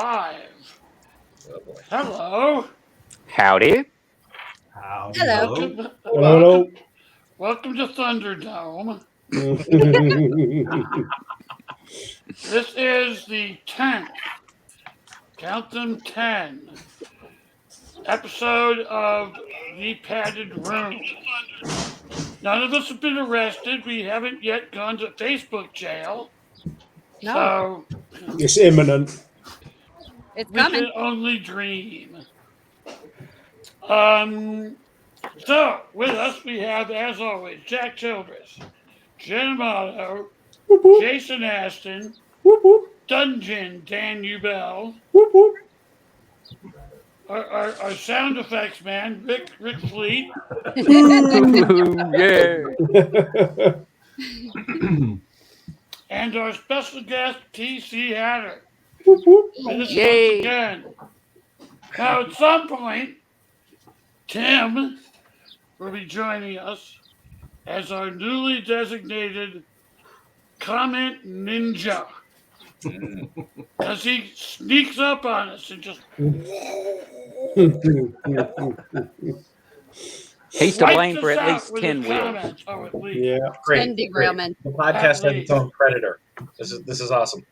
live. Oh boy. Hello. Howdy. Howdy, Hello. Welcome, hello. welcome to Thunderdome. Hello. This is the 10th, count them 10, episode of The Padded Room. None of us have been arrested. We haven't yet gone to Facebook jail. No, So It's imminent. it's we coming. can only dream. So, with us we have, as always, Jack Childress, Jen Amato, Whoop, whoop, Jason Aston, whoop, whoop, Dungeon Dan Ubell, whoop, whoop. our sound effects man, Rick Fleet, Ooh, yeah. and our special guest, TC Hatter. Whoop, whoop. With us once Yay. again. Now, at some point, Tim will be joining us as our newly designated comment ninja. As he sneaks up on us and just He's to wipes blame for us at out least with 10 his wheels. comments. Oh, at least. Yeah. Great. 10 great. derailment. The podcast has its own predator. This is awesome.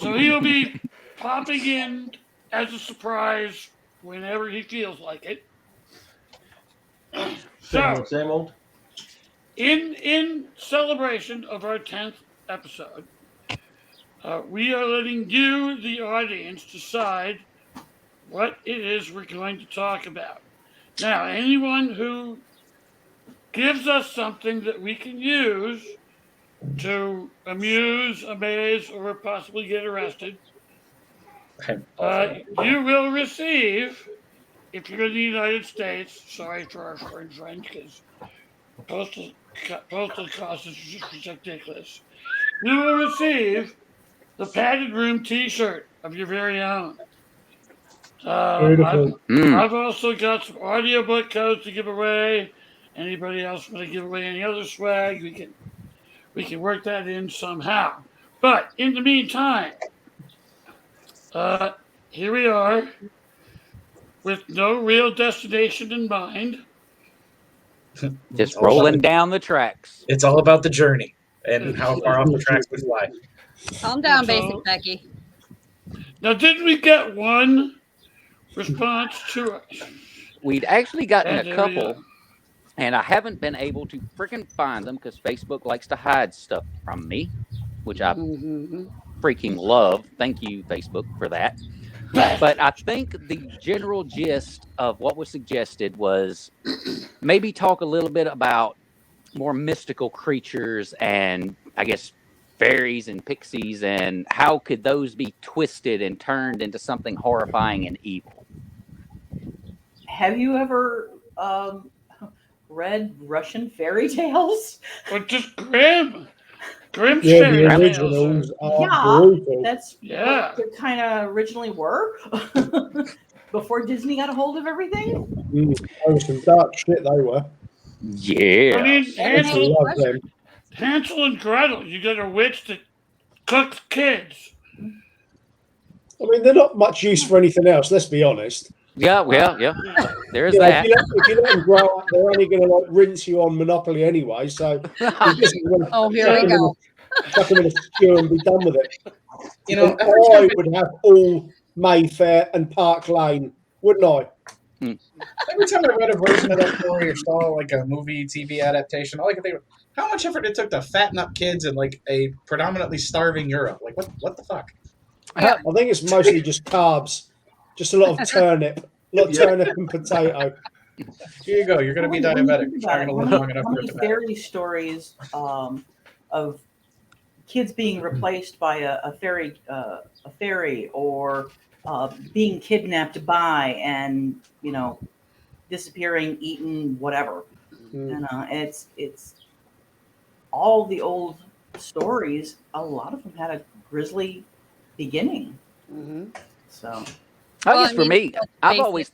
So he'll be popping in as a surprise whenever he feels like it. So, Same old. in celebration of our 10th episode, we are letting you, the audience, decide what it is we're going to talk about. Now, anyone who gives us something that we can use to amuse, amaze, or possibly get arrested, you will receive, if you're in the United States, sorry for our foreign friends, because postal costs is just ridiculous. You will receive the Padded Room T-shirt of your very own. Beautiful. I've also got some audiobook codes to give away. Anybody else want to give away any other swag? We can work that in somehow. But in the meantime, here we are with no real destination in mind. Just rolling down the tracks. It's all about the journey and how far off the tracks we fly. Calm down, So- Basic Becky. Now, didn't we get one response to it? We'd actually gotten And a there we couple, go. and I haven't been able to freaking find them because Facebook likes to hide stuff from me, which I Mhm. freaking love. Thank you, Facebook, for that. But I think the general gist of what was suggested was maybe talk a little bit about more mystical creatures and, I guess, fairies and pixies, and how could those be twisted and turned into something horrifying and evil. Have you ever read Russian fairy tales? Or just Grimm. Grimm's Yeah, fairy the tales originals are- are Yeah. brutal. That's Yeah. what they kind of originally were before Disney got a hold of everything. There was some dark shit they were. Yeah. I mean, I used to love them. Hansel and Gretel, you got a witch that cooks kids. I mean, they're not much use for anything else. Let's be honest. Yeah. There's Yeah, that. if you let them grow up, they're only going to like rinse you on Monopoly anyway. So you just wanna Oh, here chuck we them go. chuck them in a stew and be done with it. You know, And I would have all Mayfair and Park Lane, wouldn't I? every time I read a version of that story or saw like a movie, TV adaptation, all I could think of how much effort it took to fatten up kids in like a predominantly starving Europe. Like what the fuck? I think it's mostly just carbs, just a lot of turnip, a lot of turnip and potato. Here you go. You're going to be When you diabetic. think You're about not it, going to live long enough how for it many to matter. fairy stories of kids being replaced by a fairy, or being kidnapped by and disappearing, eaten, whatever. It's all the old stories. A lot of them had a grisly beginning. Mm-hmm. So I guess for me, I've always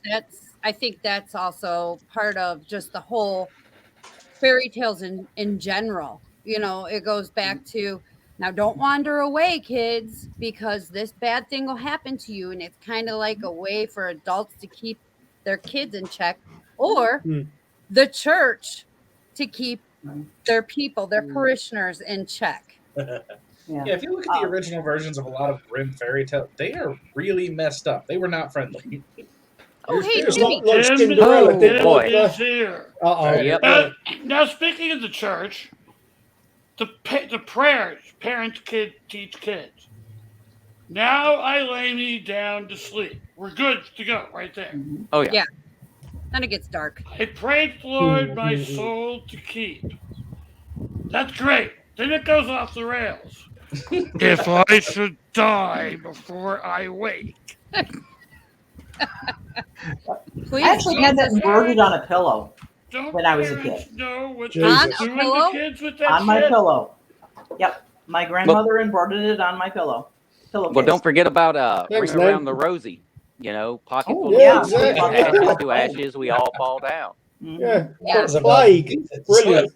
I think that's also part of just the whole fairy tales in general. It goes back to Now, don't wander away, kids, because this bad thing will happen to you. And it's kind of like a way for adults to keep their kids in check, or the church to keep their people, their parishioners in check. Yeah, if you look at the original versions of a lot of Grimm fairy tales, they are really messed up. They were not friendly. Oh, hey, It's Jimmy. like Jim Cinderella. Oh, didn't boy. it? is here. Uh-oh. Yep. Now, speaking of the church, the prayers parents teach kids. Now I lay me down to sleep. We're good to go right there. Oh yeah. Yeah. Then it gets dark. I prayed, Lord, my soul to keep. That's great. Then it goes off the rails. If I should die before I wake. Please, I actually had that Jesus. embroidered on a pillow Don't when I was a parents kid. know what Jesus. they're doing pillow? to kids with that On my shit? pillow. Yep. My grandmother embroidered it on my pillow. Well, Pillowcase. don't forget about Thanks, ring around man. the rosy. You know, pocket Oh, full yeah, of juice, exactly. ashes to ashes, we all fall down. Mhm. Yeah. Yeah. It's plague. Brilliant.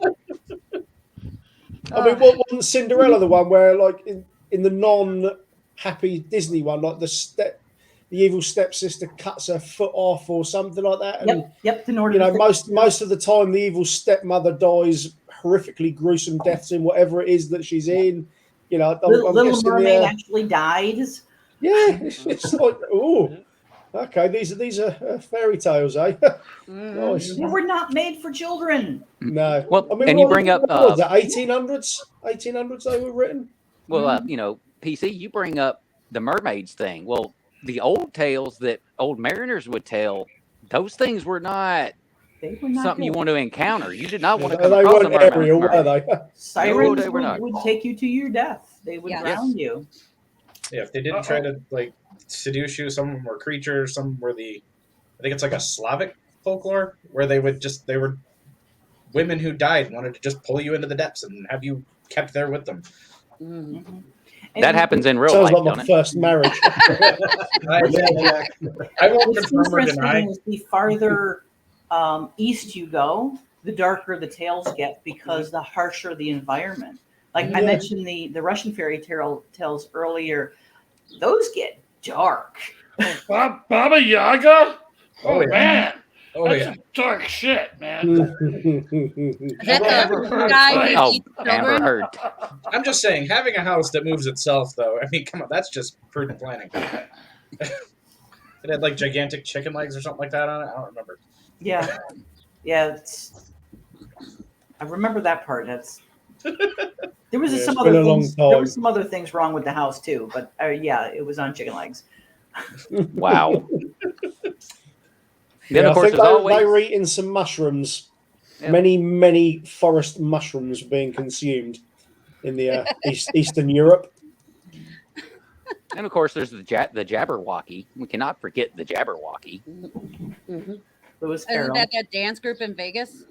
I mean, what wasn't Cinderella the one where, like, in the non-happy Disney one, like the evil stepsister cuts her foot off or something like that, and Yep. In order you know, to most of the time, the evil stepmother dies horrifically gruesome deaths in whatever it is that she's in. You know, I'm Little guessing, Mermaid actually died. yeah, it's like, oh, okay, these are fairy tales, eh? Nice. They were not made for children. No, Well, I mean, and you bring up, what was that 1800s? 1800s they were written. Well, you know, PC, you bring up the mermaids thing. Well, the old tales that old mariners would tell, those things were not They were not something you good. want to encounter. You did not want to come They across a weren't Ariel, were mermaid. they? Sirens No, they were not. would take you to your death. They would Yes. drown you. Yeah, if they didn't try to like seduce you, some of them were creatures, some were I think it's like a Slavic folklore where they were women who died and wanted to just pull you into the depths and have you kept there with them. Mhm. That happens in real Sounds life, like don't my it? first marriage. I won't What's confirm or interesting deny. is the farther east you go, the darker the tales get because the harsher the environment. Like I Yeah. mentioned the Russian fairy tales earlier, those get dark. Baba Yaga? Oh, yeah. Man. Oh That's yeah. some dark shit, man. Is that Never the heard guy of who Oh, eats Amber children? Heard. I'm just saying, having a house that moves itself, though, I mean, come on, that's just prudent planning. It had like gigantic chicken legs or something like that on it. I don't remember. Yeah, yeah. I remember that part. There was Yeah, some it's been other a long things. There time. was some other things wrong with the house too, but yeah, it was on chicken legs. Wow. Then, Yeah, of I course, think there's they always. were eating some mushrooms. Yeah. Many forest mushrooms being consumed in the Eastern Europe. And of course, there's the Jabberwocky. We cannot forget the Jabberwocky. Lewis Isn't Carroll. that dance group in Vegas?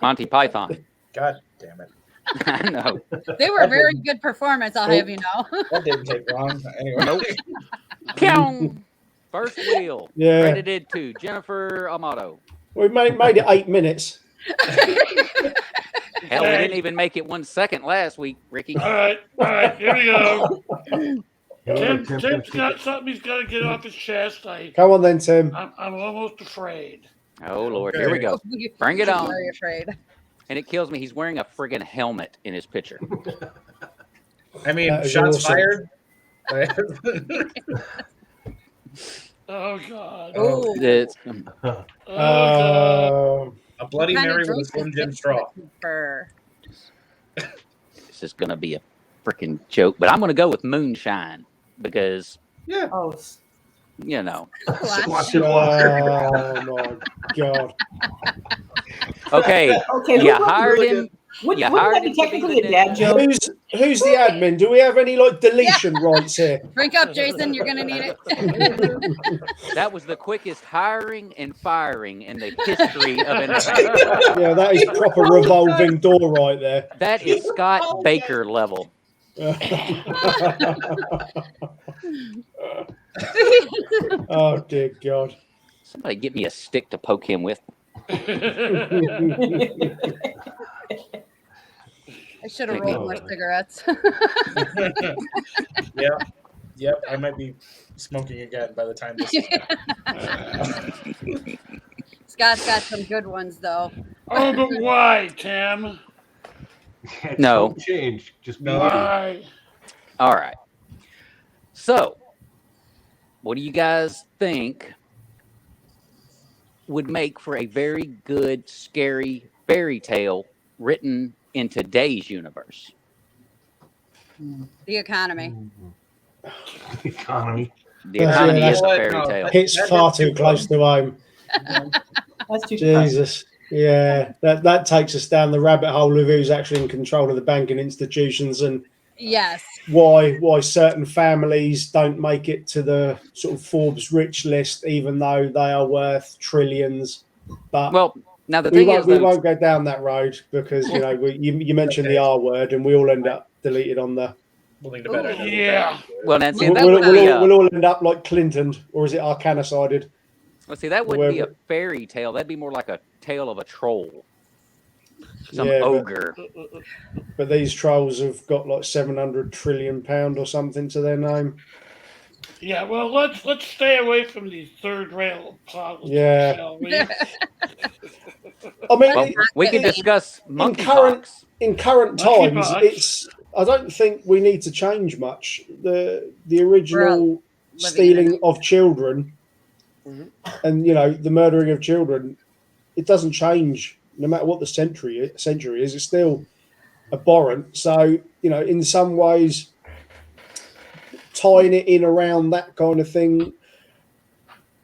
Monty Python. God damn it. I know. They were a very good performance, I'll have you know. That didn't take long. Anyway. Nope. Pyong! First wheel. Yeah, Credited to Jennifer Amato. we made it 8 minutes. Hell, we didn't even make it 1 second last week, Ricky. All right, here we go. Tim, Tim's got something he's got to get off his chest. Come on then, Tim. I'm almost afraid. Oh, Lord. Here we go. Bring it on. Very afraid. And it kills me. He's wearing a friggin' helmet in his picture. I mean, That is shots awesome. fired. Oh God. Oh, It's, Oh God. A Bloody What kind of Mary with a drink Slim is Jim this straw. for? this is going to be a freaking joke. But I'm going to go with moonshine because, Yeah. Oh, you know. Watch it water. Oh my god! Okay. okay. You hired him. Wouldn't you that hired be him to be technically the a dad joke? Who's the admin? Do we have any like deletion rights here? Drink up, Jason. You're gonna need it. That was the quickest hiring and firing in the history of entertainment. Yeah, that is proper revolving door right there. That is Scott Baker level. Oh dear God! Somebody get me a stick to poke him with. I should have Take rolled more it. cigarettes. Yep. I might be smoking again by the time this is done. Scott's got some good ones though. Oh, but why, Tim? No. Don't change. Just be No. you. Why? All right. So, what do you guys think would make for a very good, scary fairy tale written in today's universe? The economy. Economy. The That's- economy yeah, is a that's- fairy no, tale. Hits That far hits too too close to home. That's too depressing. Jesus. Yeah, that takes us down the rabbit hole of who's actually in control of the banking institutions and Yes. why certain families don't make it to the sort of Forbes rich list, even though they are worth trillions. But Well, now the we thing won't, is, we though, won't go down that road because you mentioned the R word and we all end up deleted on the. Willing to bet I know. Yeah. well, now see, We'll, that we'll, would be we'll all end up like Clinton, or is it Arcana sided? well, see, that wouldn't be a whoever- fairy tale. That'd be more like a tale of a troll, some Yeah, but- ogre. But these trolls have got like £700 trillion or something to their name. Yeah, well, let's stay away from these third rail politics, Yeah. shall we? I mean, Well, we could discuss current- monkeypox. in current Monkey times, box. I don't think we need to change much. The original living stealing of children Mhm. and the murdering of children, it doesn't change no matter what the century is. It's still abhorrent. So in some ways, tying it in around that kind of thing.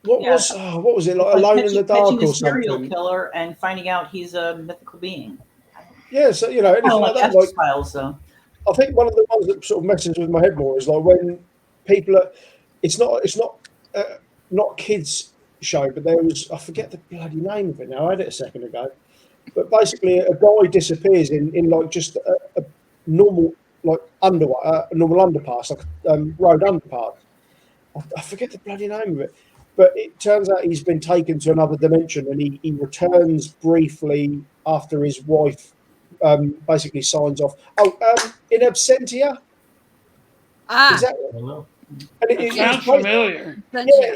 What Yeah. was it like? Alone in the dark catching or a serial something? killer and finding out he's a mythical being. Yeah, so anything Kind of like like that. Like, X-Files, though. I think one of the ones that sort of messes with my head more is like when people are. It's not kids show, but there was, I forget the bloody name of it now. I had it a second ago, but basically a guy disappears in like just a normal like a normal underpass, like road underpass. I forget the bloody name of it, but it turns out he's been taken to another dimension, and he returns briefly after his wife basically signs off. In absentia. Ah, Is that? I don't know. And It sounds familiar. yeah,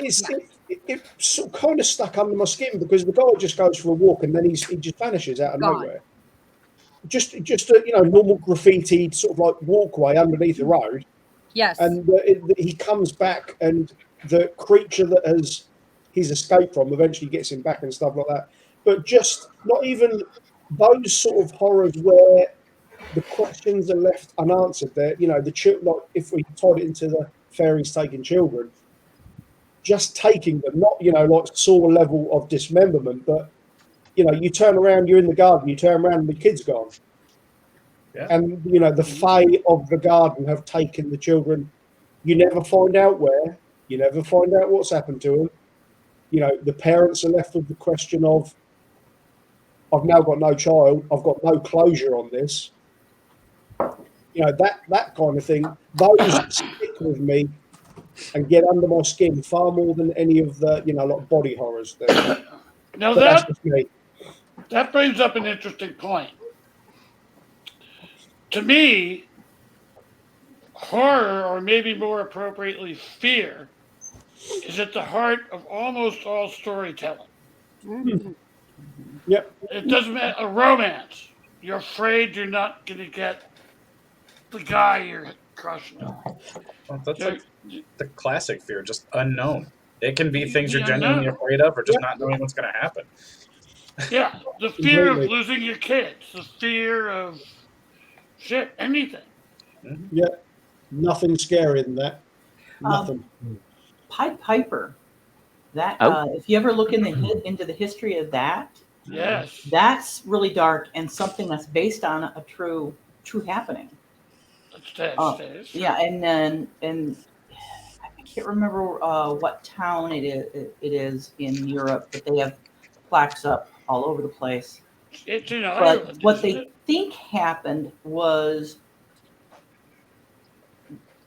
it sort of kind of stuck under my skin because the guy just goes for a walk and then he just vanishes out of Gone. nowhere. Just a normal graffitied sort of like walkway underneath the road, yes. and he comes back and the creature that he's escaped from eventually gets him back and stuff like that. But just not even those sort of horrors where the questions are left unanswered. There, like if we tied it into the fairies taking children, just taking them, not like Saw level of dismemberment, but you turn around, you're in the garden, you turn around and the kid's gone. Yeah. And the fae of the garden have taken the children. You never find out where, you never find out what's happened to them. The parents are left with the question of, I've now got no child, I've got no closure on this. That kind of thing, those stick with me and get under my skin far more than any of the, like body horrors. Now But that's that just me. that brings up an interesting point. To me, horror, or maybe more appropriately, fear, is at the heart of almost all storytelling. Mhm. Yep. It doesn't matter. A romance. You're afraid you're not going to get the guy you're crushing on. Well, that's You're- like the classic fear, just unknown. It can be things The you're genuinely unknown. afraid of, or just not knowing what's going to happen. Yeah, the fear of Completely. losing your kids, the fear of shit, anything. Nothing scarier than that. Nothing. Pied Piper. That Oh. if you ever look into the history of that, Yes. that's really dark and something that's based on a true happening. That's Yeah, and I can't remember what town it is in Europe, but they have plaques up all over the place. It's in But Ireland. what isn't they it? think happened was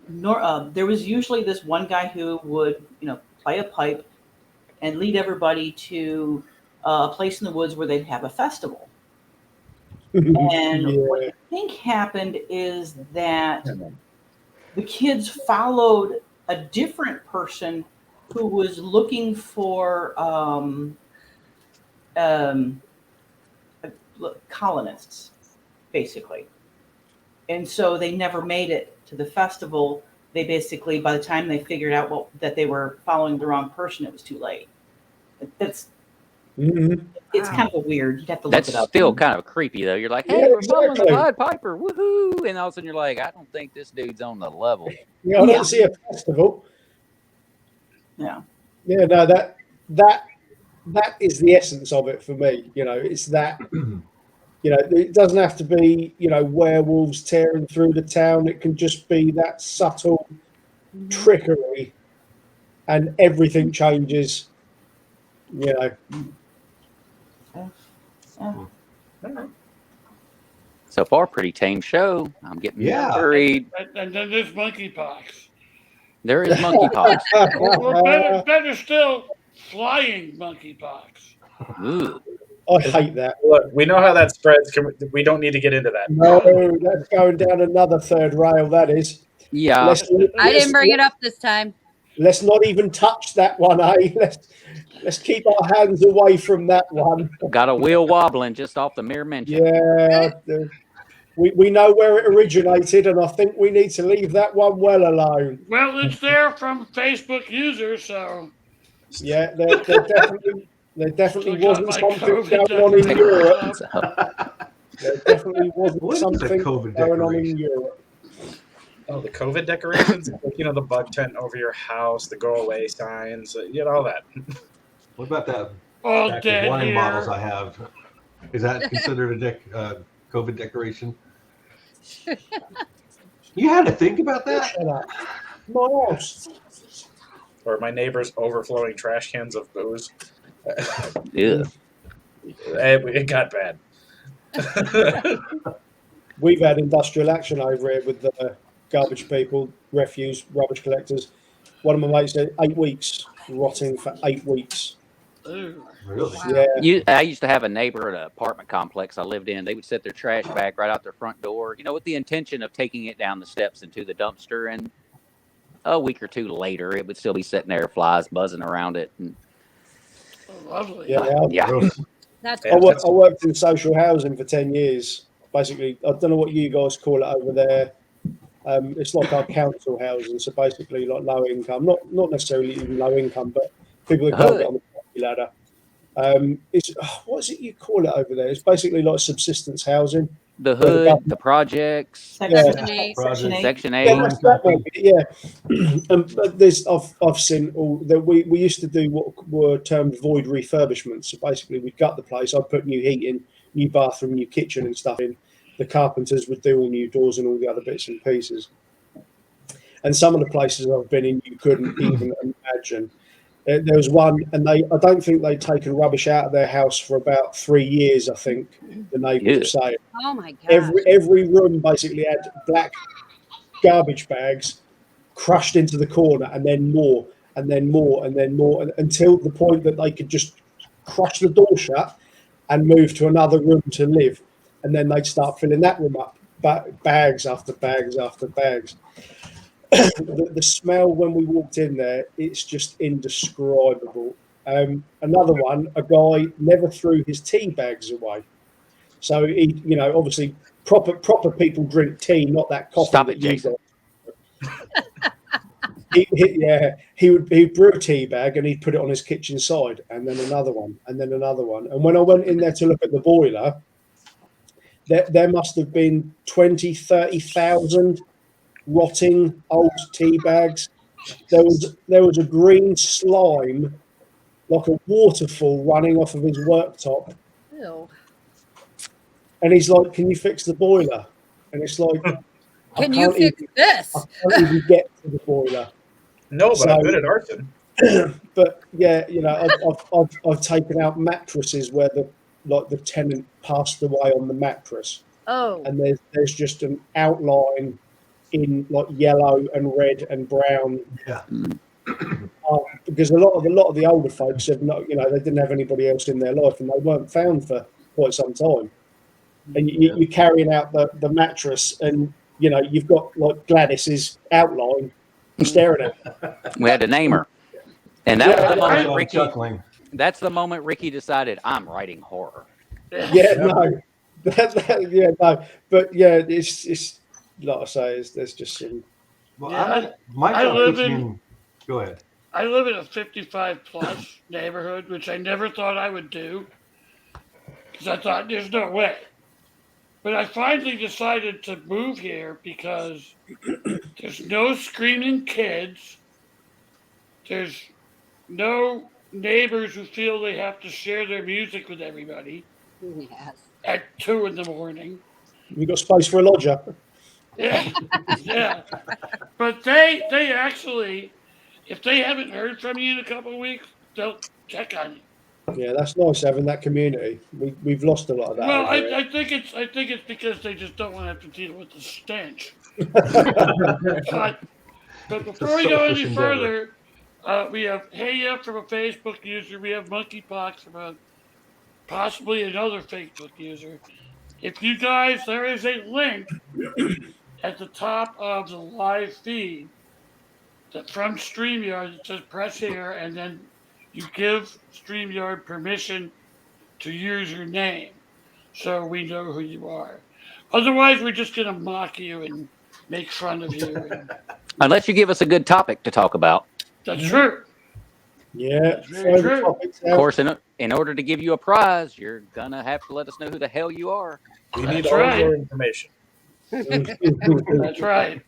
there was usually this one guy who would play a pipe and lead everybody to a place in the woods where they'd have a festival. And Yeah. what I think happened is that the kids followed a different person who was looking for colonists, basically. And so they never made it to the festival. They basically, by the time they figured out that they were following the wrong person, it was too late. It's kind of a weird. You'd have to look That's it up. still kind of creepy, though. You're like, hey, Yeah, we're following the exactly. Pied Piper, woohoo! And all of a sudden you're like, I don't think this dude's on the level. Yeah, I don't see a festival. Yeah. Yeah, no, that is the essence of it for me. You know, it's that. You know, it doesn't have to be, you know, werewolves tearing through the town. It can just be that subtle trickery, and everything changes. You know. So far, pretty tame show. I'm getting worried. And then there's monkeypox. There is monkeypox. Or better still, flying monkeypox. Ooh. I hate that. Look, we know how that spreads. We don't need to get into that. No, that's going down another third rail. That is. Yeah. I didn't bring it up this time. Let's not even touch that one, eh? Let's keep our hands away from that one. Got a wheel wobbling just off the mere mention. Yeah, we know where it originated, and I think we need to leave that one well alone. Well, it's there from Facebook users, so Yeah, there definitely Still got wasn't my something COVID going on in definitely. Europe. There definitely wasn't What is the something COVID going on decoration? in Europe. Oh, the COVID decorations, you know, the bug tent over your house, the go away signs, you know, all that. What about that all stack dead of wine here. bottles I have? Is that considered a COVID decoration? You had to think about that? Shut up. My house. Or my neighbor's overflowing trash cans of booze. Yeah. It got bad. We've had industrial action over here with the garbage people, refuse, rubbish collectors. One of my mates said 8 weeks, rotting for 8 weeks. Ooh. Really? Wow. Yeah. I used to have a neighbor at an apartment complex I lived in. They would set their trash bag right out their front door, you know, with the intention of taking it down the steps into the dumpster. And a week or two later, it would still be sitting there, flies buzzing around it. And, Oh, lovely. yeah. Gross. That's Yeah. I worked in social housing for 10 years. Basically, I don't know what you guys call it over there. It's like our council housing, so basically like low income, not necessarily even low income, but people that can't get on the property ladder. It's what is it you call it over there? It's basically like subsistence housing. The hood, the projects, Section Yeah. 8. Project. Section 8. Section Yeah, 8. that's that might be, yeah. But there's I've seen all that we used to do what were termed void refurbishments. So basically, we'd gut the place. I'd put new heating, new bathroom, new kitchen, and stuff in. The carpenters would do all new doors and all the other bits and pieces. And some of the places I've been in, you couldn't even imagine. There was one, and I don't think they'd taken rubbish out of their house for about 3 years. I think the neighbours were saying. Oh my god. Every room basically had black garbage bags crushed into the corner, and then more, and then more, and then more, until the point that they could just crush the door shut and move to another room to live, and then they'd start filling that room up, bags after bags after bags. The smell when we walked in there, it's just indescribable. Another one, a guy never threw his tea bags away. So he, you know, obviously proper people drink tea, not that coffee. Stop it, that you Jason. got. He'd brew a tea bag and he'd put it on his kitchen side, and then another one, and then another one. And when I went in there to look at the boiler, there must have been 20,000-30,000 rotting old tea bags. There was a green slime, like a waterfall running off of his worktop. Ew. And he's like, "Can you fix the boiler?" And it's like, Can you fix this? I can't even get to the boiler. No, but I'm So- good at arson. But yeah, you know, I've taken out mattresses where the tenant passed away on the mattress, Oh. and there's just an outline in like yellow and red and brown. Yeah. Because a lot of the older folks have not, you know, they didn't have anybody else in their life, and they weren't found for quite some time. and you're carrying out the mattress, and you know you've got like Gladys's outline staring at you. We had to name her, and that was the I- moment Ricky. chuckling. That's the moment Ricky decided I'm writing horror. Yeah, no, yeah, no, but yeah, it's like I say, there's just some. Well, Yeah, my I job live puts me in- Go ahead. I live in a 55 plus neighborhood, which I never thought I would do because I thought there's no way. But I finally decided to move here because there's no screaming kids. There's no neighbors who feel they have to share their music with everybody Yes. at 2 a.m. You got space for a lodger. Yeah, yeah. But they actually, if they haven't heard from you in a couple of weeks, they'll check on you. Yeah, that's nice having that community. We've lost a lot of that. Well, over I think it's because they just don't want to have to deal with the stench. But before we go any selfish further, we have Hey Up from a Facebook user. We have Monkeypox from a possibly another Facebook user. If you guys, there is a link at the top of the live feed that from StreamYard that says press here, and then you give StreamYard permission to use your name so we know who you are. Otherwise, we're just going to mock you and make fun of you. And Unless you give us a good topic to talk about. that's true. Yeah, Very throw the true. topics Of out. course, in order to give you a prize, you're gonna have to let us know who the hell you are. We need That's all right. your information. That's right.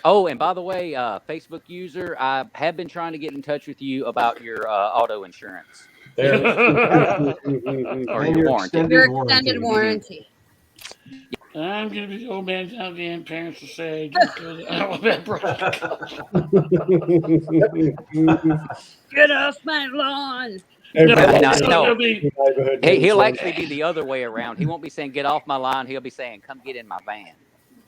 Oh, and by the way, Facebook user, I have been trying to get in touch with you about your auto insurance There. or And your your warranty. extended Your warranty. extended warranty. I'm going to be the old man down the end parents to say, don't go to Alabama. Get off my lawn. Everybody No, in no. It'll be, the neighborhood Hey, knows he'll that. actually be the other way around. He won't be saying "get off my line." He'll be saying "come get in my van."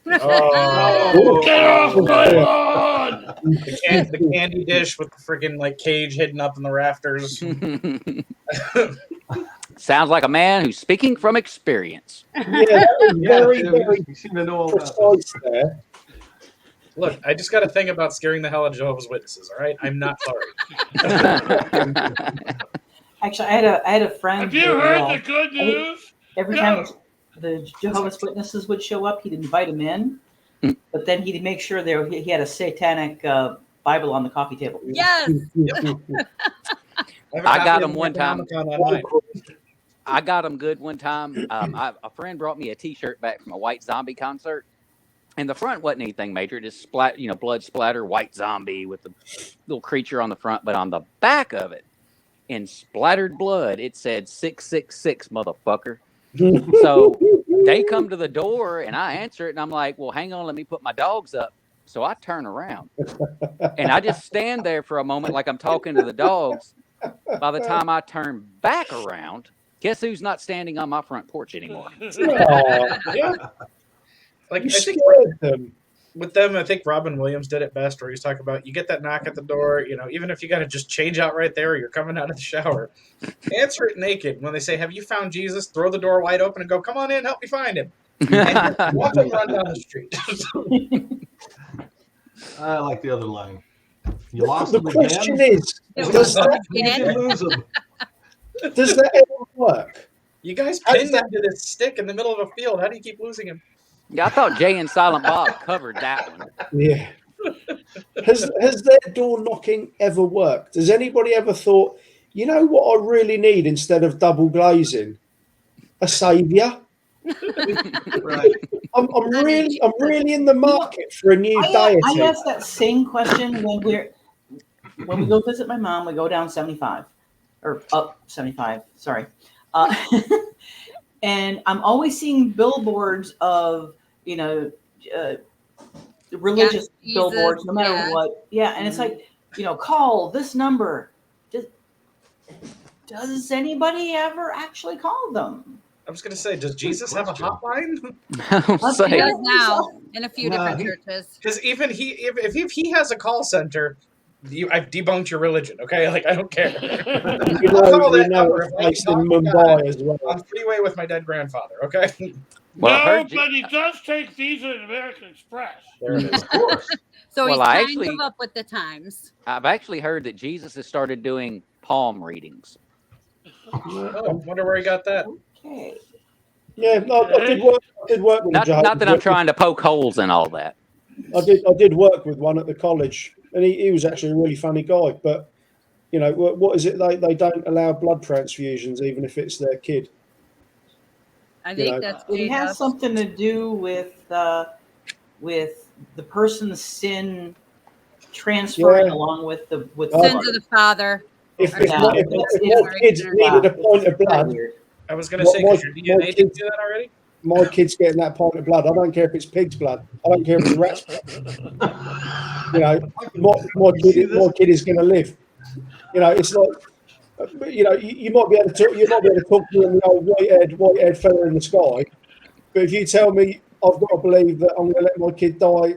Oh, get off my lawn! the candy dish with the freaking like cage hidden up in the rafters. Sounds like a man who's speaking from experience. Yeah, that was Yeah, very, Tim, very you seem to know all about this. precise there. Look, I just got a thing about scaring the hell out of Jehovah's Witnesses. All right, I'm not sorry. Actually, I had a friend. Have you who, heard the good news? every time the Jehovah's Witnesses would show up, he'd invite them in, but then he'd make sure he had a satanic Bible on the coffee table. Yes. I got him one time. Online. I got him good one time. A friend brought me a T-shirt back from a White Zombie concert, and the front wasn't anything major, just blood splatter, White Zombie with the little creature on the front, but on the back of it, in splattered blood, it said 666, motherfucker. So they come to the door, and I answer it, and I'm like, well, hang on, let me put my dogs up. So I turn around, and I just stand there for a moment like I'm talking to the dogs. By the time I turn back around, guess who's not standing on my front porch anymore? Aw, Yeah. Like you I think scared them. with them, I think Robin Williams did it best, where he's talking about you get that knock at the door, even if you got to just change out right there, or you're coming out of the shower, answer it naked. When they say, "Have you found Jesus?" Throw the door wide open and go, "Come on in, help me find him." And just watch him run down the street. I like the other line. You lost The them question again? is, does that, You didn't lose them. does that ever work? You guys How does pinned him to this stick in the middle of a field. How do you keep losing him? Yeah, I thought Jay and Silent Bob covered that one. Yeah. Has their door knocking ever worked? Has anybody ever thought, you know what I really need instead of double glazing? A saviour. Right. I'm really in the market for a new I deity. ask that same question when we go visit my mom. We go down 75 or up 75. Sorry, and I'm always seeing billboards of religious Yeah, billboards, Jesus, no matter yeah. what. Yeah, and it's like call this number. Does anybody ever actually call them? I was going to say, does Jesus have a hotline? I'll He say, does now in a few No, different he- churches. Because even if he has a call center, I've debunked your religion. Okay, like I don't care. You I'll call know, that number if I it's can in talk to Mumbai God as well. on freeway with my dead grandfather. Okay, Well, I No, heard but he does take Visa and American Express. there it is. Of course. So Well, he's I trying actually- to up with the times. I've actually heard that Jesus has started doing palm readings. Oh, wonder where he got that. Okay. Yeah, no, I did work. I did work with a Not Jehovah's that I'm Witness. trying to poke holes in all that. I did work with one at the college, and he was actually a really funny guy. But you know, what is it? They don't allow blood transfusions, even if it's their kid. I You think know. that's It has J-Dubs. something to do with the person's sin transferring Yeah. along with the Oh. Sins of the Father. If Yeah, my kids needed a pint of blood, Weird. I was gonna What- say, what- because your DNA what didn't kids- do that already. my kid's getting that pint of blood. I don't care if it's pig's blood. I don't care if it's rat's blood. You know, my kid is going to live. You know, it's like, you know, you might be able to talk. You might be able to talk to me in the old white-haired fella in the sky. But if you tell me I've got to believe that I'm going to let my kid die,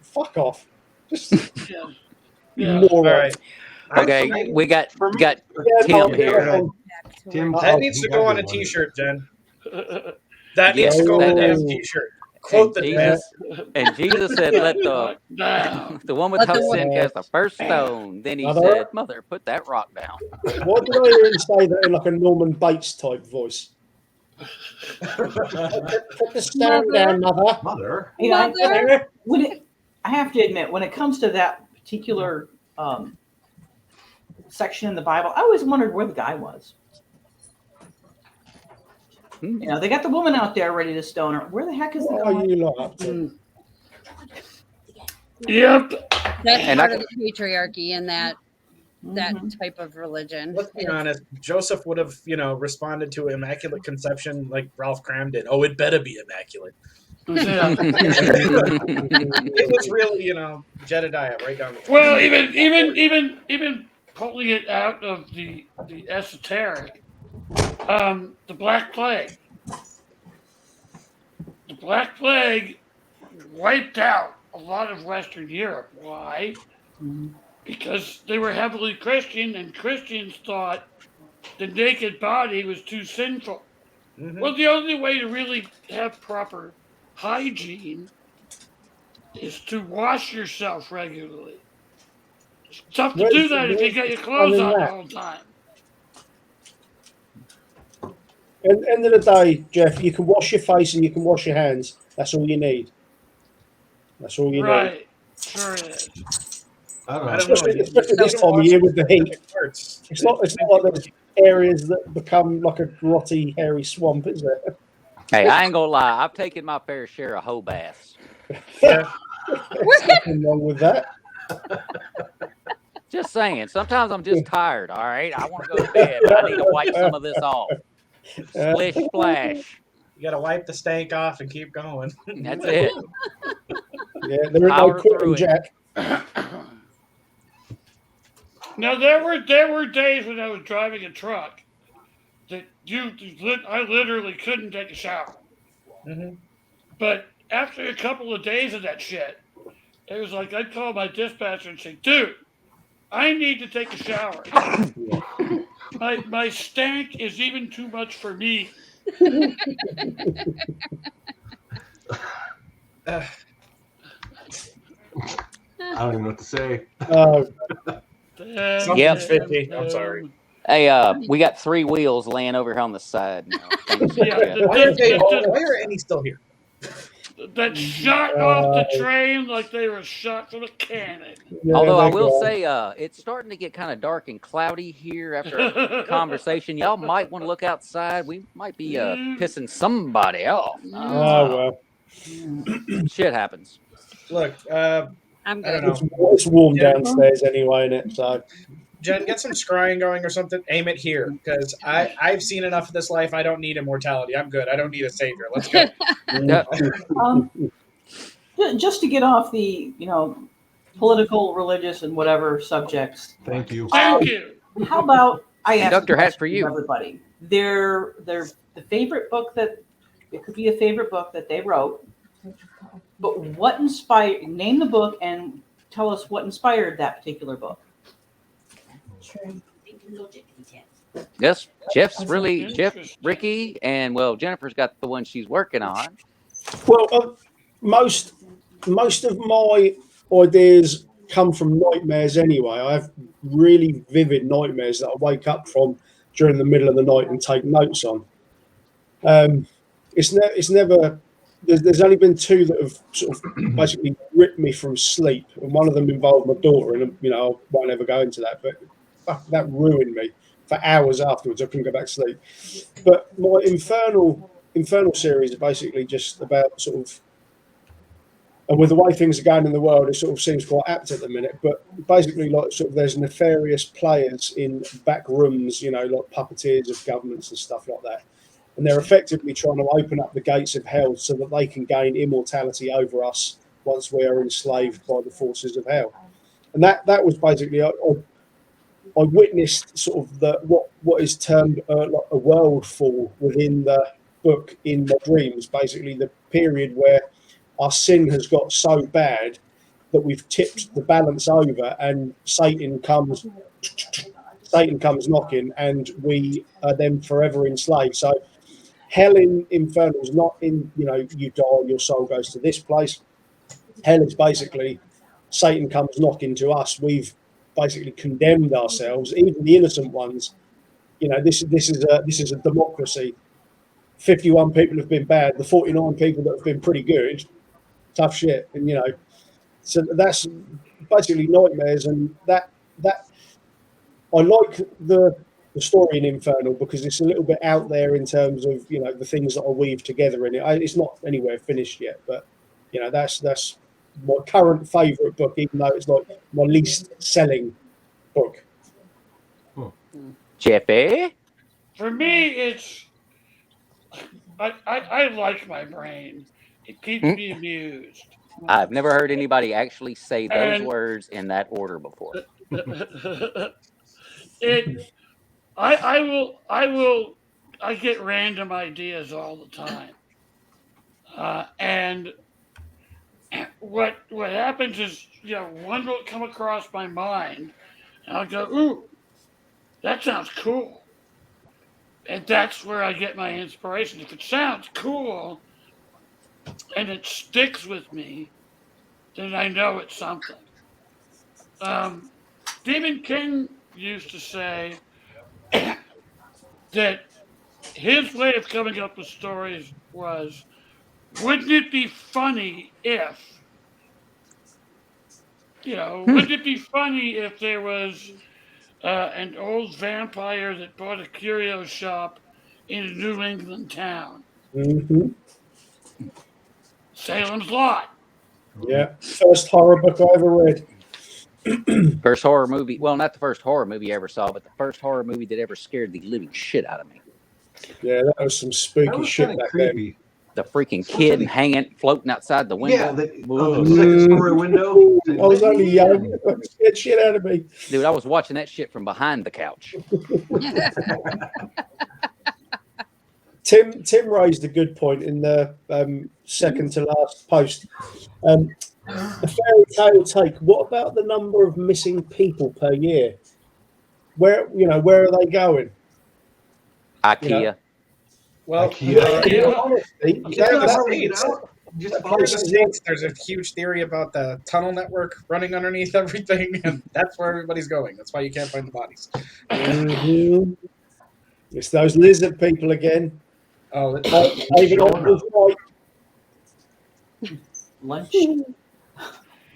fuck off. Just Yeah. you Yeah. All moron. right. Okay, we got Yeah, Tim no, here. yeah, Tim, That needs to go on a T-shirt, Jen. That needs to go on a Yes, damn T-shirt. Quote the man. And Jesus said, "Let the Down. the one Let without the one- sin cast the first stone." Then he Mother. said, "Mother, put that rock down." Why did I hear him say that in like a Norman Bates type voice? Put the stone down, mother. Mother. You know, Mother. I have to admit, when it comes to that particular section in the Bible, I always wondered where the guy was. Hmm. You know, they got the woman out there ready to stone her. Where the heck is the What guy? are you like up to? Yep. That's And part I- of the patriarchy in that Mhm. type of religion. Let's be It's- honest. Joseph would have, responded to immaculate conception like Ralph Cram did. Oh, it better be immaculate. Yeah. It was really, Jedediah right down the. Well, even pulling it out of the esoteric, the Black Plague. The Black Plague wiped out a lot of Western Europe. Why? Mhm. Because they were heavily Christian, and Christians thought the naked body was too sinful. Mhm. Well, the only way to really have proper hygiene is to wash yourself regularly. It's tough to do that if you got your clothes on the whole time. At the end of the day, Jeff, you can wash your face and you can wash your hands. That's all you need. That's all you need. Right. Sure is. I don't know. I don't know. Especially this time of year with the heat. It hurts. It's not like there's areas that become like a grotty, hairy swamp, is there? Hey, I ain't gonna lie. I've taken my fair share of hoe baths. Yeah. There's nothing wrong with that. Just saying. Sometimes I'm just tired. All right, I want to go to bed. But I need to wipe some of this off. Splish splash. You got to wipe the stank off and keep going. That's it. Yeah, there ain't no Power through quitting, it. Jack. Now there were days when I was driving a truck that I literally couldn't take a shower. Mhm. But after a couple of days of that shit, it was like I'd call my dispatcher and say, "Dude, I need to take a shower. My stank is even too much for me." Uh, I don't even know what to say. Something's 50. I'm sorry. Hey, we got 3 wheels laying over here on the side. Now. Thanks, Yeah, Jeff. Why are any still here? That shot off the train like they were shot from a cannon. Yeah, Although I that will guy. say, it's starting to get kind of dark and cloudy here after our conversation. Y'all might want to look outside. We might be pissing somebody off. Oh, well. Shit happens. Look, I'm I good. don't know. It's warm Yeah. downstairs anyway, innit? So, Jen, get some scrying going or something. Aim it here, because I've seen enough of this life. I don't need immortality. I'm good. I don't need a savior. Let's go. Just to get off the, political, religious, and whatever subjects. Thank you. Thank you. How about I ask Dr. a Hat question for you. of everybody? They're the favorite book that it could be a favorite book that they wrote. But what inspired? Name the book and tell us what inspired that particular book. Yes, Jeff's really Interesting. Ricky, and well, Jennifer's got the one she's working on. Well, most of my ideas come from nightmares anyway. I have really vivid nightmares that I wake up from during the middle of the night and take notes on. It's never. There's only been two that have sort of basically ripped me from sleep, and one of them involved my daughter, and I won't ever go into that, but fuck, that ruined me for hours afterwards. I couldn't go back to sleep. But my Infernal series is basically just about sort of, and with the way things are going in the world, it sort of seems quite apt at the minute. But basically, like sort of, there's nefarious players in back rooms, like puppeteers of governments and stuff like that, and they're effectively trying to open up the gates of hell so that they can gain immortality over us once we are enslaved by the forces of hell. And that was basically I witnessed sort of what is termed like a world fall within the book in my dreams. Basically, the period where our sin has got so bad that we've tipped the balance over, and Satan comes knocking, and we are then forever enslaved. So, hell in Infernal is not in you die, your soul goes to this place. Hell is basically Satan comes knocking to us. We've basically condemned ourselves, even the innocent ones. This is a democracy. 51 people have been bad. The 49 people that have been pretty good, tough shit. And so that's basically nightmares. And that I like the story in Infernal because it's a little bit out there in terms of the things that I weave together in it. It's not anywhere finished yet, but that's my current favourite book, even though it's like my least selling book. Jeffy? For me, it's I like my brain. It keeps me amused. I've never heard anybody actually say those And- words in that order before. I get random ideas all the time, and what happens is one will come across my mind, and I'll go, ooh, that sounds cool, and that's where I get my inspiration. If it sounds cool and it sticks with me, then I know it's something. Stephen King used to say that his way of coming up with stories was, wouldn't it be funny if, wouldn't it be funny if there was an old vampire that bought a curio shop in a New England town? Mm-hmm. Salem's Lot. Yeah, first horror book I ever read. First horror movie. Well, not the first horror movie I ever saw, but the first horror movie that ever scared the living shit out of me. Yeah, that was some spooky That was shit kind of back then. creepy. The freaking kid floating outside the window. Yeah, the second story window. I was only young. It scared shit out of me. Dude, I was watching that shit from behind the couch. Tim raised a good point in the second to last post. A fairy tale take. What about the number of missing people per year? Where are they going? IKEA. Well, IKEA. Honestly, Just in the States, there's a huge theory about the tunnel network running underneath everything, and that's where everybody's going. That's why you can't find the bodies. Mhm. It's those lizard people again. Oh, David Ottman's right. Lunch.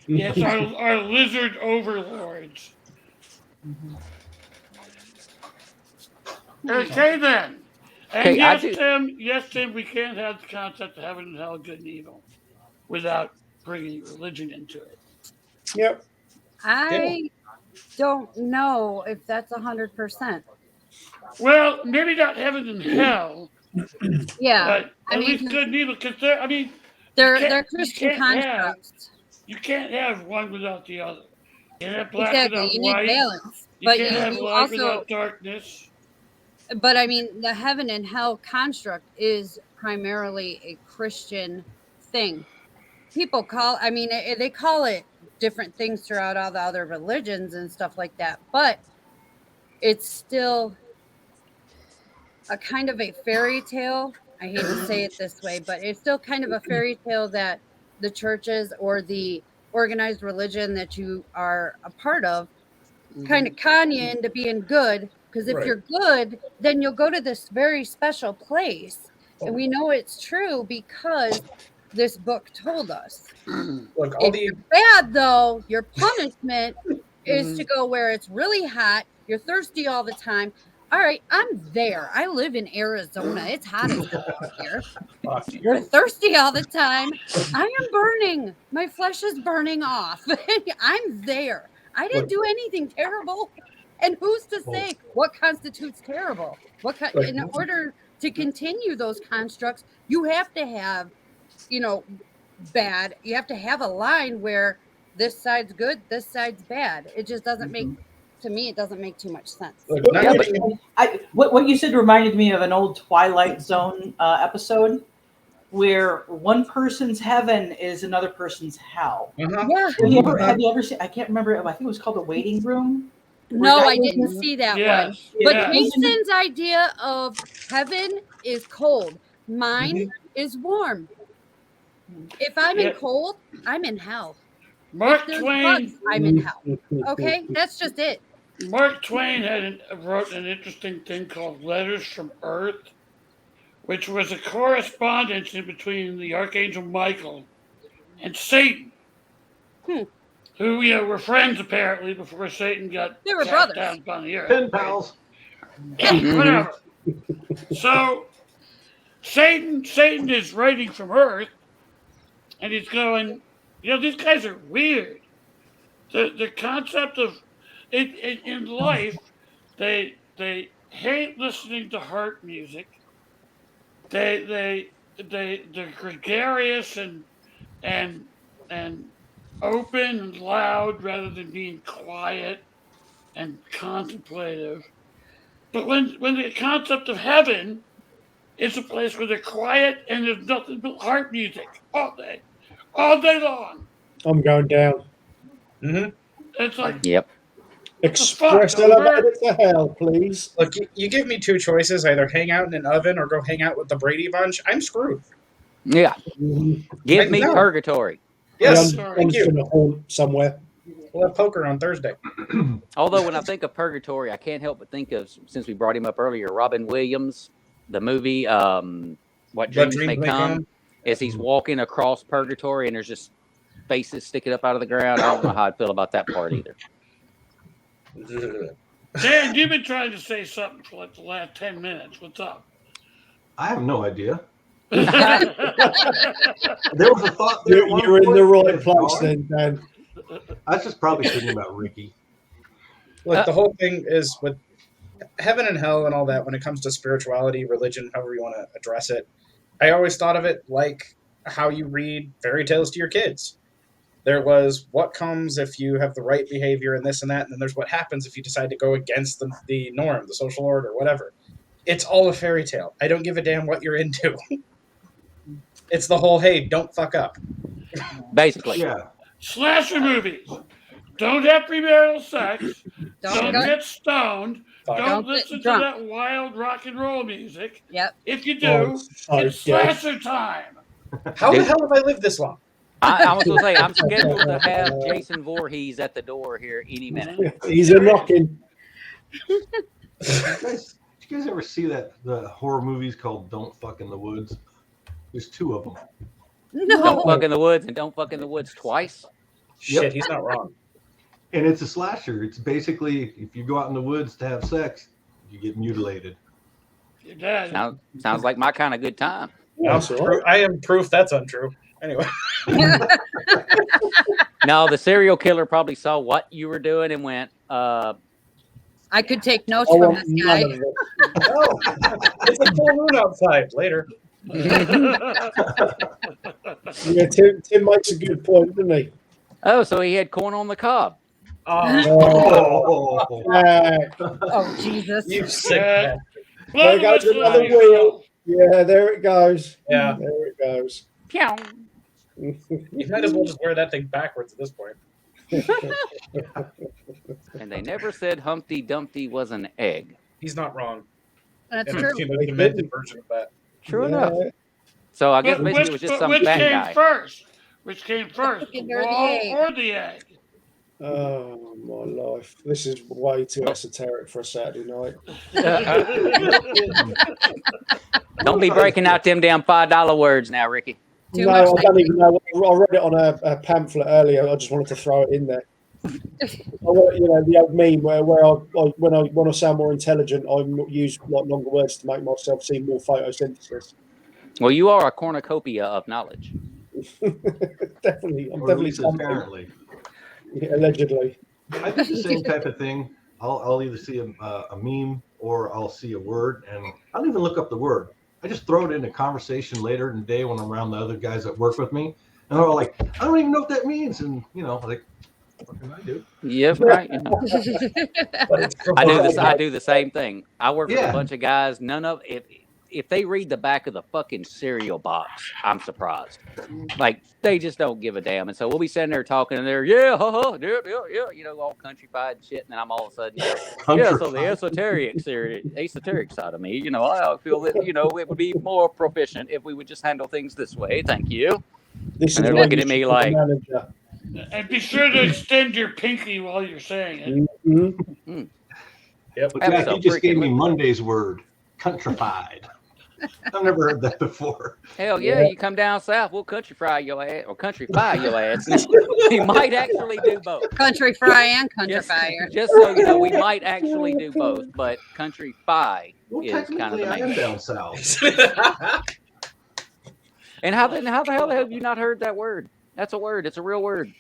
Yes, our lizard overlords. Okay, then. And Okay, yes, Tim, we can't have the concept of heaven and hell, good and evil, without bringing religion into it. Yep. I don't know if that's 100%. Well, maybe not heaven and hell, Yeah, but I at mean, least good and evil, because they're you Christian can't have- constructs. you can't have one without the other. You can't have black Exactly, without you need white. balance. You But can't have you light also, without darkness. but I mean, the heaven and hell construct is primarily a Christian thing. People they call it different things throughout all the other religions and stuff like that, but it's still a kind of a fairy tale. I hate to say it this way, but it's still kind of a fairy tale that the churches or the organized religion that you are a part of kind of con you into being good. Because if Right. you're good, then you'll go to this very special place. And we know it's true because this book told us. Look, all If the you're bad, though, your punishment is to go where it's really hot, you're thirsty all the time. All right, I'm there. I live in Arizona. It's hot as hell out here. fuck you. You're thirsty all the time. I am burning. My flesh is burning off. I'm there. I didn't do anything terrible. And who's to say what constitutes terrible? In order to continue those constructs, you have to have, bad. You have to have a line where this side's good, this side's bad. It just doesn't make, to me, it doesn't make too much sense. Look, none of the- What you said reminded me of an old Twilight Zone episode where one person's heaven is another person's hell. Uh-huh. Yeah. Have you ever seen? I can't remember. I think it was called The Waiting Room. No, that I was- didn't see that one. Yes. But yes. Jason's idea of heaven is cold. Mine is warm. If I'm in Yeah. cold, I'm in hell. Mark If there's Twain. bugs, I'm in hell. Okay, that's just it. Mark Twain wrote an interesting thing called Letters from Earth, which was a correspondence in between the Archangel Michael and Satan, who were friends apparently before Satan got They were cast brothers. down upon the earth. Pen pals. Whatever. So Satan is writing from Earth, and he's going, these guys are weird. The concept of in life, they hate listening to heart music. They're gregarious and open and loud rather than being quiet and contemplative. But when the concept of heaven is a place where they're quiet and there's nothing but heart music all day long. I'm going down. It's like, Yep. Express fuck, Albert? elevator to hell, please. Look, you give me two choices: either hang out in an oven or go hang out with the Brady Bunch. I'm screwed. Yeah. Give me No. purgatory. Yes, I'm thank just you. going to haunt somewhere. We'll have poker on Thursday. Although when I think of purgatory, I can't help but think of, since we brought him up earlier, Robin Williams, the movie What Dreams May Come, as he's walking across purgatory and there's just faces sticking up out of the ground. I don't know how I feel about that part either. Dan, you've been trying to say something for like the last 10 minutes. What's up? I have no idea. There There was a thought there. at one You're in point, the right it's place gone. then, Dan. I was just probably thinking about Ricky. Look, the whole thing is with heaven and hell and all that. When it comes to spirituality, religion, however you want to address it, I always thought of it like how you read fairy tales to your kids. There was what comes if you have the right behavior and this and that, and then there's what happens if you decide to go against the norm, the social order, whatever. It's all a fairy tale. I don't give a damn what you're into. It's the whole, hey, don't fuck up. Basically. Yeah. Slasher movies. Don't have premarital sex. Don't Don't go. get stoned. Fuck. Don't Don't get listen to drunk. that wild rock and roll music. Yep. If you Oh, do, so it's dead. slasher time. How the Dude. hell have I lived this long? I was going to say, I'm scheduled to have Jason Voorhees at the door here any minute. He's a knocking. Did you guys ever see the horror movies called Don't Fuck in the Woods? There's two of them. Don't No. fuck in the woods and don't fuck in the woods twice. Shit, he's not wrong. And it's a slasher. It's basically if you go out in the woods to have sex, you get mutilated. Your dad. Sounds like my kind of good time. That's all right. I am proof that's untrue. Anyway, No, the serial killer probably saw what you were doing and went, I could take notes I from want this guy. none of it. no, it's a full moon outside. Later. Yeah, Tim makes a good point, doesn't he? oh, so he had corn on the cob. Oh, Oh, Oh, Jesus. you sick Yeah. man. Blood There goes vessel another on your wheel. skull. Yeah, there it goes. Yeah, There it goes. Pew. you might as well just wear that thing backwards at this point. And they never said Humpty Dumpty was an egg. He's not wrong. That's And true. I've seen a demented version of that. True Yeah. enough. So I guess But basically it was just some which fat came guy. first? Which came first, the chicken or the wall egg? or the egg? Oh my life! This is way too esoteric for a Saturday night. Don't be breaking out them damn $5 words now, Ricky. Too No, much I don't even know. I read it on a pamphlet earlier. I just wanted to throw it in there. The old meme where when I sound more intelligent, I use like longer words to make myself seem more photosynthesis. Well, you are a cornucopia of knowledge. Definitely, I'm Or at definitely least something. apparently. Yeah, allegedly. I do the same type of thing. I'll either see a meme or I'll see a word, and I don't even look up the word. I just throw it into conversation later in the day when I'm around the other guys that work with me, and they're all like, "I don't even know what that means," and like, what can I do? Yep, right. You know. But it's I do the same thing. I work with Yeah. a bunch of guys. None of if they read the back of the fucking cereal box, I'm surprised. Like they just don't give a damn. And so we'll be sitting there talking, and they're yeah, all countrified and shit. And then I'm all of a sudden, so the esoteric side of me, I feel that it would be more proficient if we would just handle things this way. Thank you. This And is they're when looking you at me should be like- the manager. And be sure to extend your pinky while you're saying it. Mhm. Yep. But Jack, you just gave me Freaking- Monday's word, countrified. I've never heard that before. Hell yeah, Yeah. you come down south, we'll country fry your ass or country fry your ass. We might actually do both. Country fry and country Just, fire. just so you know, we might actually do both, but country fi Well, is kind of technically, the I am main. down south. And how the hell have you not heard that word? That's a word. It's a real word.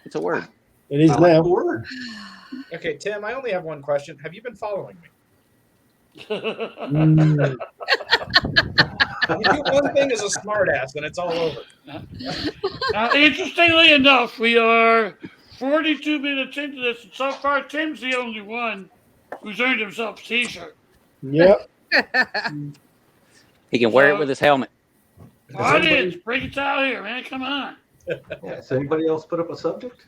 It's a word. It is I like now. the word. Okay, Tim, I only have one question. Have you been following me? Mm. You do one thing as a smartass, and it's all over. Now, interestingly enough, we are 42 minutes into this, and so far Tim's the only one who's earned himself a T-shirt. Yep. He can wear it with his helmet. Audience, bring it out here, man. Come on. Yeah, has anybody else put up a subject?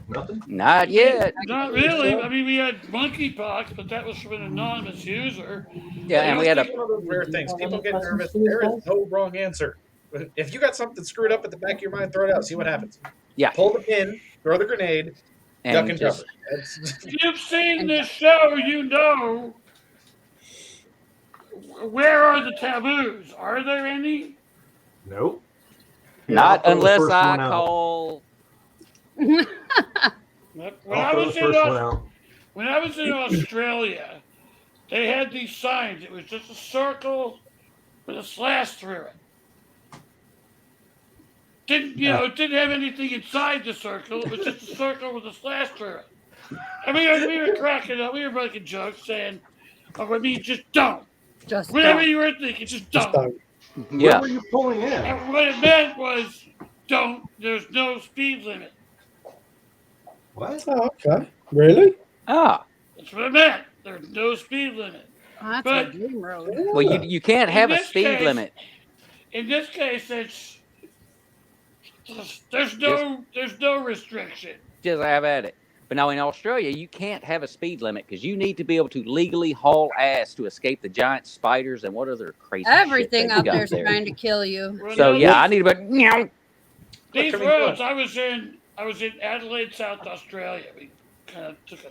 Nothing? Not yet. Not really. I mean, we had monkeypox, but that was from an anonymous user. Yeah, and we had It's one of those rare things. People get nervous. There is no wrong answer. If you got something screwed up at the back of your mind, throw it out. See what happens. Yeah. Pull the pin, throw the grenade, duck and just, cover. That's- If you've seen this show, you know where are the taboos? Are there any? Nope. not I'll throw the unless first I one out. call. When I'll I throw the was in first one out. When I was in Australia, they had these signs. It was just a circle with a slash through it. It didn't have anything inside the circle. It was just a circle with a slash through it. I mean, we were cracking up. We were making jokes saying, "Oh, I mean, just don't. Just Whatever don't. you were thinking, just Just don't." don't. Where Yeah. were you pulling in? And what it meant was, don't. There's no speed limit. What? Oh, okay. Really? Ah. That's what it meant. There's no speed limit. Oh, that's But- a dream road. Well, you can't In have a this speed case- limit. In this case, there's no restriction. Just have at it. But now in Australia, you can't have a speed limit because you need to be able to legally haul ass to escape the giant spiders and what other crazy Everything shit out they got there's trying to kill you. Well, So no, yeah, I need to be. Meow. These Coming roads. close. I was in Adelaide, South Australia. We kind of took a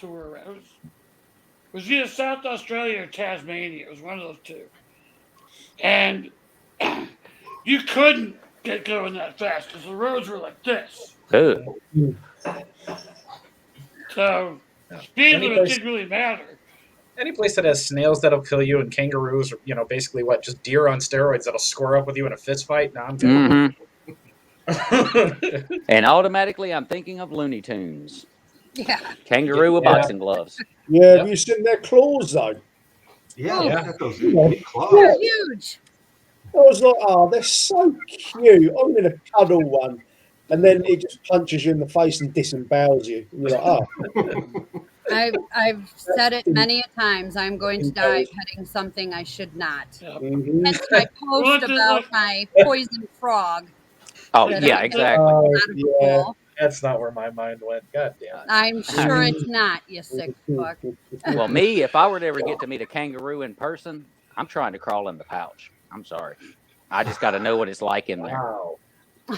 tour around. It was either South Australia or Tasmania. It was one of those two. And you couldn't get going that fast because the roads were like this. Ugh. So speed Any limit place- didn't really matter. Any place that has snails that'll kill you and kangaroos, or basically what, just deer on steroids that'll score up with you in a fist fight. No, I'm good. Mhm. And automatically, I'm thinking of Looney Tunes. Yeah. Kangaroo with Yeah. boxing gloves. Yeah. Yep. Have you seen their claws though? Yeah, Yeah. look at those Yeah. big claws. They're huge. I was like, oh, they're so cute. I'm going to cuddle one. And then it just punches you in the face and disembowels you. And you're like, oh, I've said it many a times. I'm going to die petting something I should not. mhm. Hence my Well, post it's about like- my poison frog. Oh That yeah, I- exactly. Oh, Out of the yeah. pool. That's not where my mind went. God damn it. I'm sure it's not, you sick fuck. Well, me, if I were to ever get to meet a kangaroo in person, I'm trying to crawl in the pouch. I'm sorry. I just got to know what it's like in there. Wow. Oh,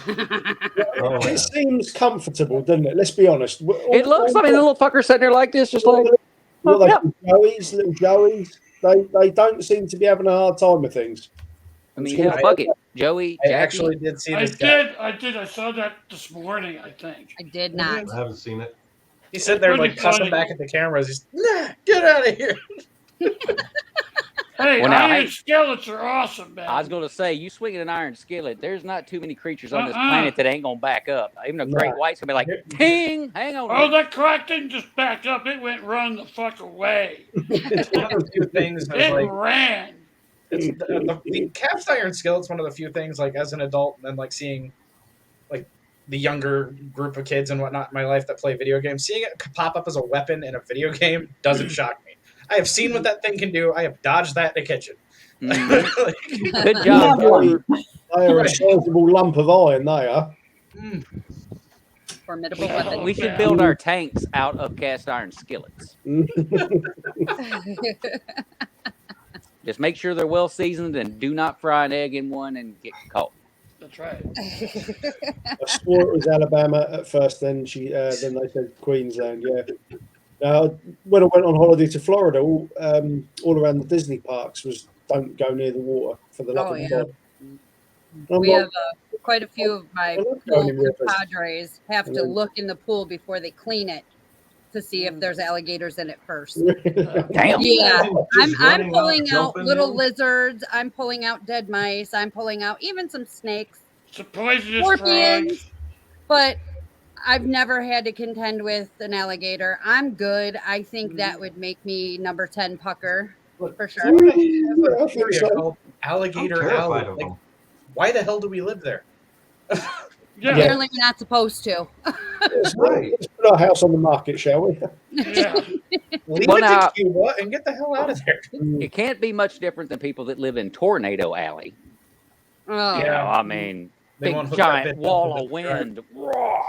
It yeah. seems comfortable, doesn't it? Let's be honest. It looks, I mean, the little fucker sitting there like this, just like, What yeah. little Joeys, they don't seem to be having a hard time with things. I mean, hell, fuck it. Joey, I Jackie. actually did see I this guy. did. I saw that this morning, I think. I did not. I haven't seen it. He's sitting there Pretty like cussing funny. back at the cameras. He's nah, get out of here. Hey, Well, now, iron hey. skillets are awesome, man. I was going to say, you swinging an iron skillet, there's not too many creatures on this Uh-uh. planet that ain't going to back up. Even a great No. white's going to be like, ting, hang on. a Oh, minute." that crack didn't just back up. It went run the fuck away. It's one of the few things that It like ran. it's the cast iron skillet's one of the few things like as an adult and then like seeing like the younger group of kids and whatnot in my life that play video games, seeing it pop up as a weapon in a video game doesn't shock me. I have seen what that thing can do. I have dodged that in the kitchen. Mhm. Like, Good job. They are a sizable lump of iron, they are. mm, Formidable weapon. We should build our tanks out of cast iron skillets. Just make sure they're well seasoned and do not fry an egg in one and get caught. That's right. I swore it was Alabama at first, then they said Queensland. Yeah. Now, when I went on holiday to Florida, all around the Disney parks was don't go near the water for the love Oh, of yeah. God. And I'm We like, have quite a few of my I love pool going in rivers. compadres have to look in the pool before they clean it to see if there's alligators in it first. Damn. Yeah, Just I'm running pulling out jumping little in. lizards. I'm pulling out dead mice. I'm pulling out even some snakes, It's a poisonous scorpions. frog. But I've never had to contend with an alligator. I'm good. I think that would make me number 10 pucker for sure. I have Yeah, a I think theory so. called I'm alligator terrified alley. of Like, them. why the hell do we live there? Yeah. Apparently, we're not supposed to. Let's put our house on the market, shall we? Yeah. Leave Well, it now- to Cuba and get the hell out of there. It can't be much different than people that live in Tornado Alley. Oh, You know, I mean, They big won't hook that giant bitch wall up of with the drive. wind. Raw.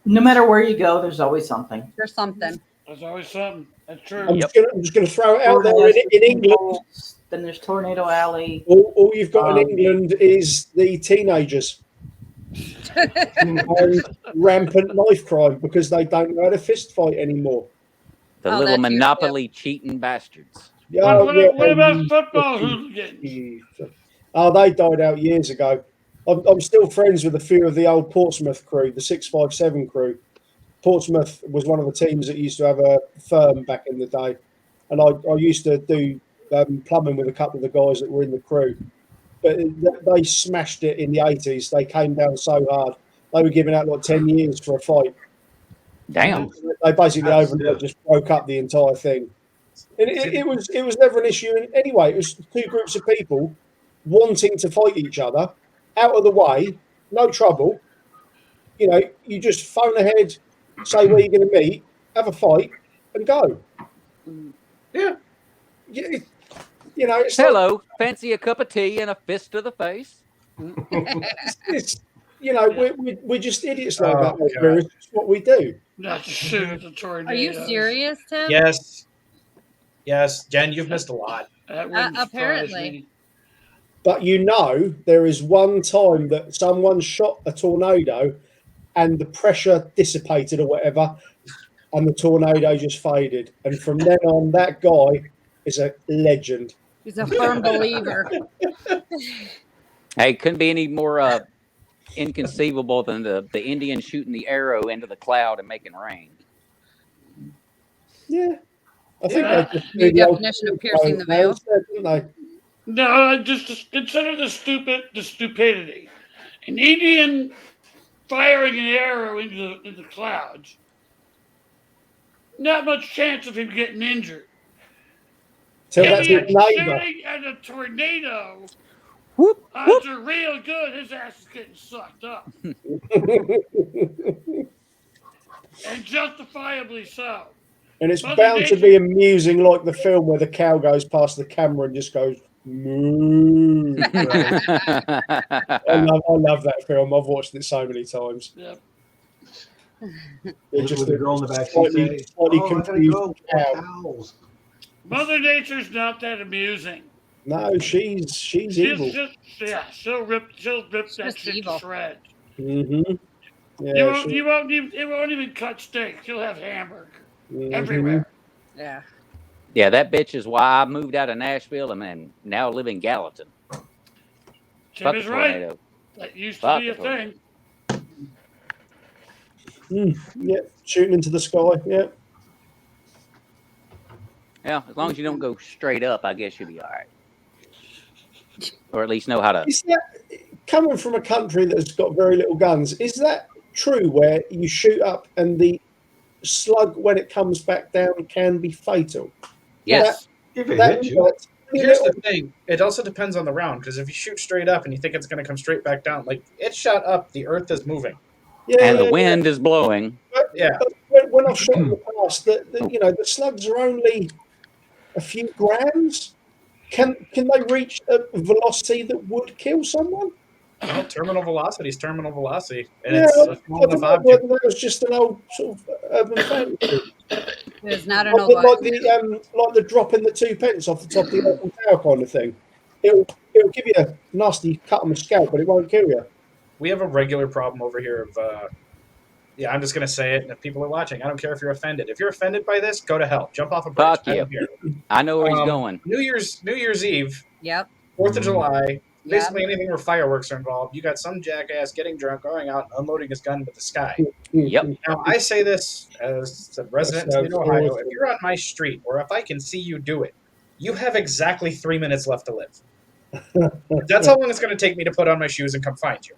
No matter where you go, there's always something. there's something. There's always something. That's true. I'm just going to throw it out there in England. Then there's Tornado Alley. All you've got in Um, England is the teenagers and rampant knife crime because they don't know how to fist fight anymore. The Oh, little that's you, Monopoly cheating bastards. Yeah, What about football hooligans? Oh, they died out years ago. I'm still friends with a few of the old Portsmouth crew, the 657 crew. Portsmouth was one of the teams that used to have a firm back in the day. And I used to do plumbing with a couple of the guys that were in the crew. But they smashed it in the 80s. They came down so hard. They were giving out like 10 years for a fight. Damn. They basically That's overnight it. just broke up the entire thing. And it was never an issue anyway. It was two groups of people wanting to fight each other, out of the way, no trouble. You know, you just phone ahead, say where you're going to meet, have a fight, and go. Yeah. You know, it's like, Hello. Fancy a cup of tea and a fist to the face? it's you know, we're just idiots like Oh, that. God. Over here. It's just what we do. Not to shoot at the tornado. Are you serious, Tim? Yes. Yes. Jen, you've missed a lot. That wouldn't surprise Apparently. me. But you know, there is one time that someone shot a tornado and the pressure dissipated or whatever, and the tornado just faded. And from then on, that guy is a legend. He's a firm believer. Hey, couldn't be any more inconceivable than the Indian shooting the arrow into the cloud and making rain. Yeah. I think Yeah. they just New do the old definition of piercing the thing veil. instead, didn't they? No, just consider the stupidity. An Indian firing an arrow into the clouds. Not much chance of him getting injured. Till that's his Indian neighbour. shooting at a tornado. Whoop, whoop. Odds are real good. His ass is getting sucked up, and justifiably so. And it's Mother bound to Nature- be amusing, like the film where the cow goes past the camera and just goes moo. I love that film. I've watched it so many times. Yep. It's With the girl in the back seat slightly, say, slightly "Oh, I gotta confused go. cow. Cows." Mother Nature's not that amusing. No, she's evil. She'll rip that just shit evil. to shreds. Mm-hmm. Yeah, It won't even cut steak. She'll have hamburger mhm. everywhere. Yeah. Yeah, that bitch is why I moved out of Nashville and now live in Gallatin. Tim Fuck is a right. tornado. That used Fuck to be a a tornado. thing. Yeah, shooting into the sky. Yeah. Yeah, as long as you don't go straight up, I guess you'll be all right. Or at least know how to. Is that coming from a country that's got very little guns? Is that true? Where you shoot up and the slug, when it comes back down, can be fatal? Yes. If it That, hits you, Here's the thing. It also depends on the round, because if you shoot straight up and you think it's going to come straight back down, like, it's shot up, the earth is moving. yeah, And the yeah, wind is blowing. Yeah. But when I've shot in the past, the slugs are only a few grams. Can they reach a velocity that would kill someone? Well, terminal velocity is terminal velocity. And Yeah, it's I a small enough forgot object. whether that was just an old sort of urban fantasy. There's not an Like old like the drop in the 2 pence off the top of the Eiffel Tower kind of thing. It'll give you a nasty cut on the scalp, but it won't kill you. We have a regular problem over here of, yeah, I'm just going to say it. And if people are watching, I don't care if you're offended. If you're offended by this, go to hell. Jump off a bridge. Fuck I don't care. I know where he's going. New Year's Eve, Yep. 4th of July, Yep. basically anything where fireworks are involved, you got some jackass getting drunk, going out and unloading his gun into the sky. Yep. Now, I say this as a resident That in sounds Ohio. awesome. If you're on my street, or if I can see you do it, you have exactly 3 minutes left to live. That's how long it's going to take me to put on my shoes and come find you.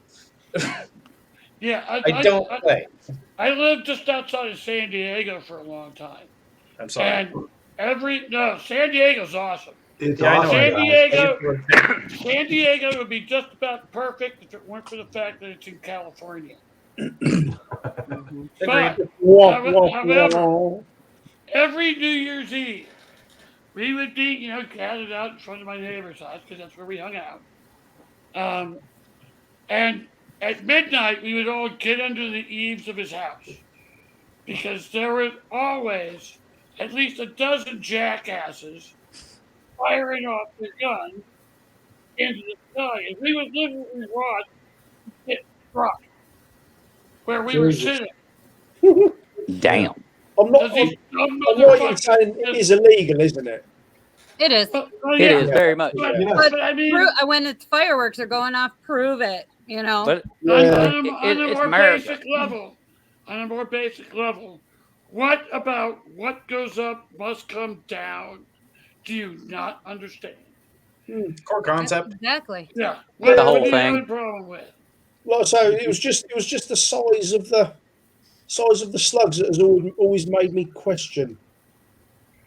Yeah, I don't play. I lived just outside of San Diego for a long time, I'm sorry. and San Diego's awesome. it's Yeah, I know awesome. San it is. Diego, San Diego would be just about perfect if it weren't for the fact that it's in California. Agreed. But Wah, However- wah, however- wah. every New Year's Eve, we would be, gathered out in front of my neighbor's house because that's where we hung out. And at midnight, we would all get under the eaves of his house because there were always at least a dozen jackasses firing off their guns into the sky. And we would literally watch it rock where we were Jesus. sitting. Damn. I'm not. Because these dumb I'm right in motherfuckers. saying it is illegal, isn't it? It is. Oh, It yeah. is very much. But, Yeah. but I mean, When it's fireworks are going off, prove it. But Yeah. on a it's more America. basic level, what about what goes up must come down? Do you not understand? Core concept. Exactly. Yeah, The whole what do you thing. have a problem with? Like so, it was just the size of the slugs that has always made me question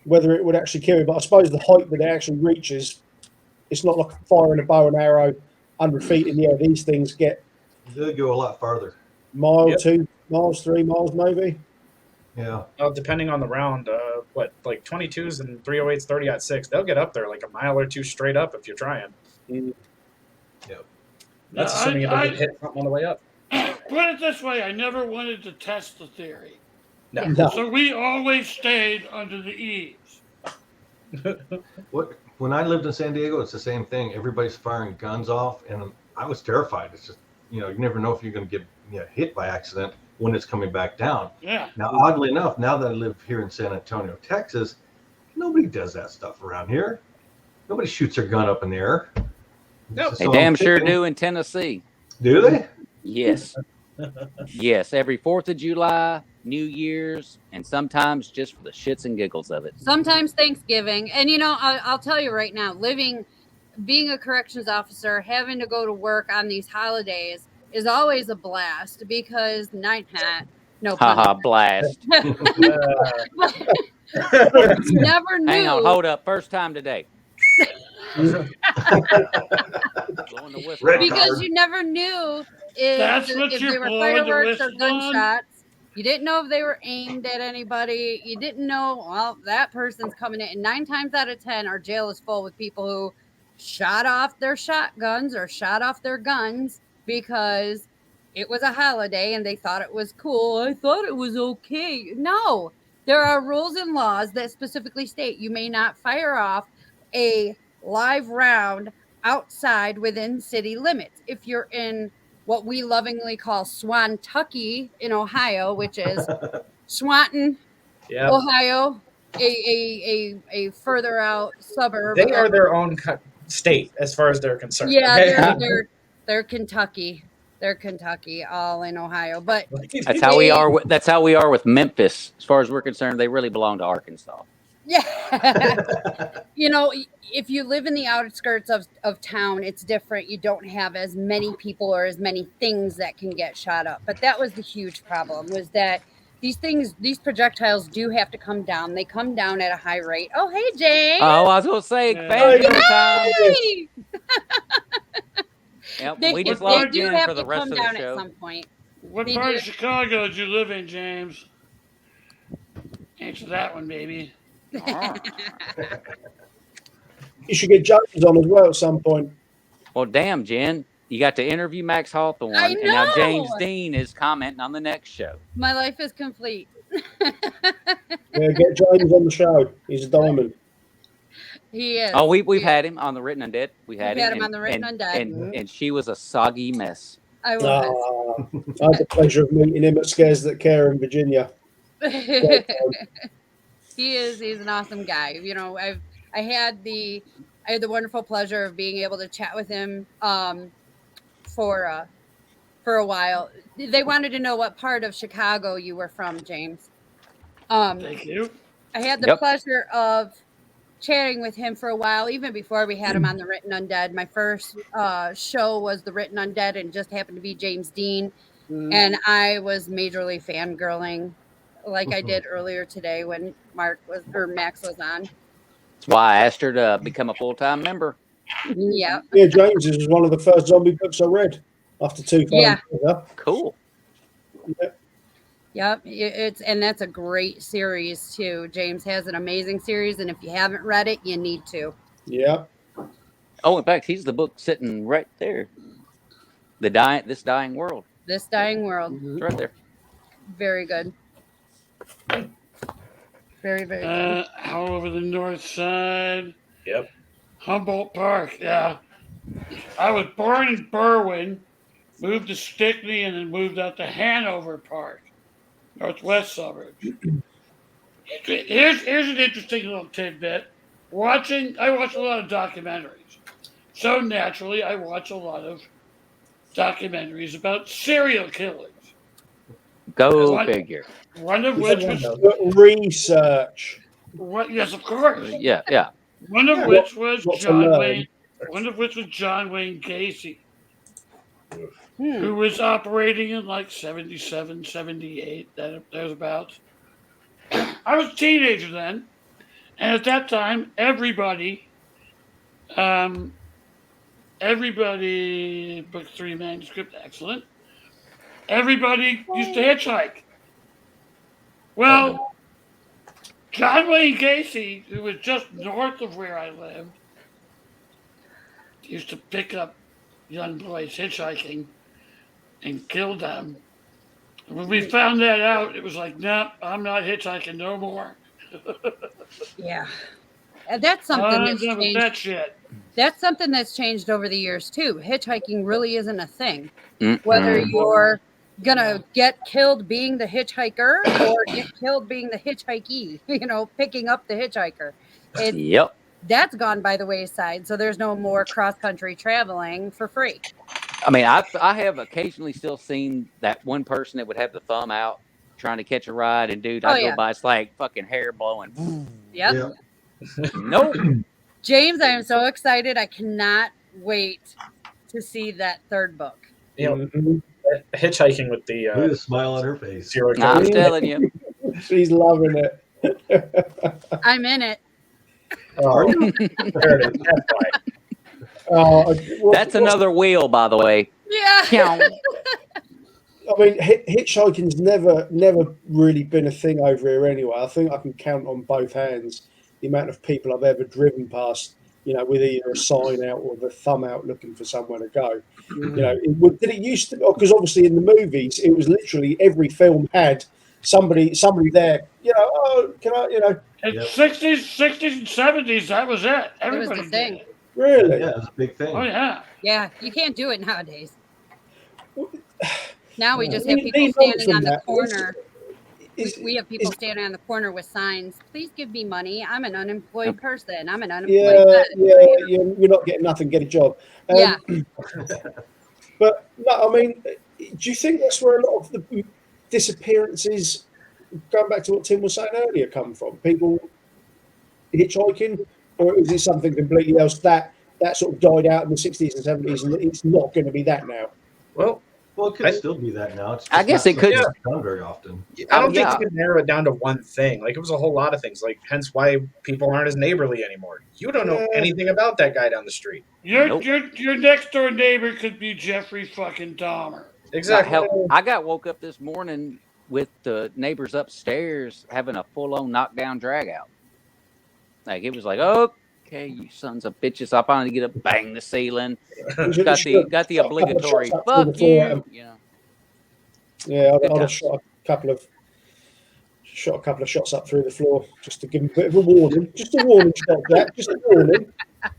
whether it would actually kill you. But I suppose the height that it actually reaches, it's not like firing a bow and arrow 100 feet in the air. These things get They'll go a lot farther. mile, Yep. 2 miles, 3 miles, maybe. Yeah. Depending on the round, like 22s and 308s, 30-06, they'll get up there like a mile or two straight up if you're trying. That's No, assuming you don't I- get hit something on the way up. Put it this way: I never wanted to test the theory, No. No. so we always stayed under the eaves. When I lived in San Diego, it's the same thing. Everybody's firing guns off, and I was terrified. It's just, you never know if you're going to get hit by accident when it's coming back down. Yeah, Now, oddly enough, now that I live here in San Antonio, Texas, nobody does that stuff around here. Nobody shoots their gun up in the air. Nope. they So damn I'm sure thinking, do in Tennessee. Do they? Yes. Yes. Every 4th of July, New Year's, and sometimes just for the shits and giggles of it. Sometimes Thanksgiving. And I'll tell you right now, being a corrections officer, having to go to work on these holidays is always a blast because no pun Haha, blast. never knew. Hang on, hold up. First time today. Blowing the whistle. Red because card. you never knew That's what if you're they were blowing the fireworks or whistle on? gunshots. You didn't know if they were aimed at anybody. You didn't know, well, that person's coming in. And 9 times out of 10, our jail is full with people who shot off their shotguns or shot off their guns because it was a holiday and they thought it was cool. I thought it was okay. No, there are rules and laws that specifically state you may not fire off a live round outside within city limits. If you're in what we lovingly call Swantucky in Ohio, which is Swanton, Yeah, Ohio, a further out suburb. they are their own state as far as they're concerned. Yeah, okay? they're Kentucky. They're Kentucky, all in Ohio. But That's how we are. That's how we are with Memphis. As far as we're concerned, they really belong to Arkansas. yeah, if you live in the outskirts of town, it's different. You don't have as many people or as many things that can get shot up. But that was the huge problem, was that these projectiles do have to come down. They come down at a high rate. Oh, hey, James. Oh, I was going to say, Yeah. family time. Hey! Yep, They, we just they logged do in have for the to rest come of the down at show. some point. What They part do. of Chicago do you live in, James? Answer that one, baby. You should get James on as well at some point. Well, damn, Jen, you got to interview Max Hawthorne, I and now James know. Dean is commenting on the next show. My life is complete. Yeah, get James on the show. He's a diamond. He is. Oh, we've Yeah. had him on the Written Undead. We had We've had him and- on the Written and- Undead. and she was a soggy mess. I was. I had the pleasure of meeting him at Scares That Care in Virginia. He's an awesome guy. I had the wonderful pleasure of being able to chat with him for a while. They wanted to know what part of Chicago you were from, James. Thank you. I had the Yep. pleasure of chatting with him for a while, even before we had him on the Written Undead. My first show was the Written Undead, and it just happened to be James Dean. And I was majorly fangirling, like I did earlier today when Max was on. That's why I asked her to become a full-time member. Yeah, Yeah, James was one of the first zombie books I read after 2000. Yeah. Cool. yep. And that's a great series too. James has an amazing series, and if you haven't read it, you need to. Yeah. Oh, in fact, he's the book sitting right there. This Dying World. This Dying World, It's right there. very good. Very, very good. Out over the north side. Yep. Humboldt Park, yeah. I was born in Berwyn, moved to Stickney, and then moved out to Hanover Park, northwest suburbs. Here's an interesting little tidbit. I watch a lot of documentaries. So naturally, I watch a lot of documentaries about serial killers. Go What? figure. One of which was Research. yes, of course. Yeah. One of Yeah. which was What's John a Wayne. One of which was John Wayne Gacy, Hmm. who was operating in like 77, 78, thereabouts. I was a teenager then, and at that time, everybody, book 3 manuscript, excellent. Everybody used to hitchhike. Well, John Wayne Gacy, who was just north of where I lived, used to pick up young boys hitchhiking and kill them. And when we found that out, it was like, nope, I'm not hitchhiking no more. Yeah. And that's something I'm that's done with changed. that shit. That's something that's changed over the years too. Hitchhiking really isn't a thing. Mm-mm. Whether you're gonna get killed being the hitchhiker or get killed being the hitchhikee, picking up the hitchhiker. Yep. That's gone by the wayside. So there's no more cross-country traveling for free. I mean, I have occasionally still seen that one person that would have the thumb out trying to catch a ride, and dude, I Oh, go yeah. by, it's like fucking hair blowing. Yep. Yeah. Nope. James, I am so excited. I cannot wait to see that third book. You know, Mhm. hitchhiking with the Look at the smile on her face. serial I'm killer. telling you. She's loving it. I'm in it. Oh, there it is. That's why. That's another wheel, by the way. Yeah. Count. I mean, hitchhiking's never really been a thing over here anyway. I think I can count on both hands the amount of people I've ever driven past with either a sign out or the thumb out looking for somewhere to go. Mm-hmm. Did it used to? Because obviously in the movies, it was literally every film had somebody there. Oh, can I? In Yep. 60s and 70s, that was it. It was Everybody the did thing. it. Really? Yeah, it's a big thing. Oh yeah. Yeah, you can't do it nowadays. Now we just Yeah. have people Lean on standing from on the that. corner. Is- We have people is- standing on the corner with signs. Please give me money. I'm an unemployed person. I'm an unemployed Yeah, vet. you're not getting nothing. Get a job. Yeah. But no, I mean, do you think that's where a lot of the disappearances, going back to what Tim was saying earlier, come from? People hitchhiking, or is it something completely else that sort of died out in the 60s and 70s, and it's not going to be that now? Well, Well, it could I- still be that now. It's I just guess not it could- something that's done very often. I don't think yeah. you can narrow it down to one thing. Like, it was a whole lot of things. Like, hence why people aren't as neighborly anymore. You don't know Yeah. anything about that guy down the street. Nope. Your next door neighbor could be Jeffrey fucking Dahmer. Exactly. Hell, I got woke up this morning with the neighbors upstairs having a full-on knockdown drag out. Like, it was like, okay, you sons of bitches, I finally get up, bang the ceiling. Got the Shot a couple of obligatory shots up through the fuck floor at you. 'em. You know. Yeah, Good I'd have times. shot a couple of shots up through the floor just to give them a bit of a warning. Just a warning shot, Jack. Just a warning.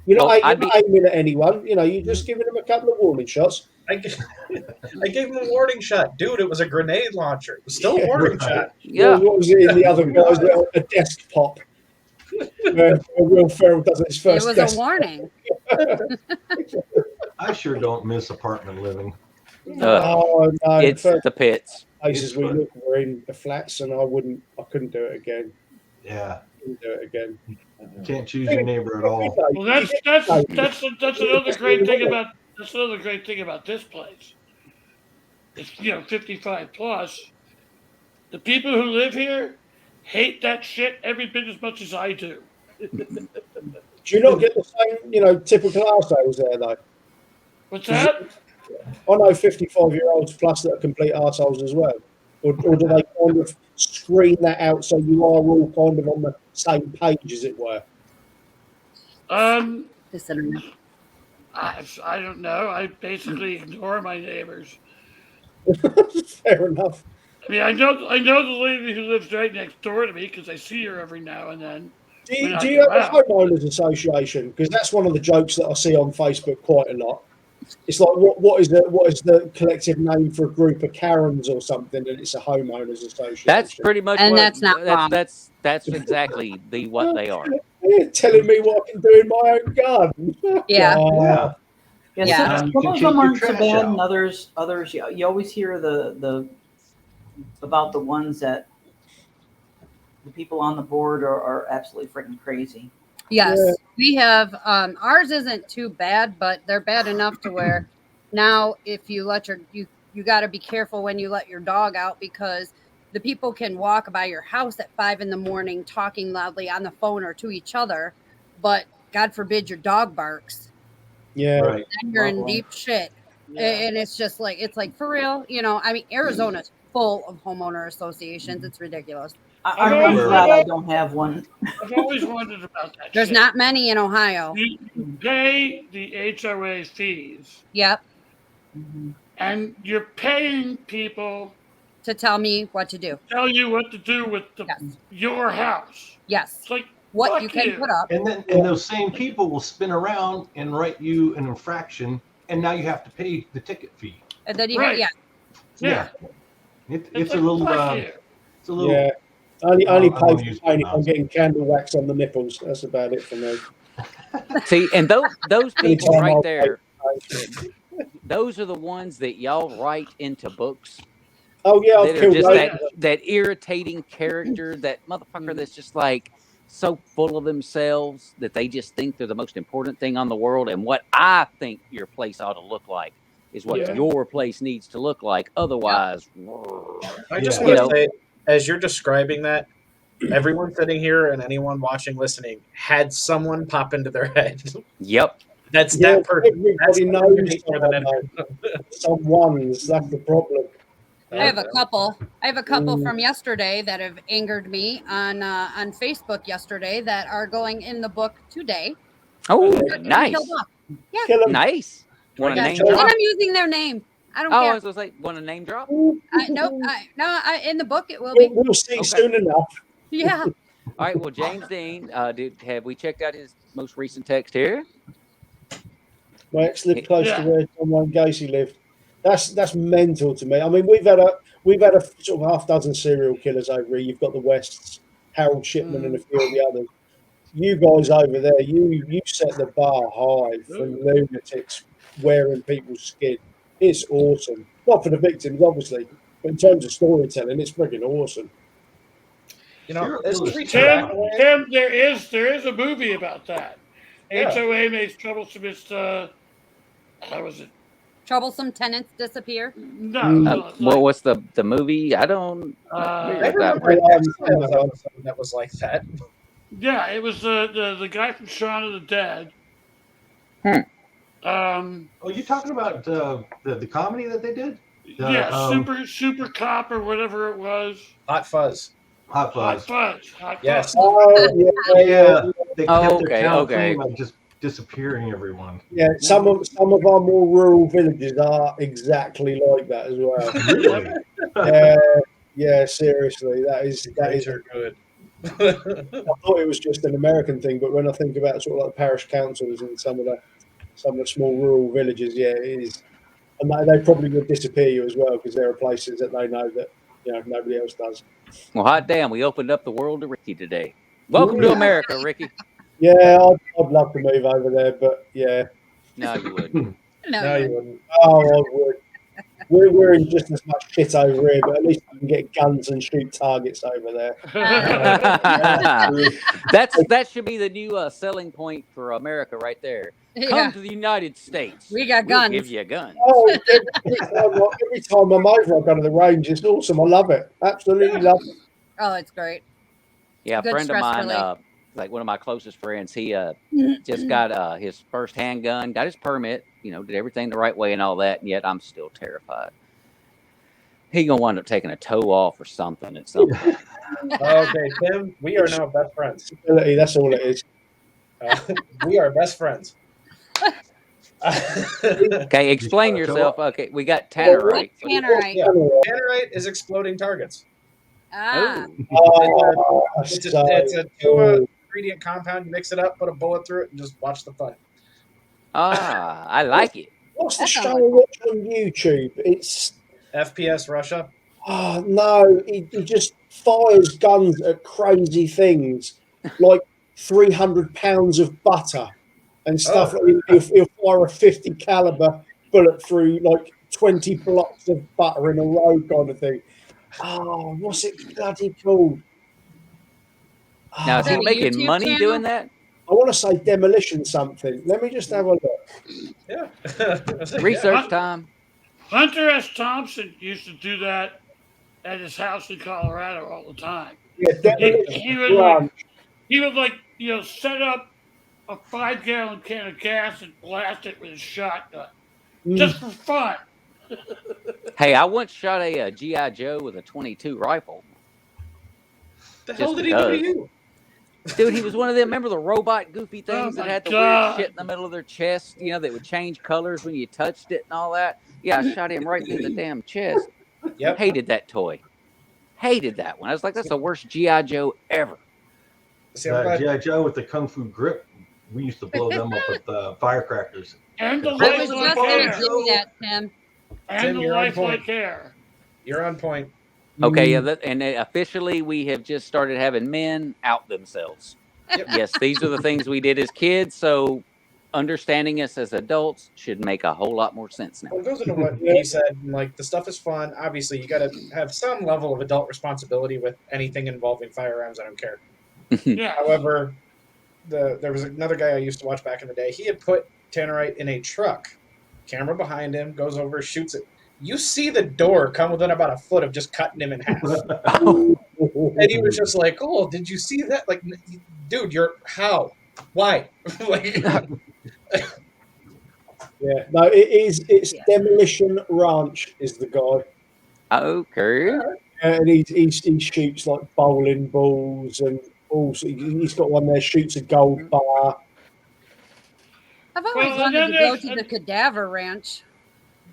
You're not, Well, you're I'd not aiming at anyone. You're just giving them a couple of warning shots. I gave him a warning shot. Dude, it was a grenade launcher. It was still a warning Right. shot. Yeah. What was it in the other guys? A desk pop. Where Will Ferrell does his It first was desk a warning. I sure don't miss apartment living. Oh no! It's The first the pits. places it's we fun. looked were in the flats, and I couldn't do it again. Yeah, Couldn't do it again. you can't choose your neighbor at all. Well, that's another great thing about this place. It's 55 plus. The people who live here hate that shit every bit as much as I do. Do you not get the same, typical arseholes there though? What's that? I know 55-year-olds plus that are complete arseholes as well. Or do they kind of screen that out so you are all kind of on the same page, as it were? This internet. I don't know. I basically ignore my neighbors. Fair enough. I mean, I know the lady who lives right next door to me because I see her every now and then. Do you, When I do you go have a out. homeowners association? Because that's one of the jokes that I see on Facebook quite a lot. It's like, what is the collective name for a group of Karens or something, and it's a homeowners association. That's pretty much And what, that's not wrong. that's exactly what they are. Yeah, telling me what I can do in my own garden. Yeah. Oh, Yeah, Yeah. some You can of take them your aren't so trash bad, out. and others. You always hear the about the ones that the people on the board are absolutely freaking crazy. Yes, Yeah. we have. Ours isn't too bad, but they're bad enough to where now if you let you got to be careful when you let your dog out, because the people can walk by your house at 5 a.m. talking loudly on the phone or to each other, but God forbid your dog barks, yeah. Right. then you're in Problem. deep shit. And it's just like, for real, I mean, Arizona's full of homeowner associations. It's ridiculous. I'm I've really always- glad I don't have one. I've always wondered about that. There's shit. not many in Ohio. You pay the HOA fees, Yep. and you're paying people To tell me what to do. to tell you what to do with Yes. your house. Yes. It's like, What fuck you can put up. And then those same people will spin around and write you an infraction, and now you have to pay the ticket fee. And then Right. yeah. It's a like, little. fuck you. It's a little. Yeah. Only I pay won't for use pain if the I'm mouse. getting candle wax on the nipples. That's about it for me. See, and those people Anytime right I'll there, those are the ones that y'all write into books. Oh yeah, I've That are killed just those. that irritating character, that motherfucker that's just like so full of themselves that they just think they're the most important thing on the world. And what I think your place ought to look like is what Yeah. your place needs to look like. Otherwise, I just Yeah. want You know- to say, as you're describing that, everyone sitting here and anyone watching, listening, had someone pop into their head. yep. That's Yeah, that person. That's everybody the knows person you hate more than someone, anyone. some ones. That's the problem. I have a couple. I have a couple Mm. from yesterday that have angered me on Facebook yesterday that are going in the book today. Oh, Getting nice. killed off. Yeah. Kill 'em. Nice. Want a Yeah, name sure. And drop? I'm using their name. I don't Oh, I care. was gonna say, want a name drop? Nope. In the book it will We'll, be. we'll see Okay. soon enough. Yeah. All right. Well, James Dean, have we checked out his most recent text here? My ex lived close Yeah. to where John Wayne Gacy lived. That's mental to me. I mean, we've had a sort of half dozen serial killers over here. You've got the Wests, Harold Shipman, and a few of the others. You guys over there, you set the bar high for lunatics wearing people's skin. It's awesome. Not for the victims, obviously, but in terms of storytelling, it's freaking awesome. You know, Serial this killers is reaching back Tim, away. Tim, there is a movie about that. Yeah. HOA makes troublesomest. How was it? Troublesome tenants disappear. No, Mm. no, What like, was the movie? I don't. uh, Where is that Everyone one? episode that was like that. yeah, it was the guy from Shaun of the Dead. Oh, you talking about the comedy that they did? Yeah, super cop or whatever it was. Hot Fuzz. Hot Hot Fuzz. Fuzz. Hot Yes. Fuzz. Oh, Yeah, they Oh, kept okay, their town okay. clean by just disappearing everyone. Yeah, some of our more rural villages are exactly like that as well. Really? Yeah, seriously, that is. These are good. I thought it was just an American thing, but when I think about sort of like parish councils and some of the small rural villages, yeah, it is. And they probably would disappear you as well because there are places that they know that nobody else does. Well, hot damn, we opened up the world to Ricky today. Welcome to Yeah. America, Ricky. Yeah, I'd love to move over there, but yeah, No, you wouldn't. No, you wouldn't. oh, I would. We're in just as much shit over here, but at least we can get guns and shoot targets over there. That should be the new selling point for America right there. Come Yeah. to the United States. We got We'll guns. give you a gun. Oh, every time I'm over, I go to the range. It's awesome. I love it. Absolutely love it. Oh, it's great. Yeah, a Good friend of stress mine, relief. like one of my closest friends, he just got his first handgun, got his permit, did everything the right way and all that, and yet I'm still terrified. He gonna wind up taking a toe off or something at some point. Okay, Tim, we are now best friends. That's all it is. We are best friends. Okay, explain You got a toe yourself. Okay, we got Tannerite. Tannerite. Yeah. Tannerite is exploding targets. Ah. Oh, Oh, It's so a cool. 2-ingredient compound. You mix it up, put a bullet through it, and just watch the fun. I like it. What's the That sounds show I like watch on YouTube? It's FPS Russia. no, he just fires guns at crazy things, like 300 pounds of butter and stuff. Oh. Like he'll fire a 50 caliber bullet through like 20 blocks of butter in a row, kind of thing. Oh, what's it bloody called? Now, is Is he that a making YouTube money channel? doing that? I want to say demolition something. Let me just have a look. Yeah. Research time. Hunter S. Thompson used to do that at his house in Colorado all the time. Yeah, demolition. He would set up a 5-gallon can of gas and blast it with a shotgun just for fun. Hey, I once shot a G.I. Joe with a 22 rifle. The hell Just did he do to because. you? Dude, he was one of them. Remember the robot goofy things that my had the God. weird shit in the middle of their chest? That would change colors when you touched it and all that? Yeah, I shot him right through the damn chest. Yep. Hated that toy. Hated that one. I was like, that's the worst G.I. Joe ever. See, I'm glad- G.I. Joe with the Kung Fu grip, we used to blow them up with firecrackers. And the I was lifelike just going to hair. give you that, Tim. And Tim, the you're on lifelike point. hair. You're on point. Okay, yeah, and officially we have just started having men out themselves. Yep. Yes, these are the things we did as kids, so understanding us as adults should make a whole lot more sense now. Well, it goes into what he said. Like, the stuff is fun. Obviously, you got to have some level of adult responsibility with anything involving firearms. I don't care. Yeah. However, there was another guy I used to watch back in the day. He had put Tannerite in a truck. Camera behind him, goes over, shoots it. You see the door come within about a foot of just cutting him in half. And he was just like, "Oh, did you see that? Like, dude, you're how? Why?" Like, Yeah, no, it is. It's Yeah. Demolition Ranch is the guy, Okay. and he shoots like bowling balls and also he's got one there shoots a gold bar. I've always Well, and wanted then to go there's- to the cadaver ranch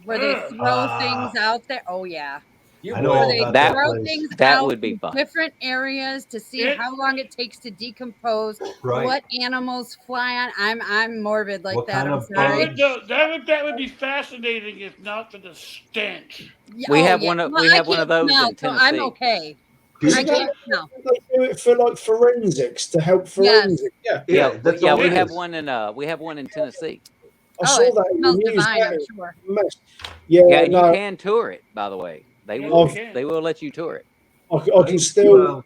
where they Ugh. throw things out there. Oh yeah, You I know where all they about that throw place. things That out would be in fun. different areas to see It- how long it takes to decompose. Right. What animals fly on? I'm morbid like What that. kind I'm of sorry. bugs? That would be fascinating if not for the stench. Yeah, We oh, have yeah. one of- Well, we I have one of can't those smell, in so I'm Tennessee. okay. I Isn't that can't smell. they do it for like forensics to help Yes. forensics? That's all we it have is. one in Tennessee. I Oh, saw it that in the smells news. divine, That I'm is sure. a mess. Yeah, Yeah, and no, you can tour it, by the way. They Yeah, will. you can. They will let you tour it. I can still.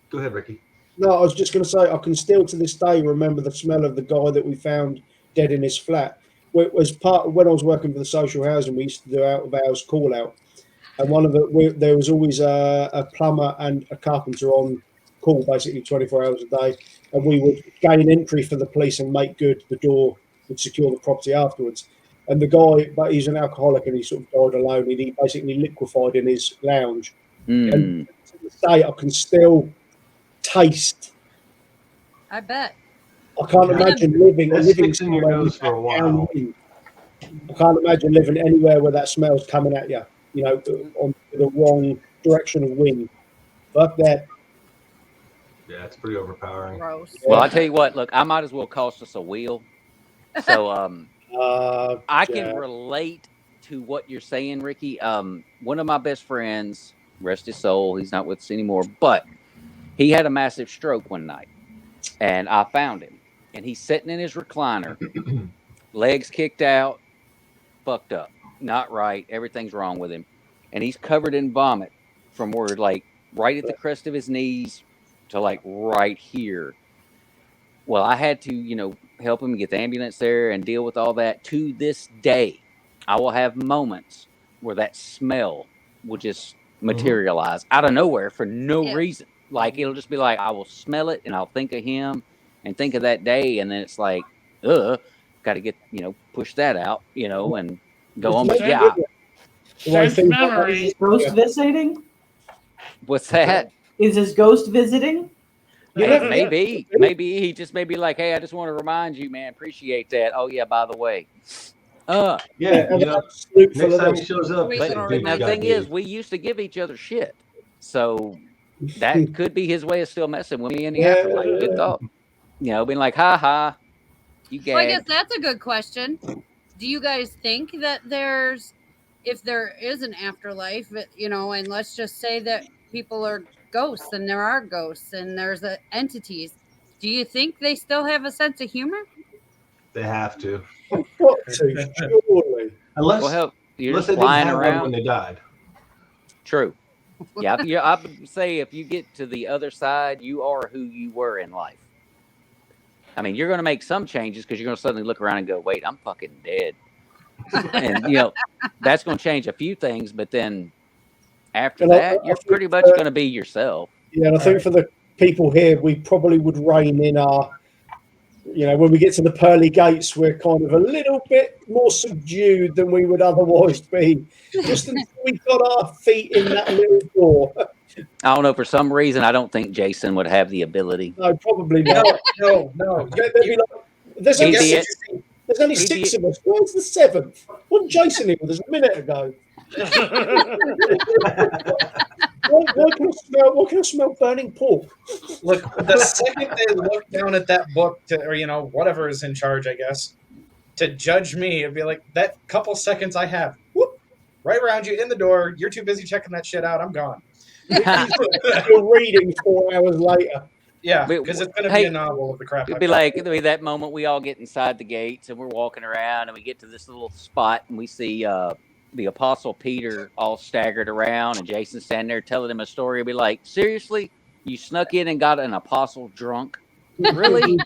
Go ahead, Ricky. No, I was just going to say I can still to this day remember the smell of the guy that we found dead in his flat. It was part of when I was working for the social housing. We used to do out of hours call out, and one of there was always a plumber and a carpenter on call, basically 24 hours a day, and we would gain entry for the police and make good. The door would secure the property afterwards. And the guy, but he's an alcoholic and he sort of died alone. And he basically liquefied in his lounge. Mm. To this day, I can still taste. I bet. I can't imagine living That sticks in your somewhere nose with for a that while. downwind. I can't imagine living anywhere where that smell's coming at you. You know, on the wrong direction of wind. Fuck that. Yeah, it's pretty overpowering. Gross. Well, I tell you what. Look, I might as well cost us a wheel. So I can Yeah. relate to what you're saying, Ricky. One of my best friends, rest his soul, he's not with us anymore, but he had a massive stroke one night, and I found him, and he's sitting in his recliner, legs kicked out, fucked up, not right, everything's wrong with him, and he's covered in vomit from where like right at the crest of his knees to like right here. Well, I had to, help him get the ambulance there and deal with all that. To this day, I will have moments where that smell will just materialize out of nowhere for no Yeah. reason. Like, it'll just be like, I will smell it and I'll think of him and think of that day. And then it's like, got to get, push that out, and go on. But yeah, Sense memory. Is ghost visiting? what's that? Is his ghost visiting? Hey, maybe he just may be like, hey, I just want to remind you, man, appreciate that. Oh yeah, by the way. Yeah, And you know, that's Luke full next of time he this. shows up, Wait, say, but "Dude, Now you the got thing me." is, we used to give each other shit, so that could be his way of still messing with me in the afterlife. Good thought. Being like, ha ha, you Well, I guess gagged. that's a good question. Do you guys think that if there is an afterlife, and let's just say that people are ghosts and there are ghosts and there's entities, do you think they still have a sense of humor? They have to, Got to, surely. unless Well, hell, you're unless just they didn't flying have one when around. they died. True. Yeah, I would say if you get to the other side, you are who you were in life. I mean, you're going to make some changes because you're going to suddenly look around and go, wait, I'm fucking dead. And, that's going to change a few things. But then after And I that, you're think, pretty much going to be yourself. Yeah, and I think for the people here, we probably would rein in our, when we get to the pearly gates, we're kind of a little bit more subdued than we would otherwise be. Just until we got our feet in that little door. I don't know. For some reason, I don't think Jason would have the ability. No, probably not. No. They'd be like, there's only He'd be six be- of us. Where's the seventh? Wasn't Jason here with us a minute ago? Why can I smell burning pork? Look, the second they look down at that book, or whatever is in charge, I guess, to judge me, it'd be like that couple seconds I have, whoop, right around you in the door. You're too busy checking that shit out. I'm gone. You're reading 4 hours later. Yeah, Wait, because it's gonna hey, be a novel of the crap. It'd I've be got. like that moment we all get inside the gates and we're walking around and we get to this little spot and we see the Apostle Peter all staggered around and Jason standing there telling him a story. It'd be like, seriously, you snuck in and got an apostle drunk? Really?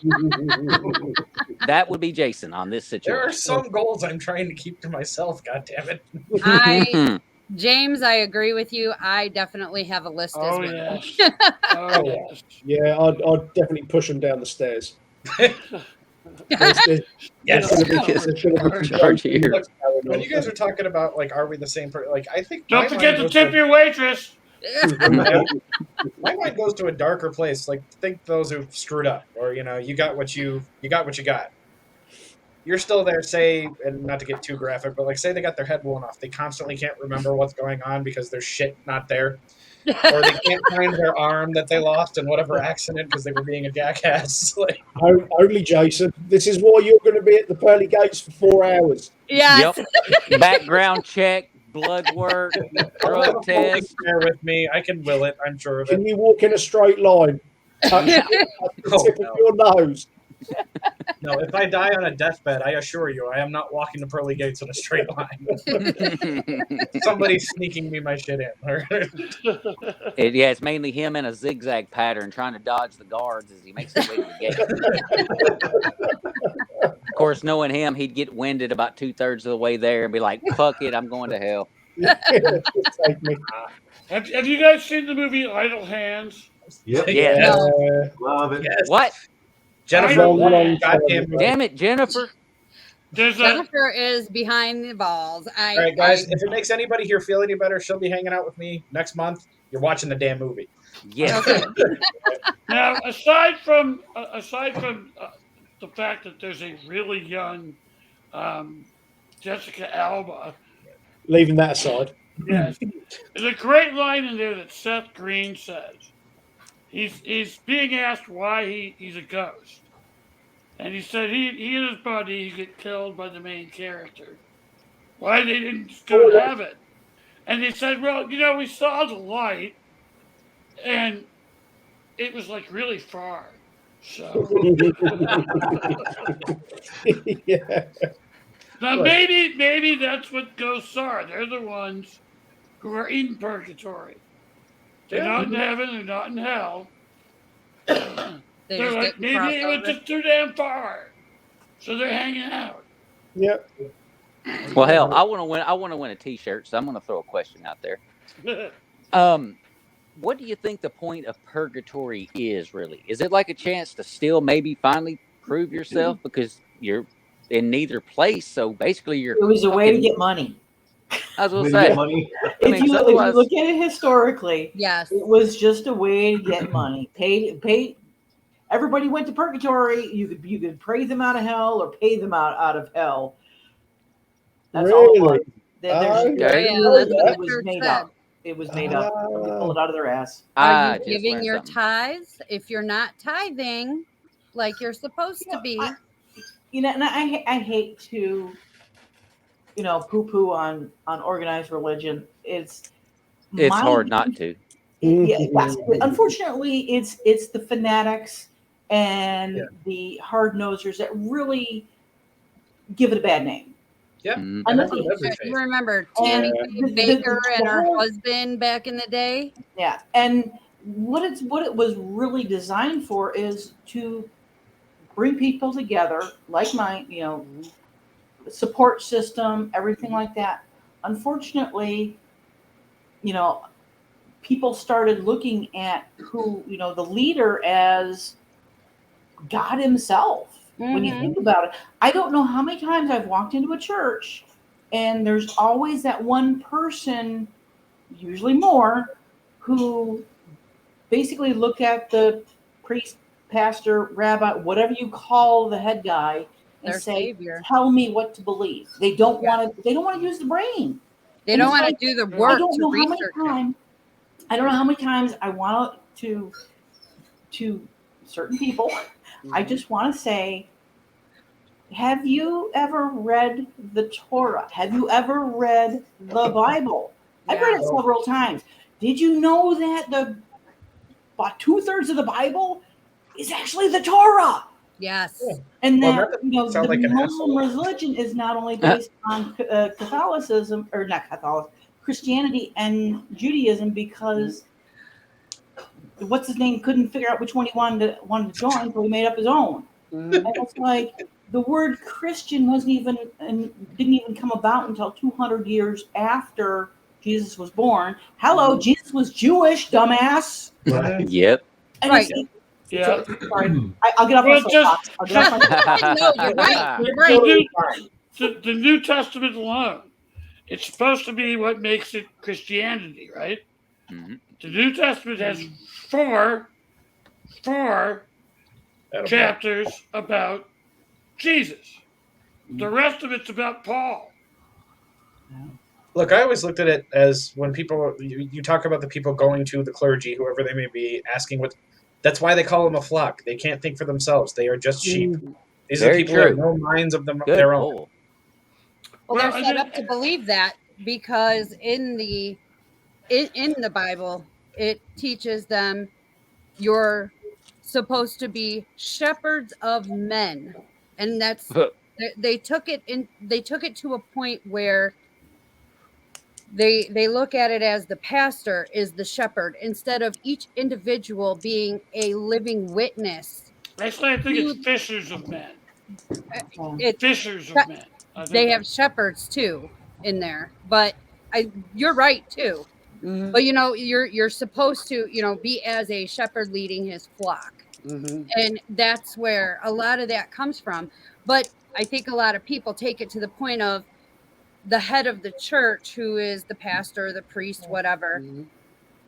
That would be Jason on this There are situation. some goals I'm trying to keep to myself. God damn it! James, I agree with you. I definitely have a list as Oh well. yes. Oh yes. Yeah, I'd definitely push them down the stairs. Yes. Charge here. Look, when you guys are talking about are we the same person? I think Don't forget to tip your waitress. my mind goes to a darker place. Think those who've screwed up, or you got what you got. you're still there, say, and not to get too graphic, but like say they got their head blown off. They constantly can't remember what's going on because there's shit not there. Or they can't find their arm that they lost in whatever accident because they were being a jackass. Like, Only Jason. This is why you're going to be at the pearly gates for 4 hours. Yes. Yep. Background check, blood work, drug test. bear with me. I can will it. I'm sure of it. Can you walk in a straight line? Touch the tip of your nose. No, if I die on a deathbed, I assure you, I am not walking the pearly gates in a straight line. Somebody's sneaking me my shit in. It's mainly him in a zigzag pattern trying to dodge the guards as he makes his way to the gate. Of course, knowing him, he'd get winded about 2/3 of the way there and be like, fuck it, I'm going to hell. Take me. Have you guys seen the movie Idle Hands? Yep. Yeah. Love it. Yes. What? Jennifer, Long, long goddamn. time. Damn it, Jennifer. There's a Jennifer is behind the balls. All right, guys. If it makes anybody here feel any better, she'll be hanging out with me next month. You're watching the damn movie. Yes. Okay. now aside from the fact that there's a really young Jessica Alba. Leaving that aside. Yes, there's a great line in there that Seth Green says. He's being asked why he's a ghost. And he said he and his buddy get killed by the main character. Why they didn't go have it. And he said, well, we saw the light and it was like really far. So Yeah. now maybe that's what ghosts are. They're the ones who are in purgatory. They're not in heaven, they're not in hell. They They're just like, didn't maybe cross it was over. just too damn far. So they're hanging out. Yep. Well, hell, I want to win a T-shirt, so I'm going to throw a question out there. What do you think the point of purgatory is, really? Is it like a chance to still maybe finally prove yourself because you're in neither place? So basically, you're. It was a way to get money. I was going We to get say. money. If you look at it historically, Yes. it was just a way to get money. Pay. Everybody went to purgatory. You could pray them out of hell or pay them out of hell. That's all it was. Okay. Yeah, that's what It the was church made said. up. It was made up. They pulled it out of their ass. Are you just giving learned your something. tithes? If you're not tithing like you're supposed to be, And I hate to, poo-poo on organized religion. It's hard not to. Yes. Unfortunately, it's the fanatics and the hard nosers that really give it a bad name. Yeah. Mhm. And That's what every faith. you remember Tammy The- Baker and her whole- husband back in the day? Yeah, and what it was really designed for is to bring people together, like my support system, everything like that. Unfortunately, people started looking at the leader as God himself. When you think about it, I don't know how many times I've walked into a church and there's always that one person, usually more, who basically look at the priest, pastor, rabbi, whatever you call the head guy, and Their say, savior. "Tell me what to believe." They don't want to. They don't want to use the brain. They And don't it's want like, to do the I work don't to know how many research it. times. I don't know how many times I want to certain people. I just want to say, have you ever read the Torah? Have you ever read the Bible? I've read it several times. Did you know that about 2/3 of the Bible is actually the Torah? Yes. And Well, that, not to sound the like an Muslim asshole. religion is not only based on Catholicism, or not Catholic, Christianity and Judaism, because what's his name couldn't figure out which one he wanted to join, so he made up his own. And it's like the word Christian didn't even come about until 200 years after Jesus was born. Hello, Jesus was Jewish, dumbass. Yep. And Right. Yeah. Sorry, I'll get off Well, my soapbox. I'll get off my No, you're right. You're right. The New Testament alone, it's supposed to be what makes it Christianity, right? Mhm. The New Testament has four chapters about Jesus. The rest of it's about Paul. Look, I always looked at it as when people you talk about the people going to the clergy, whoever they may be, asking what. That's why they call them a flock. They can't think for themselves. They are just sheep. These are Very people who have true. no minds of Good their own. pull. Well, Well, they're I set did- up to believe that because in the Bible it teaches them you're supposed to be shepherds of men, and that's they took it to a point where they look at it as the pastor is the shepherd instead of each individual being a living witness. Actually, I think it's fishers of men. It's Fishers of men. I think they have shepherds too in there, but you're right too. Mhm. But you're supposed to be as a shepherd leading his flock, and that's where a lot of that comes from. But I think a lot of people take it to the point of the head of the church, who is the pastor, the priest, whatever.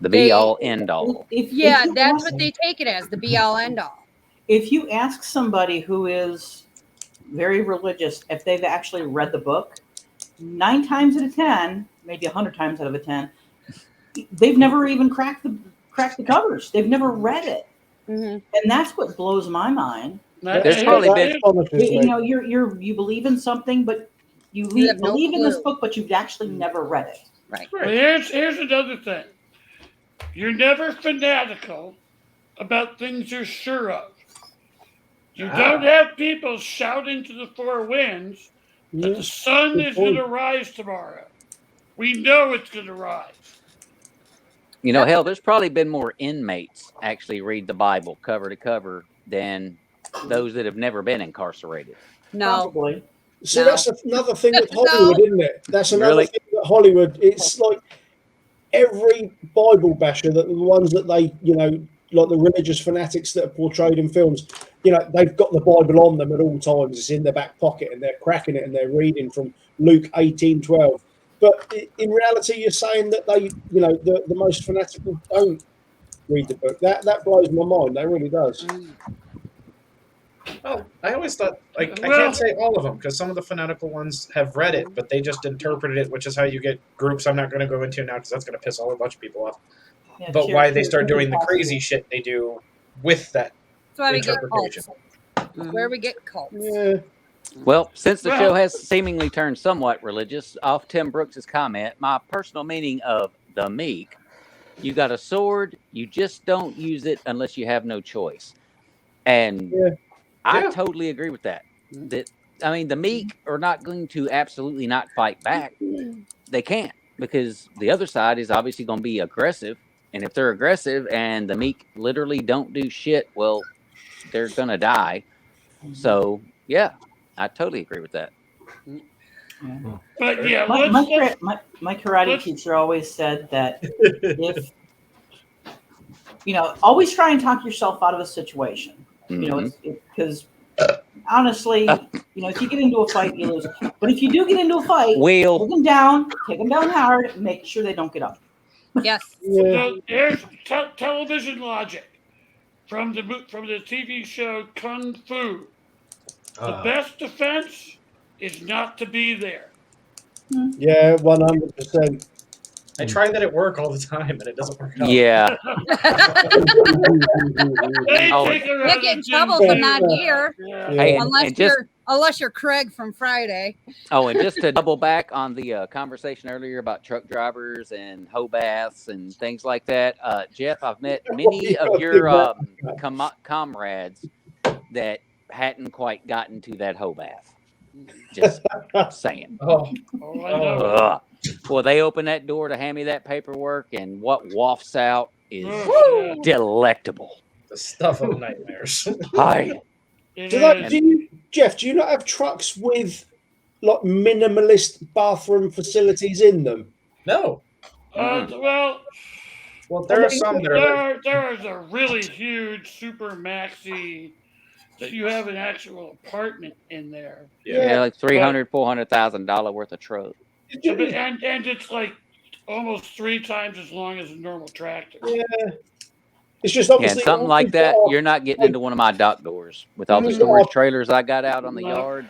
The be all end all. If you That's ask- what they take it as, the be all end all. If you ask somebody who is very religious if they've actually read the book, 9 times out of 10, maybe 100 times out of 10, they've never even cracked the covers. They've never read it, and that's what blows my mind. There's probably been You believe in something, but you have no believe in this clue. book, but you've actually never read it. Right. Well, here's another thing. You're never fanatical about things you're sure of. You don't have people shouting to the 4 winds that the sun is going to rise tomorrow. We know it's going to rise. Hell, there's probably been more inmates actually read the Bible cover to cover than those that have never been incarcerated. No. Probably. See, No. that's another thing with Hollywood, isn't it? That's another Really? thing with Hollywood. It's like every Bible basher, that the ones that they, like the religious fanatics that are portrayed in films, they've got the Bible on them at all times. It's in their back pocket and they're cracking it and they're reading from Luke 18:12. But in reality, you're saying that they, the most fanatical don't read the book. That blows my mind. That really does. Well, I always thought, I Well- can't say all of them, because some of the fanatical ones have read it, but they just interpreted it, which is how you get groups I'm not going to go into now, because that's going to piss a whole bunch of people off. Yeah, But why they start doing the possible. crazy shit they do with that That's why we get interpretation. cults. Where we get cults. Yeah. Well, since the Well- show has seemingly turned somewhat religious, off Tim Brooks' comment, my personal meaning of the meek, you got a sword, you just don't use it unless you have no choice. And I Yeah. totally agree with that. The meek are not going to absolutely not fight back. They can't, because the other side is obviously going to be aggressive. And if they're aggressive and the meek literally don't do shit, well, they're going to die. So, yeah, I totally agree with that. But yeah, My karate let's- teacher always said that if always try and talk yourself out of a situation. Mhm. Because honestly, if you get into a fight, you lose. But if you do get into a fight, Will. take them down hard, make sure they don't get up. Yes. So here's television logic from the TV show Kung Fu. The best defense is not to be there. Yeah, 100%. I try that at work all the time, and it doesn't work out. Yeah. They Oh. take her They out get of in the trouble, gym. but not here. Yeah. Hey, Unless you're Craig from Friday. and just to double back on the conversation earlier about truck drivers and hoe baths and things like that, Jeff, I've met many of your comrades that hadn't quite gotten to that hoe bath. Just saying. Oh, Oh, I know. Ugh. Well, they open that door to hand me that paperwork, and what wafts out is Yeah. delectable. the stuff of nightmares. Hi. It Do is. Jeff, do you not have trucks with like minimalist bathroom facilities in them? No. Well, Well, there are some that are. there is a really huge super maxi that you have an actual apartment in there, Yeah, like $300,000-$400,000 worth of truck. and it's like almost 3 times as long as a normal tractor. Yeah. It's just Yeah, obviously something like that, you're not getting into one of my dock doors with all the storage trailers I got out on the No. yard.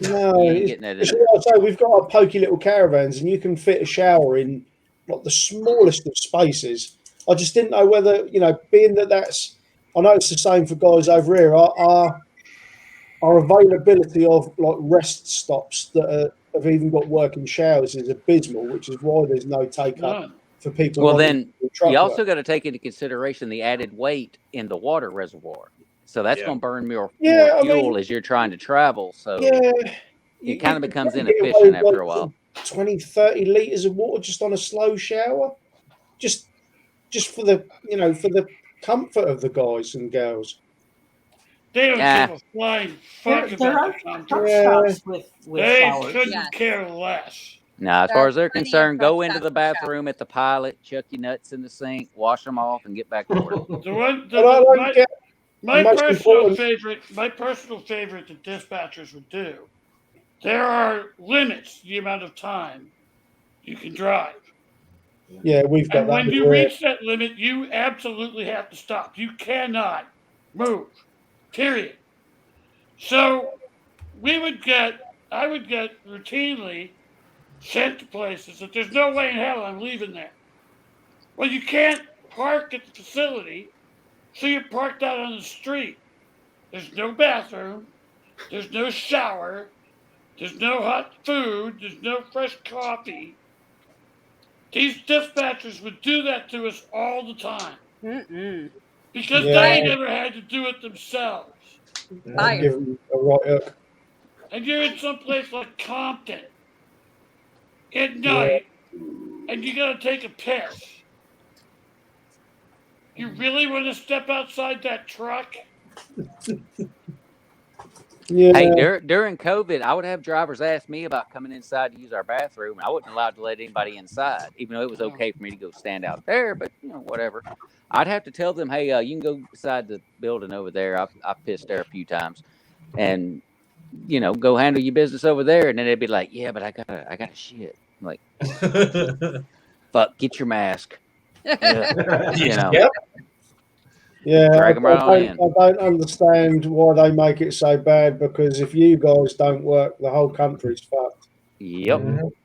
No, You ain't getting that in it's there. like I say, we've got our pokey little caravans, and you can fit a shower in like the smallest of spaces. I just didn't know whether, being that that's, I know it's the same for guys over here. Our availability of like rest stops that have even got working showers is abysmal, which is why there's no take up None. for people. Well, wanting then to do truck you also work. got to take into consideration the added weight in the water reservoir. So that's Yeah. going to burn more Yeah, I fuel mean, as you're trying to travel. So yeah, it kind of could becomes probably get away inefficient with, after a while. 20, 30 litres of water just on a slow shower, just for the for the comfort of the guys and girls. They don't Yeah. give a flying There, fuck there about are the truck comfort. Yeah. stops with They showers. couldn't Yes. care less. Now, as There far are as they're plenty of concerned, go truck into stops the with bathroom at the Pilot, chuck your nuts in the sink, wash them off, and get back to work. The one, But I don't my, get my most personal important- favorite, my personal favorite that dispatchers would do. There are limits to the amount of time you can drive. Yeah, we've got And that. when you here. reach that limit, you absolutely have to stop. You cannot move. Period. So I would get routinely sent to places that there's no way in hell I'm leaving there. Well, you can't park at the facility, so you're parked out on the street. There's no bathroom, there's no shower, there's no hot food, there's no fresh coffee. These dispatchers would do that to us all the time Mm-mm. because Yeah. they never had to do it themselves. I'll give them a right hook. And you're in some place like Compton at night and you gotta take a piss. You really want to step outside that truck? Yeah, Hey, during COVID, I would have drivers ask me about coming inside to use our bathroom. I wasn't allowed to let anybody inside, even though it was okay for me to go stand out there. But whatever. I'd have to tell them, hey, you can go inside the building over there. I've pissed there a few times, and go handle your business over there. And then they'd be like, yeah, but I gotta shit. I'm like, fuck, get your mask. Yeah, Yep. yeah. Drag 'em right on in. I don't understand why they make it so bad, because if you guys don't work, the whole country's fucked. Yep.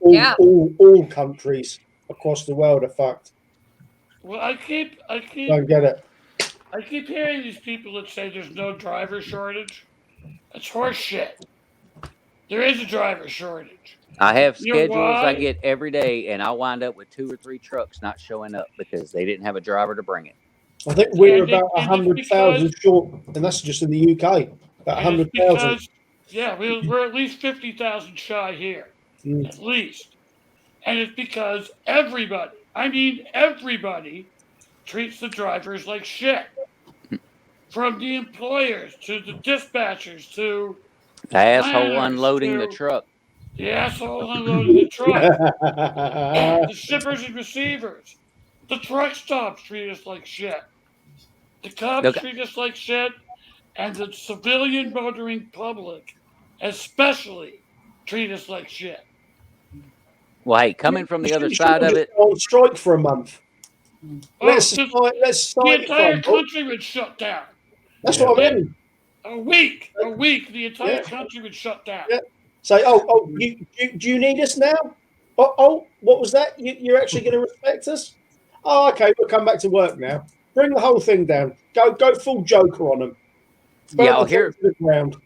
Yeah. All countries across the world are fucked. Well, I keep Don't get it. hearing these people that say there's no driver shortage. That's horse shit. There is a driver shortage. I have You know schedules I why? get every day, and I'll wind up with 2 or 3 trucks not showing up because they didn't have a driver to bring it. I think we're And about it's 100,000 because- short, and that's just in the UK. About And it's 100,000. because, yeah, we're at least 50,000 shy here. Mm. At least. And it's because everybody, I mean everybody, treats the drivers like shit. From the employers to the dispatchers to The asshole planners unloading the to truck. the asshole unloading the truck, the shippers and receivers. The truck stops treat us like shit. The cops Okay. treat us like shit, and the civilian motoring public, especially, treat us like shit. Well, hey, coming from the other You side should of just it, go on strike for a month. Oh, Let's the start entire from. country would shut down. That's what I mean. A week, the entire Yeah. country would shut down. Yeah. Say, do you need us now? What was that? You're actually going to respect us? Oh, okay, we'll come back to work now. Bring the whole thing down. Go full Joker on them. Burn yeah, the here thing to the ground.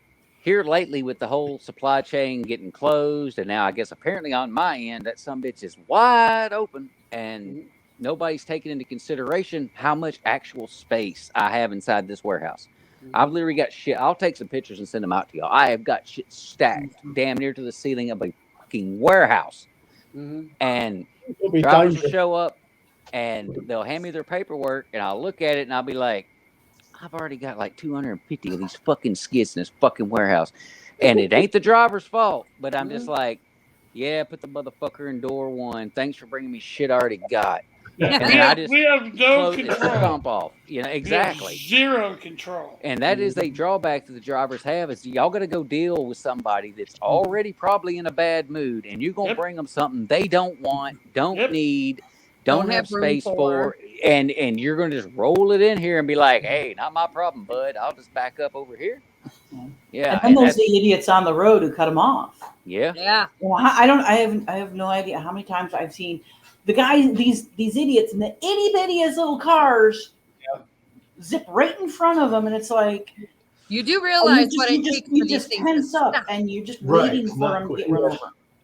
here lately with the whole supply chain getting closed, and now I guess apparently on my end that some bitch is wide open, and nobody's taking into consideration how much actual space I have inside this warehouse. I've literally got shit. I'll take some pictures and send them out to y'all. I have got shit stacked damn near to the ceiling of a fucking warehouse. And It'll be drivers will dangerous. show up and they'll hand me their paperwork, and I'll look at it and I'll be like, I've already got like 250 of these fucking skids in this fucking warehouse. And it ain't the driver's fault, but I'm just like, yeah, put the motherfucker in door 1. Thanks for bringing me shit I already got. Yeah, And we, then I have, just we have no close it, control. stomp off. Exactly. We have zero control. And that is a drawback that the drivers have, is y'all got to go deal with somebody that's already probably in a bad mood, and you're going to bring them something they don't want, don't need, don't have room space for, and you're going to just roll it in here and be like, hey, not my problem, bud. I'll just back up over here. Yeah, And then and there's the idiots on the road who cut them off. yeah. Yeah. Well, I have no idea how many times I've seen the guys, these idiots in the itty bittiest little cars zip right in front of them, and it's like, You do oh, realize what it takes you for these just things to tense up, stop. and you're just Right, waiting for not them to get quick. run over.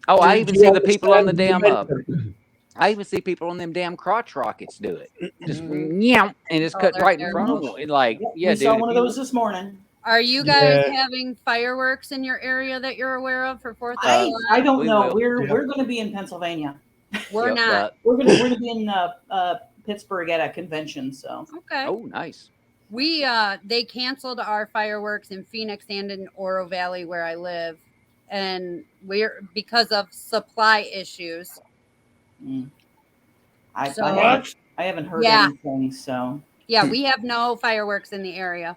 Oh, I Do even you see the people on the understand damn. momentum? I even see people on them damn crotch rockets do it. Just meow, and it's Oh, cut they're right in front of terrible. them. And like, Yep, yeah, we dude. saw if one of you- those this morning. Are you guys Yeah. having fireworks in your area that you're aware of for 4th of I July? don't We know. will. We're Yeah. going to be in Pennsylvania. We're Yep, not. We're gonna be in Pittsburgh at a convention. So Okay. oh, nice. We they canceled our fireworks in Phoenix and in Oro Valley where I live, and we're because of supply issues. I So- haven't heard Yeah. anything. So Yeah, we have no fireworks in the area.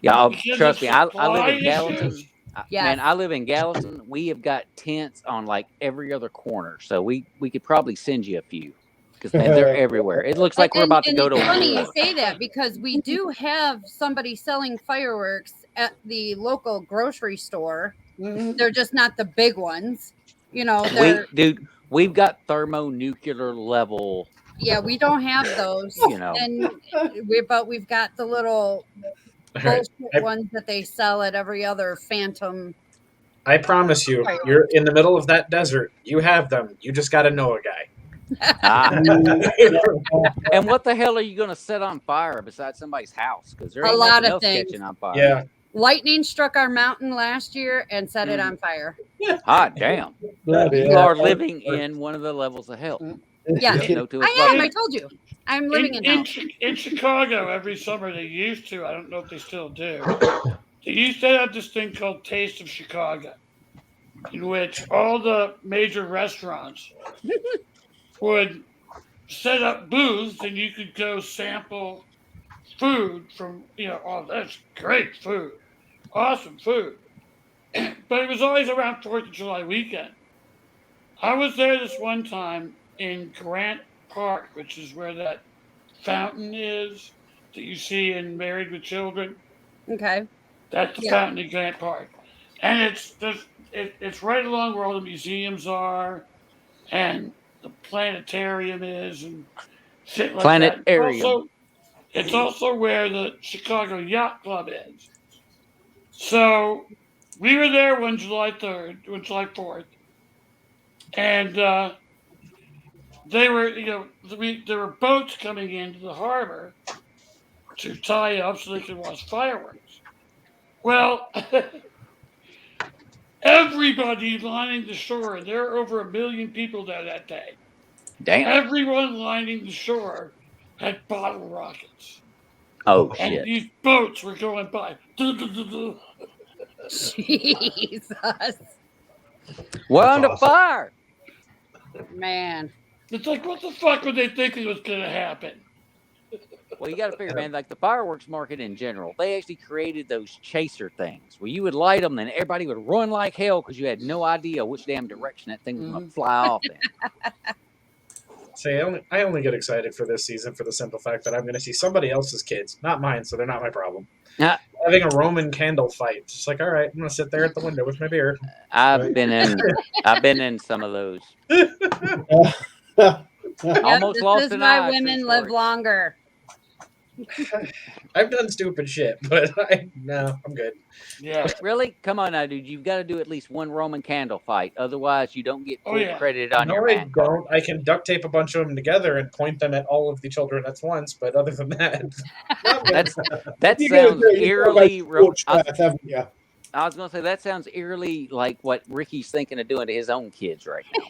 Yeah, oh, Because trust of me. I live supply in Gallatin. issues? Yes. Man, I live in Gallatin. We have got tents on like every other corner, so we could probably send you a few because man, they're everywhere. It looks like we're And- about to and go to it's a funny you war. say that because we do have somebody selling fireworks at the local grocery store. They're just not the big ones. You know, Dude, we've got thermonuclear level. yeah, we don't have those. You know. And we've got the little All right. bullshit ones that they sell at every other Phantom. I promise you, you're in the middle of that desert. You have them. You just got to know a guy. Ah, and what the hell are you going to set on fire besides somebody's house? Because there A ain't lot nothing of else things. catching on fire. Yeah. Lightning struck our mountain last year and set it on fire. Hot damn. Bloody You hell. are living in one of the levels of hell. Yeah. Get no to I us am. about I it. told you. I'm living in hell. In Chicago, every summer they used to. I don't know if they still do. They used to have this thing called Taste of Chicago, in which all the major restaurants would set up booths, and you could go sample food from. Oh, that's great food, awesome food. But it was always around 4th of July weekend. I was there this one time in Grant Park, which is where that fountain is that you see in Married with Children. Okay. That's the Yeah. fountain in Grant Park, and it's right along where all the museums are, and the planetarium is, and shit like that. Planetarium. It's also where the Chicago Yacht Club is. So we were there one July 4th, and there were boats coming into the harbor to tie up so they could watch fireworks. Well, everybody lining the shore, and there were over 1 million people there that day. Damn. Everyone lining the shore had bottle rockets. Oh, And shit. these boats were going by. Jesus. We're That's under awesome. fire. Man. It's like, what the fuck were they thinking was going to happen? Well, you got to figure, man, like the fireworks market in general, they actually created those chaser things where you would light them and everybody would run like hell because you had no idea which damn direction that thing was going to fly off in. Say, I only get excited for this season for the simple fact that I'm going to see somebody else's kids, not mine, so they're not my problem. Yeah. Having a Roman candle fight. It's just like, all right, I'm going to sit there at the window with my beer. I've been in some of those. Yep, Almost this lost is an why eye. women True live story. longer. I've done stupid shit, but no, I'm good. Yeah. Really? Come on now, dude. You've got to do at least one Roman candle fight. Otherwise, you don't get Oh, full yeah. credit on No, your I man card. don't. I can duct tape a bunch of them together and point them at all of the children at once, but other than that, That You gotta sounds do it, you gotta go eerily. sports path, haven't you? I was going to say that sounds eerily like what Ricky's thinking of doing to his own kids right now.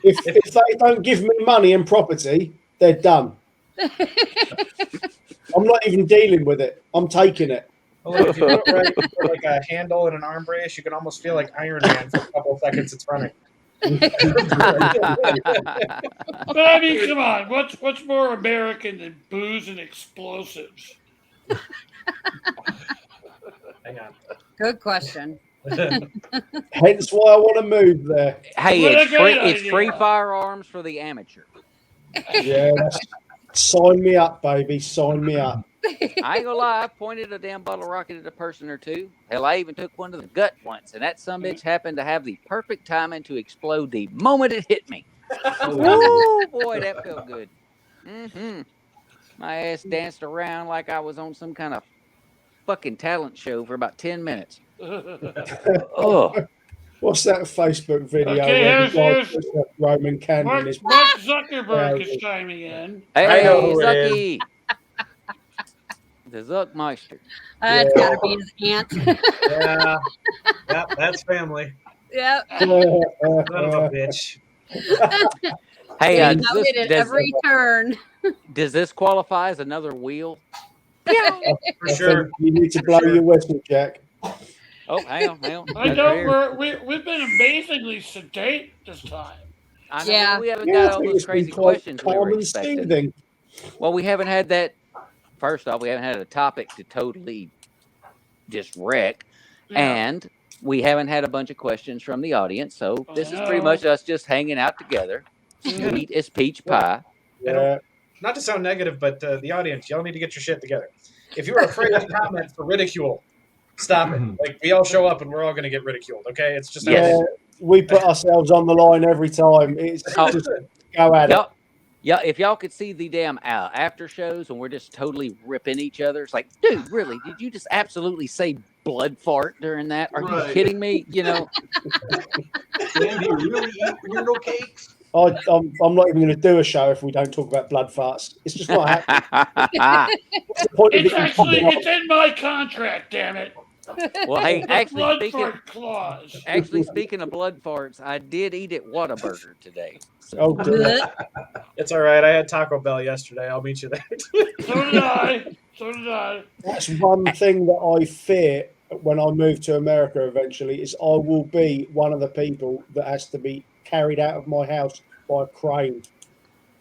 If they don't give me money and property, they're done. I'm not even dealing with it. I'm taking it. well, if you do it right, you put like a handle and an arm brace, you can almost feel like Iron Man for a couple of seconds. It's running. But I mean, come on. What's more American than booze and explosives? Hang on. Good question. Hence why I want to move there. Hey, What a it's free. great It's free idea. firearms for the amateur. Yeah, sign me up, baby. Sign me up. I ain't gonna lie, I pointed a damn bottle rocket at a person or two. Hell, I even took one to the gut once, and that sumbitch happened to have the perfect timing to explode the moment it hit me. Woo, boy, that felt good. My ass danced around like I was on some kind of fucking talent show for about 10 minutes. Oh, What's that Facebook video Okay, where the guy here's puts a Roman candle in his Mark Zuckerberg Yeah. is chiming in. hey, I know who it Zucky. The Zuckmeister. That's Yeah. gotta be his aunt. Yeah, that's family. Yep. Son of a bitch. Hey, They does know it at this, every turn. does this qualify as another wheel? For sure. You need to blow Sure. your whistle, Jack. Oh, hang on. I That's know fair. we've been amazingly sedate this time. I know Yeah. we haven't Yeah, got I all think those it's been crazy quite questions we calm were and expecting. soothing. Well, we haven't had that. First off, we haven't had a topic to totally just wreck, Yeah. and we haven't had a bunch of questions from the audience. So I this is pretty know. much us just hanging out together, sweet as peach pie. Yeah. Not to sound negative, but the audience, y'all need to get your shit together. If you're afraid to comment for ridicule, stop it. Like, we all show up and we're all going to get ridiculed, okay? It's just Yes. Yeah, we put ourselves on the line every time. It's Oh. just go at it. Y'all, yeah, if y'all could see the damn after shows and we're just totally ripping each other, it's like, dude, really? Did you just absolutely say blood fart during that? Are you Right. kidding me? You know, Dan, do you really eat weirdo cakes? I'm not even going to do a show if we don't talk about blood farts. It's just not happening. What's the point of It's it? actually it's in my contract, damn it. well, hey, The actually blood speaking, fart clause. speaking of blood farts, I did eat at Whataburger today. So. Oh, dear. It's all right. I had Taco Bell yesterday. I'll meet you there. So did I. So did I. That's one thing that I fear when I move to America eventually is I will be one of the people that has to be carried out of my house by a crane.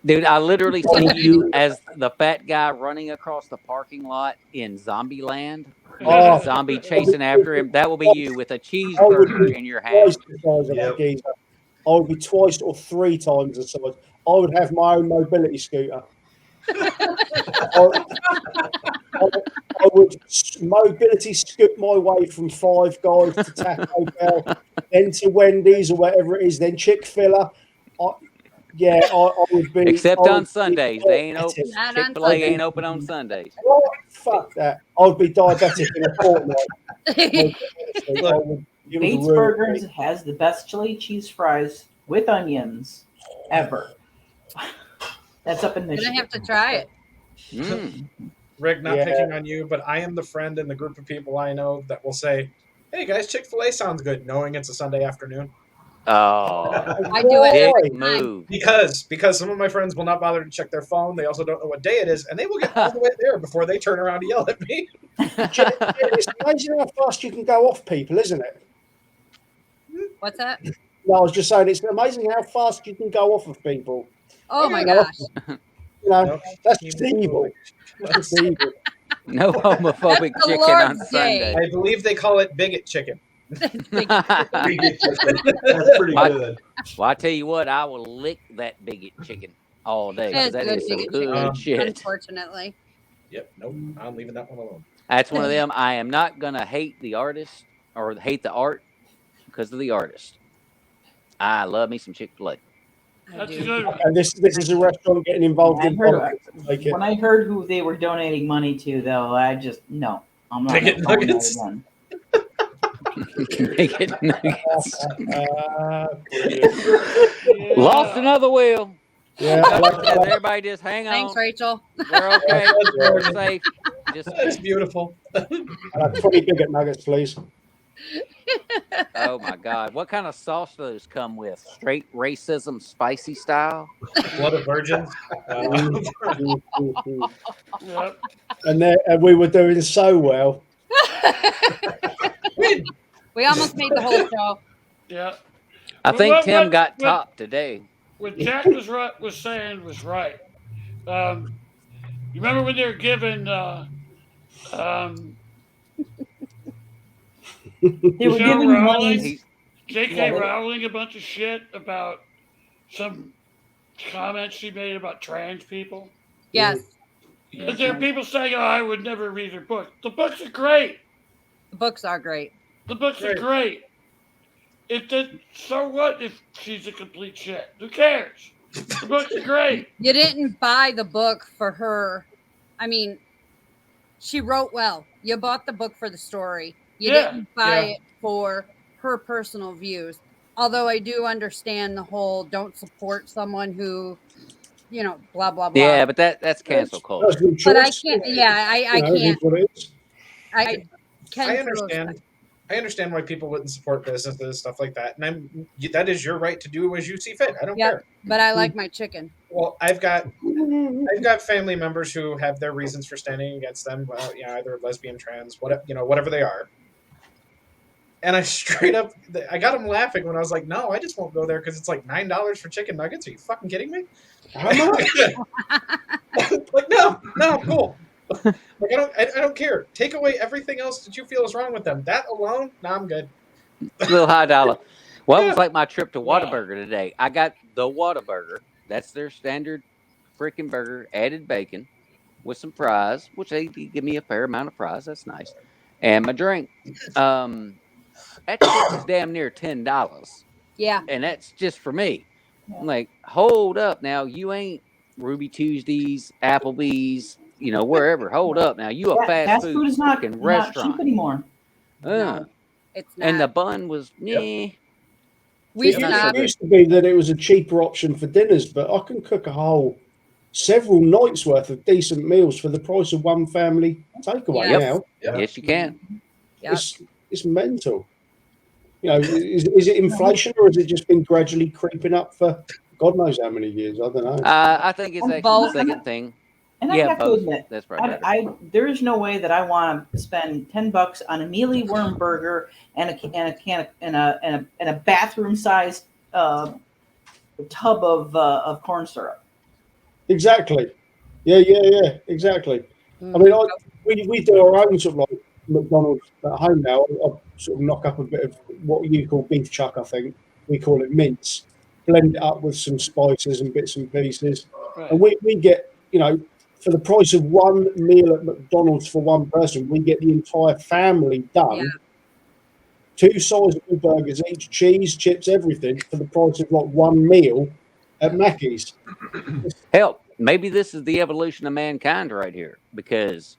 Dude, I literally see you as the fat guy running across the parking lot in Zombieland. Oh. Zombie chasing after him. That will be you with a cheeseburger in your Twice hand. the size of Yep. that geezer. I would be twice or three times the size. I would have my own mobility scooter. I would mobility scoot my way from Five Guys to Taco Bell, then to Wendy's or whatever it is, then Chick-fil-A. I would be. Except I would on be Sundays. They ain't open. diabetic. Not on Chick-fil-A ain't Sundays. open on Sundays. What? Fuck that. I would be diabetic in a fortnight. Honestly, it would Bates ruin Burgers me. has the best chili cheese fries with onions ever. That's up in Gonna Michigan. have to try it. Mm. Rick, not Yeah. picking on you, but I am the friend in the group of people I know that will say, "Hey guys, Chick-fil-A sounds good," knowing it's a Sunday afternoon. Oh, I do it every big time. move. Because some of my friends will not bother to check their phone. They also don't know what day it is, and they will get all the way there before they turn around to yell at me. It's amazing how fast you can go off people, isn't it? What's that? No, I was just saying it's amazing how fast you can go off of people. Oh my Yeah. gosh. You know, Nope. that's just evil. That's just evil. No homophobic That's the chicken on Lord's day. Sunday. I believe they call it bigot chicken. That's pretty What? good. Well, I tell you what, I will lick that bigot chicken all day. 'Cause It's that good is some bigot good chicken. shit. Unfortunately. Yep, nope, I'm leaving that one alone. That's one of them. I am not gonna hate the artist or hate the art because of the artist. I love me some Chick-fil-A. I That's do. good. And this is a restaurant getting involved I in heard politics. Like it. When I heard who they were donating money to, though, I just no. I'm not Bigot going there nuggets? again. Bigot nuggets. Brilliant. Lost another wheel. Yeah, I like that. Everybody just hang on. Thanks, Rachel. We're okay. We're safe. Just That's beautiful. I'll have 20 bigot nuggets, please. oh my God. What kind of sauce do those come with? Straight racism spicy style? Blood of virgins. Yep. And we were doing so well. We almost made the whole show. Yeah. I Well, think what- Tim what- got what- top today. What Jack was saying was right. You remember when they were giving They were Joe giving Rowling? money. He- J.K. Yeah, they- Rowling a bunch of shit about some comments she made about trans people? Yes. And there are people saying, "Oh, I would never read her book." The books are great. The books are great. The books are Right. great. So what if she's a complete shit? Who cares? The books are great. You didn't buy the book for her. I mean, she wrote well. You bought the book for the story. You Yeah, didn't buy yeah. it for her personal views. Although I do understand the whole don't support someone who, blah blah blah. Yeah, but that's cancel That's culture. a good But I choice. can't. Yeah, I You know, it is can't. what it is. I can. I feel those understand. things. I understand why people wouldn't support businesses, stuff like that, and that is your right to do as you see fit. I don't Yep. care. But I like my chicken. Well, I've got family members who have their reasons for standing against them. Either lesbian, trans, whatever they are. And I straight up, I got them laughing when I was like, "No, I just won't go there because it's like $9 for chicken nuggets. Are you fucking kidding me?" How much? Like, no, cool. Like, I don't care. Take away everything else that you feel is wrong with them. That alone, I'm good. Little high dollar. Well, it was Yeah. like my trip to Whataburger today. I got the Whataburger. That's their standard freaking burger, added bacon with some fries, which they give me a fair amount of fries. That's nice. And my drink. That shit was damn near $10. Yeah. And that's just for me. I'm like, hold up now. You ain't Ruby Tuesdays, Applebee's, wherever. Hold up now. You a fast food is not, fucking not restaurant. cheap anymore. Uh, It's not. and the bun was meh. we it's not so stopped. good. It used to be that it was a cheaper option for dinners, but I can cook a whole several nights worth of decent meals for the price of one family takeaway Yep. now. Yeah. Yes, you can. Yep. It's mental. Is it inflation or has it just been gradually creeping up for God knows how many years? I don't know. I think it's And actually both. the second thing. And I Yeah, have to both. admit, That's right. there is no way that I want to spend $10 on a mealy worm burger and a can and a bathroom sized tub of corn syrup. Exactly. Yeah, exactly. I mean, we do our own sort of like McDonald's at home now. I sort of knock up a bit of what you call beef chuck, I think. We call it mince. Blend it up with some spices and bits and pieces. Right. And we get, for the price of one meal at McDonald's for one person, we get the entire family done. Yeah. 2 sizable burgers each, cheese, chips, everything for the price of like one meal at Mackey's. Hell, maybe this is the evolution of mankind right here, because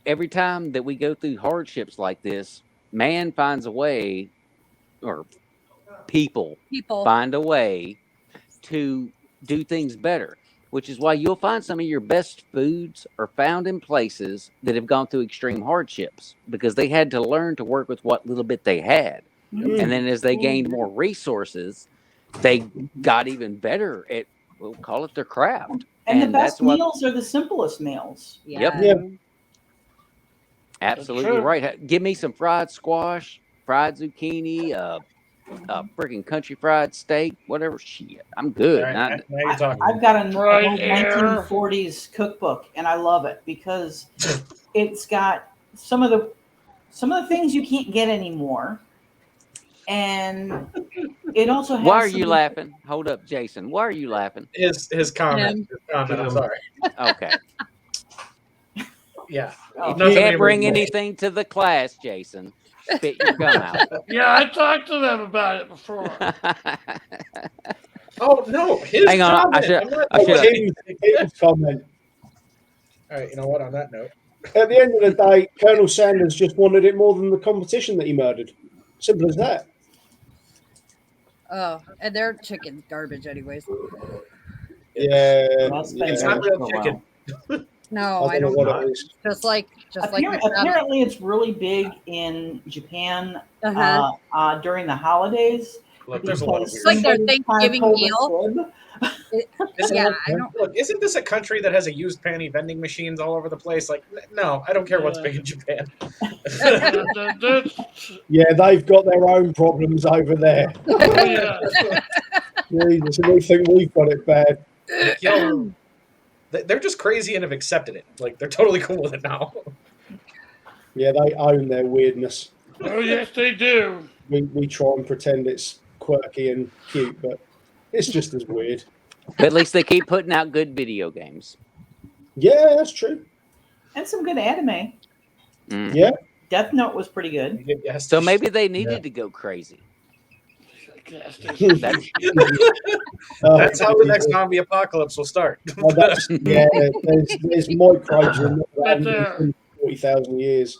every time that we go through hardships like this, man finds a way, or people find a way to do things better, which is why you'll find some of your best foods are found in places that have gone through extreme hardships, because they had to learn to work with what little bit they had. And then as they gained more resources, they got even better at, we'll call it their craft. And the that's best what- meals are the simplest meals. Yep. Yeah. Absolutely true. right. Give me some fried squash, fried zucchini, freaking country fried steak, whatever. Shit, I'm good. All right, now you're talking. I've got an Right old here. 1940s cookbook, and I love it because it's got some of the things you can't get anymore, and it also has. Why are you laughing? Hold up, Jason. Why are you laughing? His comment. I'm sorry. Okay. Yeah. Oh, You Nothing can't bring original. anything to the class, Jason. Spit your gum out. Yeah, I talked to them about it before. Oh no, his Hang on, comment. I should- I'm not- I should- Tim's comment. All right, you know what? On that note, At the end of the day, Colonel Sanders just wanted it more than the competition that he murdered. Simple as that. Oh, and their chicken's garbage, anyways. Yeah. That's been it's yeah. not real for a chicken. No, I don't know what it is. Just like McDonald's. Apparently, it's really big in Japan Uh-huh. during the holidays. Look, there's a lot of because weird. It's like their somebody Thanksgiving told a meal. fib. Isn't, Yeah, it- I don't. look, isn't this a country that has a used panty vending machines all over the place? Like, no, I don't care what's Yeah. big in Japan. That's- Yeah, they've got their own problems over there. oh, yeah. Jesus, and we think we've got it bad. Yo, they're just crazy and have accepted it. Like, they're totally cool with it now. Yeah, they own their weirdness. Oh, yes, they do. We try and pretend it's quirky and cute, but it's just as weird. But at least they keep putting out good video games. Yeah, that's true. And some good anime. Mm. Yeah. Death Note was pretty good. So maybe they needed to go crazy. Gas station. That's That's how the next zombie apocalypse will start. Well, yeah, there's microbes in that Right haven't there. been 40,000 years.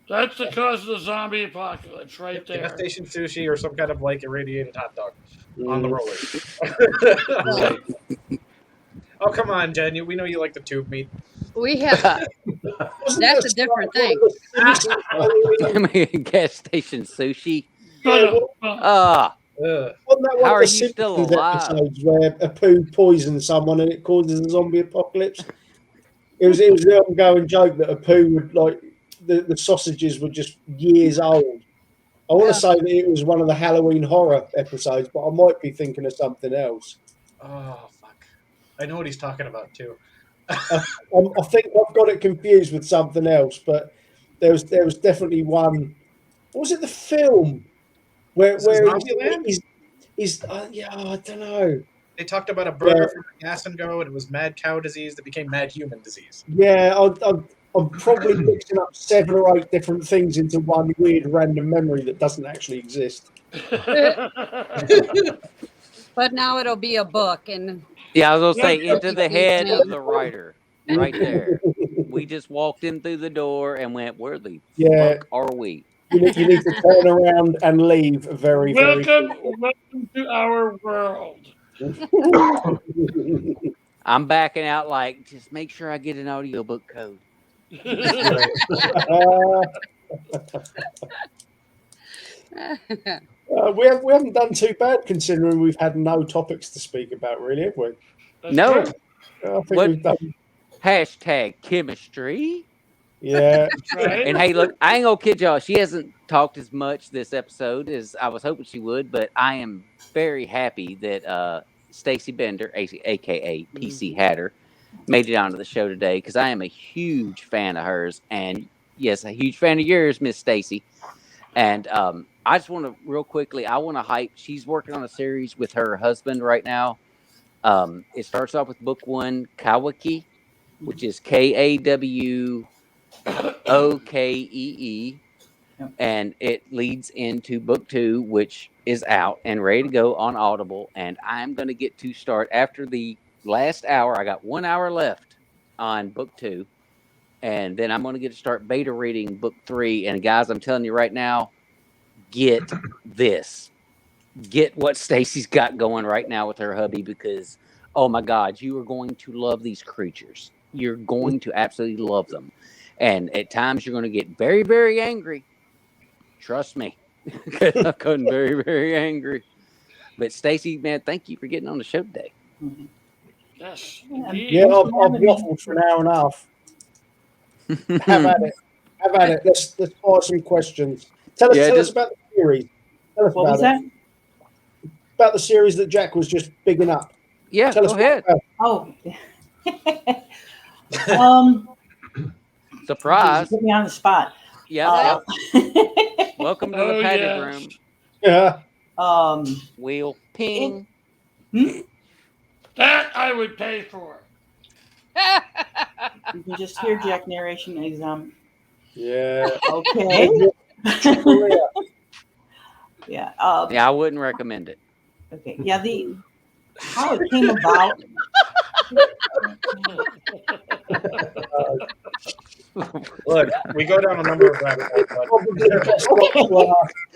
That's the cause of the zombie apocalypse, right Gas there. station sushi or some kind of like irradiated hot dog on the Mm. rollers. Right. Oh, come on, Jen. We know you like the tube meat. We have Wasn't That's there a different some- thing. I mean, gas station sushi. But, Ah, Ugh. Wasn't that one How of are the you still Simpsons alive? episodes where a poo poisons someone and it causes a zombie apocalypse? It was the ongoing joke that a poo would like the sausages were just years old. I want Yeah. to say that it was one of the Halloween horror episodes, but I might be thinking of something else. Oh, fuck. I know what he's talking about, too. I think I've got it confused with something else, but there was definitely one. What was it? The film where Is it Zombieland? he's yeah, I don't know. They talked about a burger Yeah. from Gas and Go, and it was mad cow disease that became mad human disease. Yeah, I'm probably mixing up 7 or 8 different things into one weird random memory that doesn't actually exist. But now it'll be a book, and yeah, I was gonna say Yeah. into the head of the writer, right there. We just walked in through the door and went, "Where the Yeah. fuck are we?" You need to turn around and leave very, very welcome to our world. quickly. I'm backing out. Like, just make sure I get an audiobook code. Right. We haven't done too bad considering we've had no topics to speak about, really, have we? That's No. true. I think What? we've done. Hashtag chemistry. Yeah, Right? And hey, look, I ain't gonna kid y'all. She hasn't talked as much this episode as I was hoping she would, but I am very happy that Stacy Bender, aka PC Hatter, made it onto the show today because I am a huge fan of hers, and yes, a huge fan of yours, Miss Stacy. And I just want to real quickly, I want to hype. She's working on a series with her husband right now. It starts off with book 1, Kawaki, which is KAWOKEE, and it leads into book 2, which is out and ready to go on Audible. And I'm going to get to start after the last hour. I got 1 hour left on book 2, and then I'm going to get to start beta reading book 3. And guys, I'm telling you right now, get this. Get what Stacy's got going right now with her hubby, because oh my God, you are going to love these creatures. You're going to absolutely love them. And at times you're going to get very, very angry. Trust me. I've gotten very, very angry. But Stacy, man, thank you for getting on the show today. Yes. Yeah. indeed. yeah. I've waffled for an hour and a half. Have at it. Have at it. Let's fire some questions. Tell us just- about the series. Tell us What about was it. that? About the series that Jack was just bigging up. Yeah, Tell us go ahead. Oh. um, Surprise. Put me on the spot. Yeah. Uh, Welcome to Oh, the padded yes. room. Yeah. Wheel ping. That I would pay for. You can just hear Jack narration exam. Yeah. Okay. Yeah. Yeah, I wouldn't recommend it. Okay. Yeah. The how it came about. Look, we go down a number of rabbit holes, but Probably the best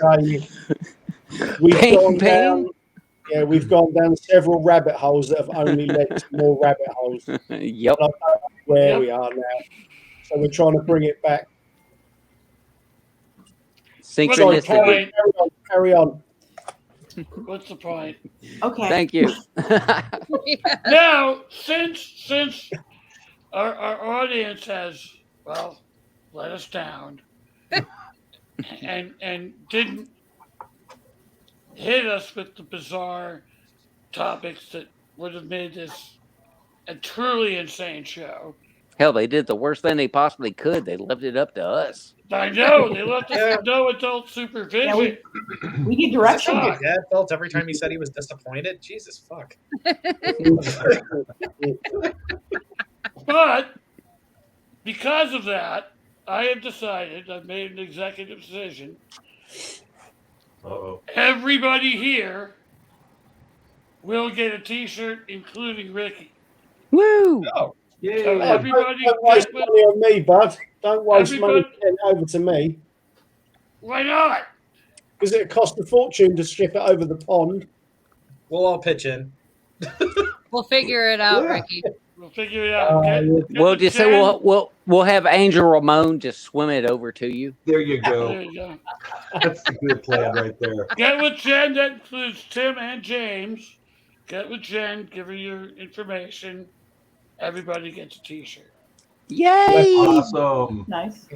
got to ask game. We've Ping, gone ping. down. Yeah, we've gone down several rabbit holes that have only led to more rabbit holes. Yep. I don't know where Yep. we are now. So we're trying to bring it back. Sorry, Synchronicity. carry on. What's the point? Okay. Thank you. Now, since our audience has let us down and didn't hit us with the bizarre topics that would have made this a truly insane show. Hell, they did the worst thing they possibly could. They left it up to us. I know they left us Yeah. with no adult supervision. Yeah, we need is this direction. how my dad felt every time he said he was disappointed? Jesus fuck. But because of that, I have decided, I've made an executive decision. Uh-oh. Everybody here will get a T-shirt, including Ricky. Woo! Oh, Yay. So Oh, everybody don't waste get one. money on me, bud. Don't waste money Everybody- getting it over to me. Why not? Because it cost a fortune to ship it over the pond. we'll all pitch in. We'll figure it out, Yeah. Ricky. We'll figure it out. Get We'll the just say Jen. we'll have Angel Ramon just swim it over to you. There you There go. you go. That's a good plan right there. Get with Jen. That includes Tim and James. Get with Jen. Give her your information. Everybody gets a T-shirt. Yay! Awesome. Nice.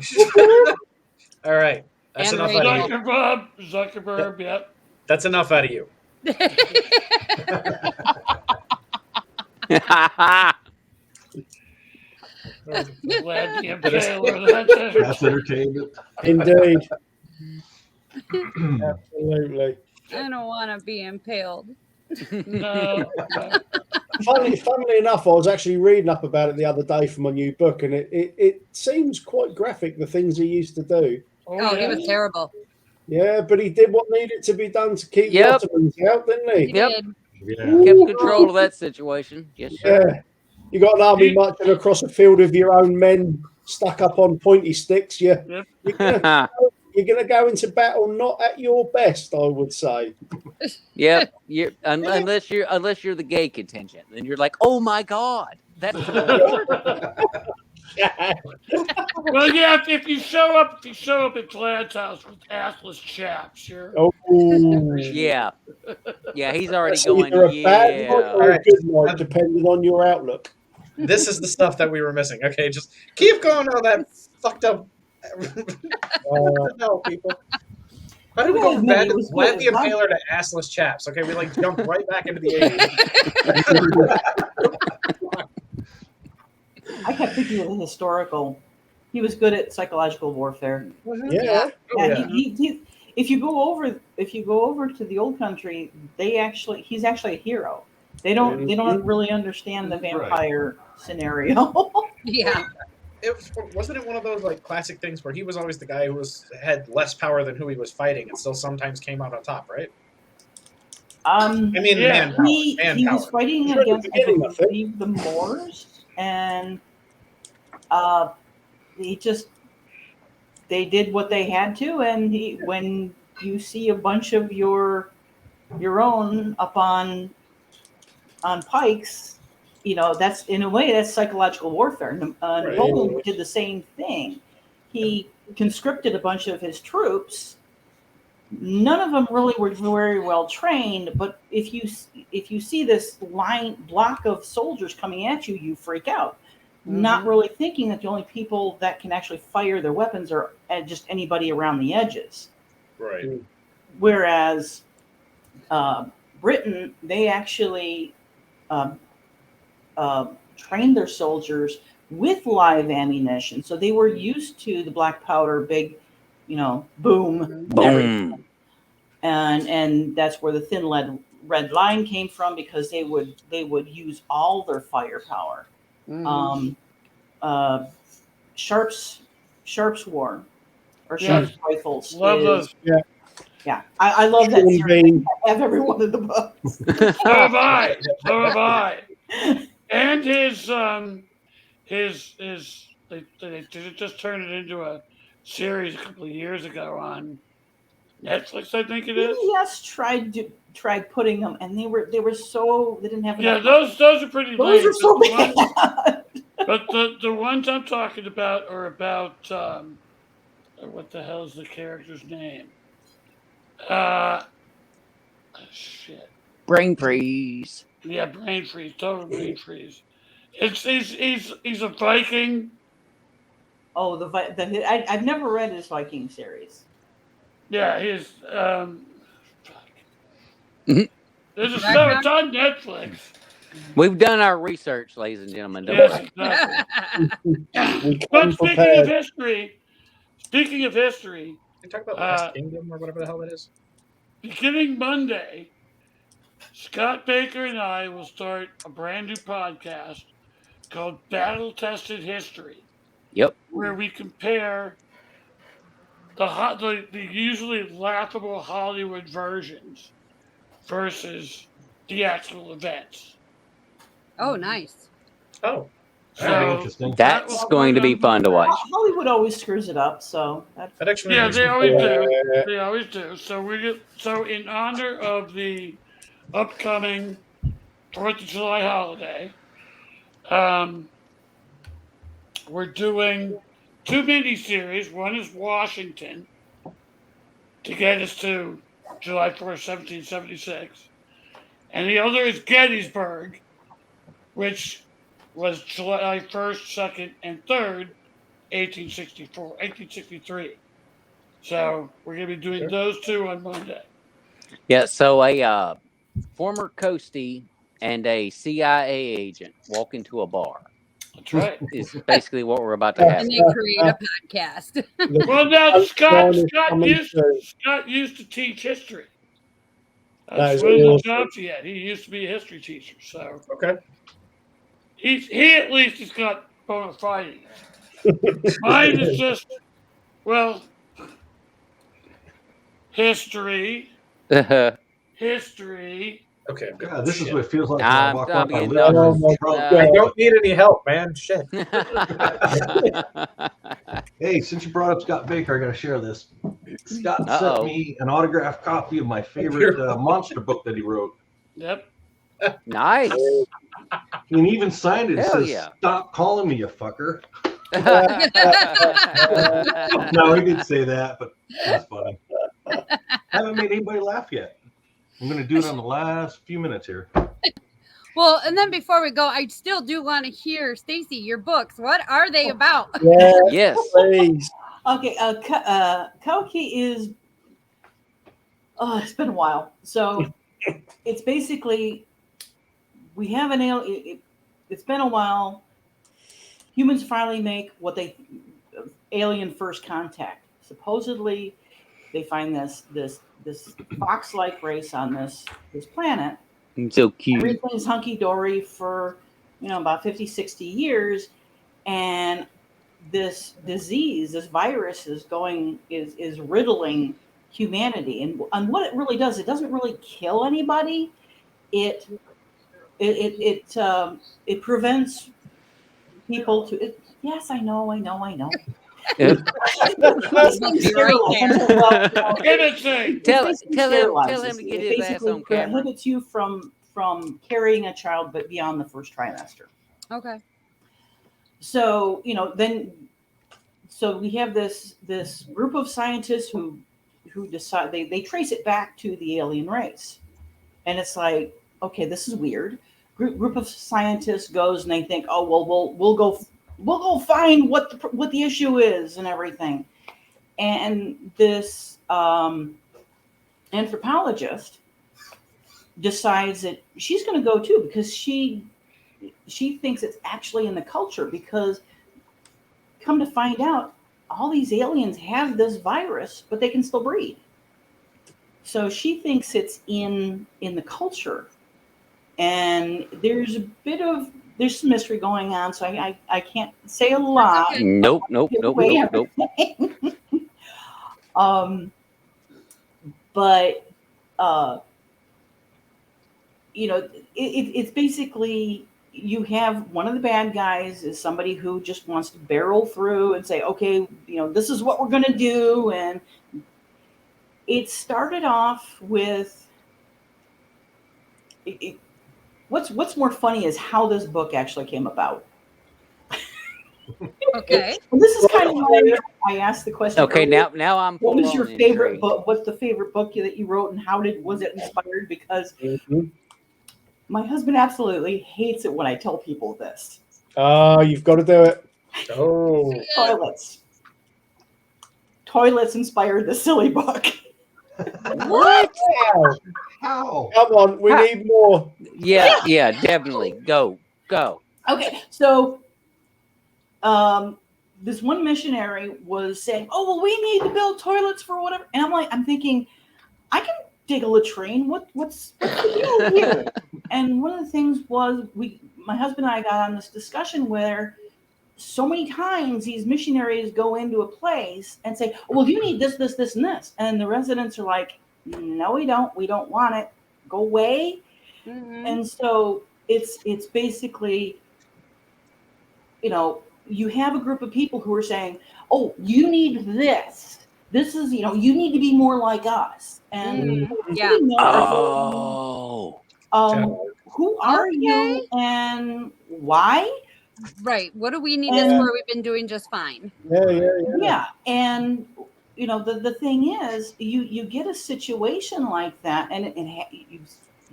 All right, that's And enough radio. out of you. Zuckerberg. Yep. That's enough out of you. Glad the impaler. That's entertainment. Indeed. Absolutely. I don't want to be impaled. No. Funnily enough, I was actually reading up about it the other day for my new book, and it seems quite graphic, the things he used to do. Oh, he was terrible. Yeah, but he did what needed to be done to keep Yep. the Ottomans out, didn't He he? Yep. did. Yeah. Kept control of that situation. Yes, sir. Yeah. You got an army marching across a field of your own men stuck up on pointy sticks. Yep. You're gonna go into battle not at your best, I would say. Yep. Unless you're the gay contingent, then you're like, oh my god, that's Well, yeah. If you show up at Glad's house with assless chaps, you're. Oh, yeah. He's already That's going. either a bad night Yeah. or a Alright. good night, depending on your outlook. This is the stuff that we were missing. Okay, just keep going on that fucked up. No, people. How did we go from Yeah, bad it was Vlad the good. Impaler to assless chaps? Okay, we like jumped right back into the 80s. I kept thinking of the historical. He was good at psychological warfare. Yeah. Oh, Yeah, yeah. he if you go over to the old country, he's actually a hero. They don't really understand the vampire scenario. Yeah. Wasn't it one of those like classic things where he was always the guy who had less power than who he was fighting and still sometimes came out on top, right? I mean, Yeah. manpower. He was Manpower. fighting Sure, at the against, I beginning, I think. believe, the Moors, and they did what they had to. And when you see a bunch of your own up on pikes, that's in a way that's psychological warfare. Napoleon did the same thing. He conscripted a bunch of his troops. None of them really were very well trained, but if you see this block of soldiers coming at you, you freak out, not really thinking that the only people that can actually fire their weapons are just anybody around the edges. Right. Whereas Britain, they actually trained their soldiers with live ammunition, so they were used to the black powder, big, boom, Boom. and that's where the thin red line came from, because they would use all their firepower. Sharps war or Sharps rifles. Love those. Yeah, I love that Sean series. Bean. I have every one of the books. So have I. So have I. And they just turned it into a series a couple of years ago on Netflix, I think it is. Yes, tried putting them, and they didn't have Yeah, enough. those are pretty Those lame. are so but the ones- bad. But the ones I'm talking about are about what the hell is the character's name? Shit. Brain freeze. Yeah, brain freeze. Total brain freeze. He's a Viking. Oh, I've never read his Viking series. Yeah, he's fuck. Mhm. There's a show. It's on Netflix. We've done our research, ladies and gentlemen. Don't Yes, worry. exactly. We But come speaking prepared. Can of history, you talk about Last Kingdom or whatever the hell that is? beginning Monday, Scott Baker and I will start a brand new podcast called Battle Tested History, Yep. where we compare the usually laughable Hollywood versions versus the actual events. Oh, nice. Oh, That'd be So interesting. That's Well, going to be well, fun to watch. Hollywood always screws it up, so that's that actually yeah, makes they me always do. Yeah. They always do. So in honor of the upcoming 4th of July holiday, we're doing 2 miniseries. One is Washington to get us to July 4th, 1776. And the other is Gettysburg, which was July 1st, 2nd, and 3rd, 1863. So we're going to be doing those 2 on Monday. Yeah. So a former Coastie and a CIA agent walk into a bar That's right. is basically what we're about to have. And they create a podcast. Well, now Scott coming used to teach history. That That's is one of the awesome. jobs he had. He used to be a history teacher, so okay. he at least has got bona fides. Mine is just, well, history. Okay, I'm good. God, this is Shit. what it feels like when I I'm walk around my getting living done. room. Oh my drunk. God. I don't need any help, man. Shit. Hey, since you brought up Scott Baker, I got to share this. Scott Uh-oh. sent me an autographed copy of my favorite monster book that he wrote. Yep. Nice. He even signed it. It Hell says, yeah. "Stop calling me, you fucker." No, he didn't say that, but that's funny. Haven't made anybody laugh yet. I'm going to do it on the last few minutes here. Well, and then before we go, I still do want to hear, Stacy, your books. What are they about? Yeah, Yes. please. okay. Kauki is. Oh, it's been a while. So it's basically we have an alien. It's been a while. Humans finally make what they alien first contact. Supposedly, they find this fox-like race on this planet. So cute. Everything's hunky-dory for about 50, 60 years, and this disease, this virus is riddling humanity. And what it really does, it doesn't really kill anybody. It prevents people to. Yes, I know. Give it to Tell him Sterilizes to you. get It his ass basically on camera. prohibits you from carrying a child, but beyond the first trimester. Okay. So so we have this group of scientists who decide they trace it back to the alien race, and it's like, okay, this is weird. Group of scientists goes and they think, oh well, we'll go find what the issue is and everything, and this anthropologist decides that she's going to go too because she thinks it's actually in the culture, because come to find out, all these aliens have this virus, but they can still breed. So she thinks it's in the culture, and there's some mystery going on. So I can't say a lot. Okay. Nope. But it's basically, you have one of the bad guys is somebody who just wants to barrel through and say, okay, this is what we're going to do. And it started off with what's more funny is how this book actually came about. Okay. And this is kind of why I asked the question. Okay, earlier. now I'm What full was your on favorite intrigued. book? What's the favorite book that you wrote, and how was it inspired? Because Mhm. my husband absolutely hates it when I tell people this. Oh, you've got to do it. Oh, Toilets inspired the silly book. What? Wow. How? Come on, we need more. Yeah, definitely. Go. Okay, so this one missionary was saying, "Oh, well, we need to build toilets for whatever," and I'm thinking, I can dig a latrine. What's the deal here? And one of the things was my husband and I got on this discussion where so many times these missionaries go into a place and say, well, you need this, this, this, and this. And the residents are like, no, we don't. We don't want it. Go away. Mhm. And so it's basically, you have a group of people who are saying, oh, you need this. This is, you need to be more like us. And Yeah. we know, Oh, who are Okay. you and why? Right. What do we need this for? We've been doing just fine. Yeah. And the thing is, you get a situation like that, and you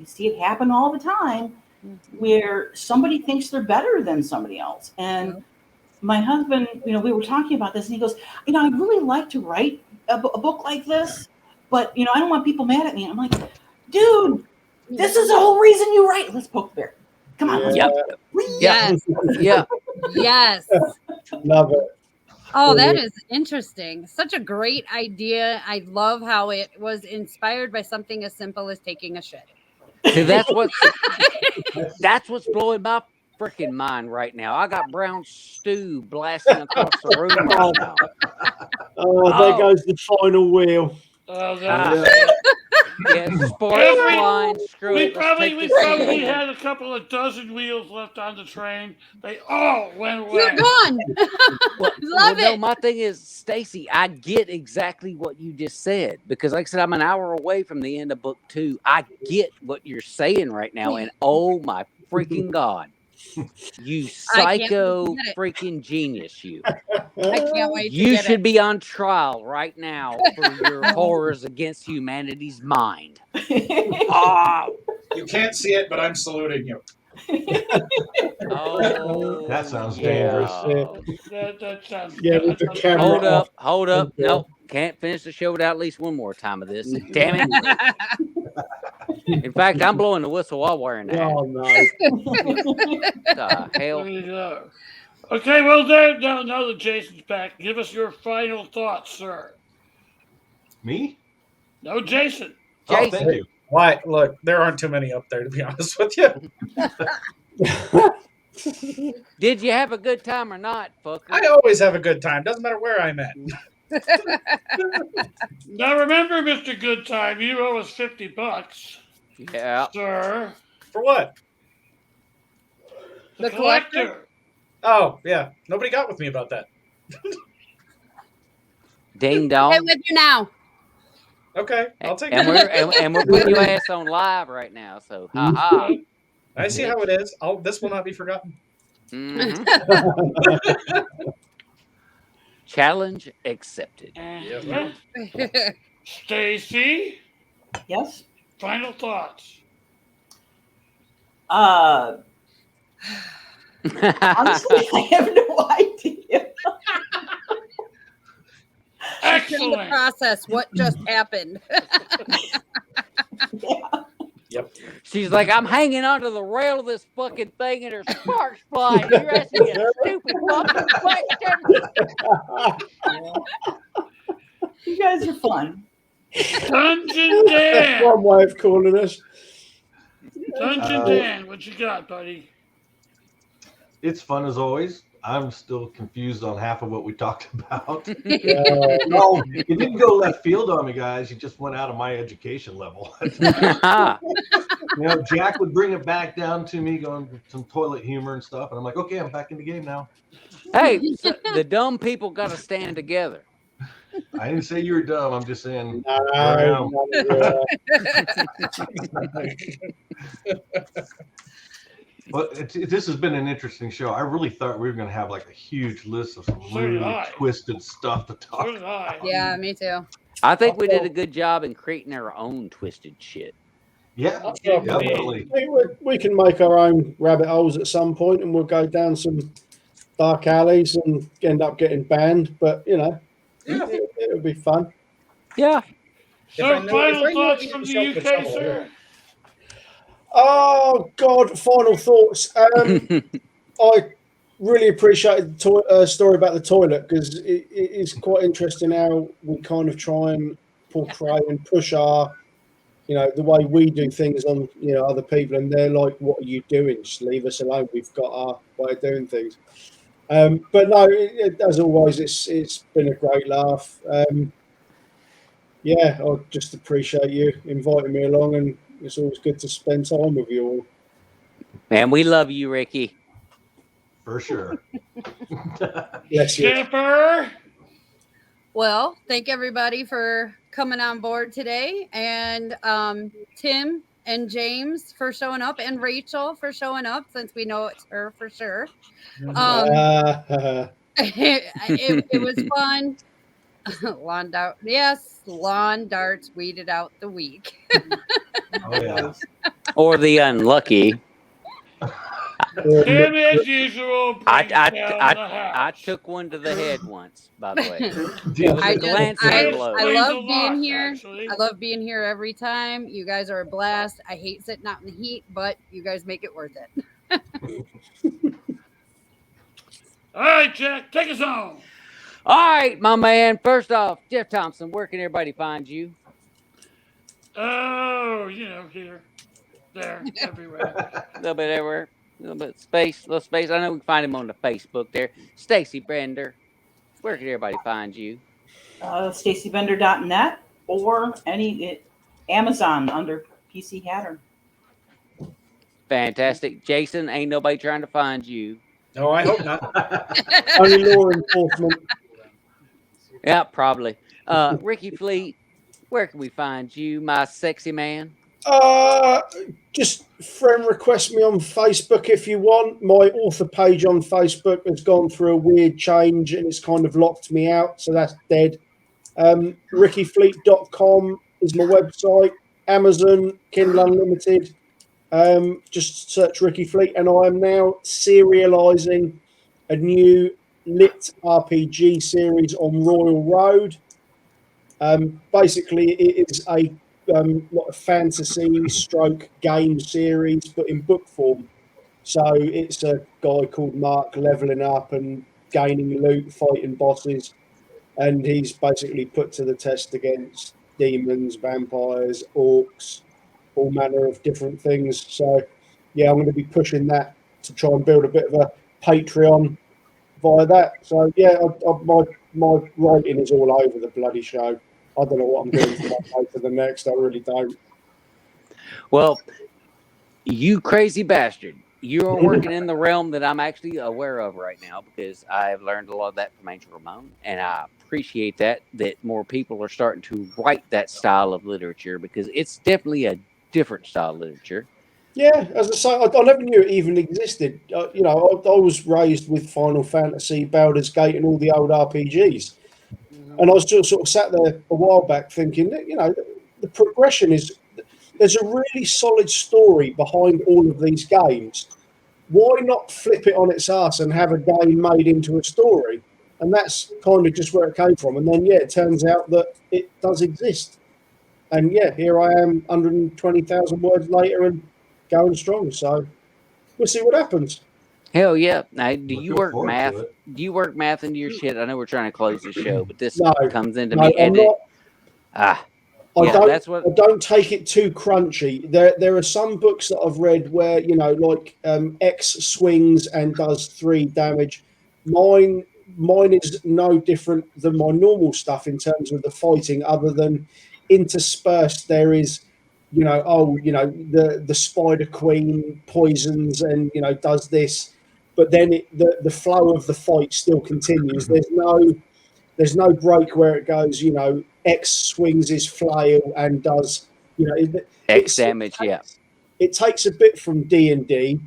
see it happen all the time, where somebody thinks they're better than somebody else. And my husband, we were talking about this, and he goes, I'd really like to write a book like this, but I don't want people mad at me. And I'm like, dude, this is the whole reason you write. Let's poke the bear. Come on. Yeah. Yes. yeah. Yes. Love it. Oh, that is interesting. Such a great idea. I love how it was inspired by something as simple as taking a shit. See, that's what's blowing my freaking mind right now. I got brown stew blasting across the room right now. There goes the final wheel. Oh, Yeah, sparks flying. Screw we it. Let's take probably this thing. had a couple of dozen wheels left on the train. They all went away. You're gone. Love No, it. my thing is, Stacy, I get exactly what you just said because, like I said, I'm an hour away from the end of book 2. I get what you're saying right now, and oh my freaking God, you I can't psycho wait to get it. freaking genius, you! I can't wait to You get should it. be on trial right now for your horrors against humanity's mind. Oh, You can't see it, but I'm saluting you. oh, That sounds yeah. dangerous. That sounds Yeah, with the camera. Hold up. Yeah. No, can't finish the show without at least one more time of this. Damn it. In fact, I'm blowing the whistle while wearing that. Oh no. The hell? There you go. Okay, well, now that Jason's back, give us your final thoughts, sir. Me? No, Jason. Oh, Jason. thank you. Why? Look, there aren't too many up there, to be honest with you. Did you have a good time or not, fucker? I always have a good time. Doesn't matter where I'm at. Now remember, Mr. Good Time, you owe us $50, Yeah. sir. For what? The The collector? collector. Oh, yeah. Nobody got with me about that. Ding I'm dong. with you now. Okay, I'll take And it. we're putting your ass on live right now. So ha ha. I see how it is. This will not be forgotten. Mhm. Challenge accepted. Uh-huh. Stacy, Yes. final thoughts. Honestly, I have no idea. Trying to Excellent. process what just happened. She's like, I'm hanging onto the rail of this fucking thing and there's sparks flying. You're asking me a stupid fucking question. You guys are fun. Dungeon Dan. One way of calling us. Dungeon Dan, what you got, buddy? It's fun as always. I'm still confused on half of what we talked about. Yeah. No, it didn't go left field on me, guys. You just went out of my education level. Jack would bring it back down to me, going some toilet humor and stuff, and I'm like, okay, I'm back in the game now. Hey, so the dumb people got to stand together. I didn't say you were dumb. I'm just saying. No, Well, this has been an interesting show. I really thought we were going to have like a huge list of some So did really I. twisted stuff to talk So did I. Yeah, me too. I think we did a good job in creating our own twisted shit. Yeah, Yeah, definitely. we can make our own rabbit holes at some point, and we'll go down some dark alleys and end up getting banned. But it'll be fun. Yeah. So, If I final knew thoughts you from could the show the UK, trouble, sir? Oh God! Final thoughts. I really appreciated the story about the toilet because it is quite interesting how we kind of try and portray and push our you know, the way we do things on, you know, other people, and they're like, "What are you doing? Just leave us alone. We've got our way of doing things." But no, as always, it's been a great laugh. Yeah, I just appreciate you inviting me along, and it's always good to spend time with you all. Man, we love you, Ricky. For sure. Bless you. Skipper. Well, thank everybody for coming on board today, and Tim and James for showing up, and Rachel for showing up, since we know it's her for sure. It was fun. Lawn darts weeded out the week. Oh yeah. Or the unlucky. Tim, as usual, brings down the house. I took one to the head once, by the way. Deal. I love a being lot, here. actually. I love being here every time. You guys are a blast. I hate sitting out in the heat, but you guys make it worth it. All right, Jack, take us home. All right, my man. First off, Jeff Thompson, where can everybody find you? Oh, you know, here, there, everywhere. A little bit everywhere. A little bit space, little space. I know we can find him on the Facebook there. Stacy Bender, where can everybody find you? StacyBender.net or Amazon under PC Hatter. Fantastic. Jason, ain't nobody trying to find you. No, I hope not. Only law enforcement. Yeah, probably. Ricky Fleet, where can we find you, my sexy man? Just friend request me on Facebook if you want. My author page on Facebook has gone through a weird change and it's kind of locked me out, so that's dead. RickyFleet.com is my website. Amazon, Kindle Unlimited. Just search Ricky Fleet, and I am now serializing a new lit RPG series on Royal Road. Basically, it is a fantasy stroke game series, but in book form. So it's a guy called Mark leveling up and gaining loot, fighting bosses, and he's basically put to the test against demons, vampires, orcs, all manner of different things. So yeah, I'm going to be pushing that to try and build a bit of a Patreon via that. So yeah, my writing is all over the bloody show. I don't know what I'm doing from one day to the next. I really don't. Well, you crazy bastard. You're working in the realm that I'm actually aware of right now, because I've learned a lot of that from Angel Ramon, and I appreciate that more people are starting to write that style of literature, because it's definitely a different style of literature. Yeah, as I say, I never knew it even existed. I was raised with Final Fantasy, Baldur's Gate, and all the old RPGs. And I was just sort of sat there a while back thinking that, the progression is, there's a really solid story behind all of these games. Why not flip it on its ass and have a game made into a story? And that's kind of just where it came from. And then, it turns out that it does exist. And here I am, 120,000 words later and going strong. So we'll see what happens. Hell yeah. Now, do you Looking work forward math? to it. Do you work math into your shit? I know we're trying to close the show, but this No, comes into No, me. I'm not. Yeah, that's what. I don't take it too crunchy. There are some books that I've read where X swings and does 3 damage. Mine is no different than my normal stuff in terms of the fighting, other than interspersed there is the Spider Queen poisons and does this, but then the flow of the fight still continues. There's no break where it goes, X swings his flail and does, X damage. It takes a bit from D&D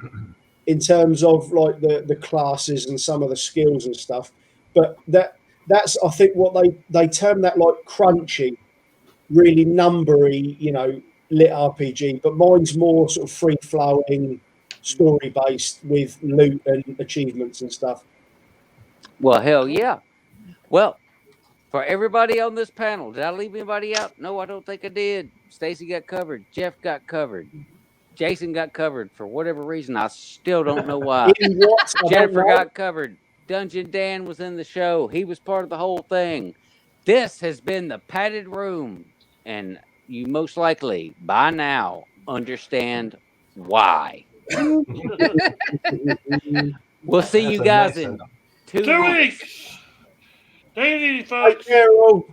in terms of like the classes and some of the skills and stuff, but that's I think what they term that like crunchy, really numbery, lit RPG. But mine's more sort of free flowing, story based with loot and achievements and stuff. Well, hell yeah. Well, for everybody on this panel, did I leave anybody out? No, I don't think I did. Stacy got covered. Jeff got covered. Jason got covered for whatever reason. I still don't know why. Jennifer got covered. Dungeon Dan was in the show. He was part of the whole thing. This has been the Padded Room. And you most likely by now understand why. We'll see That's you a guys nice in setup. 2 2 weeks. weeks. Take it easy, Take folks. care, all.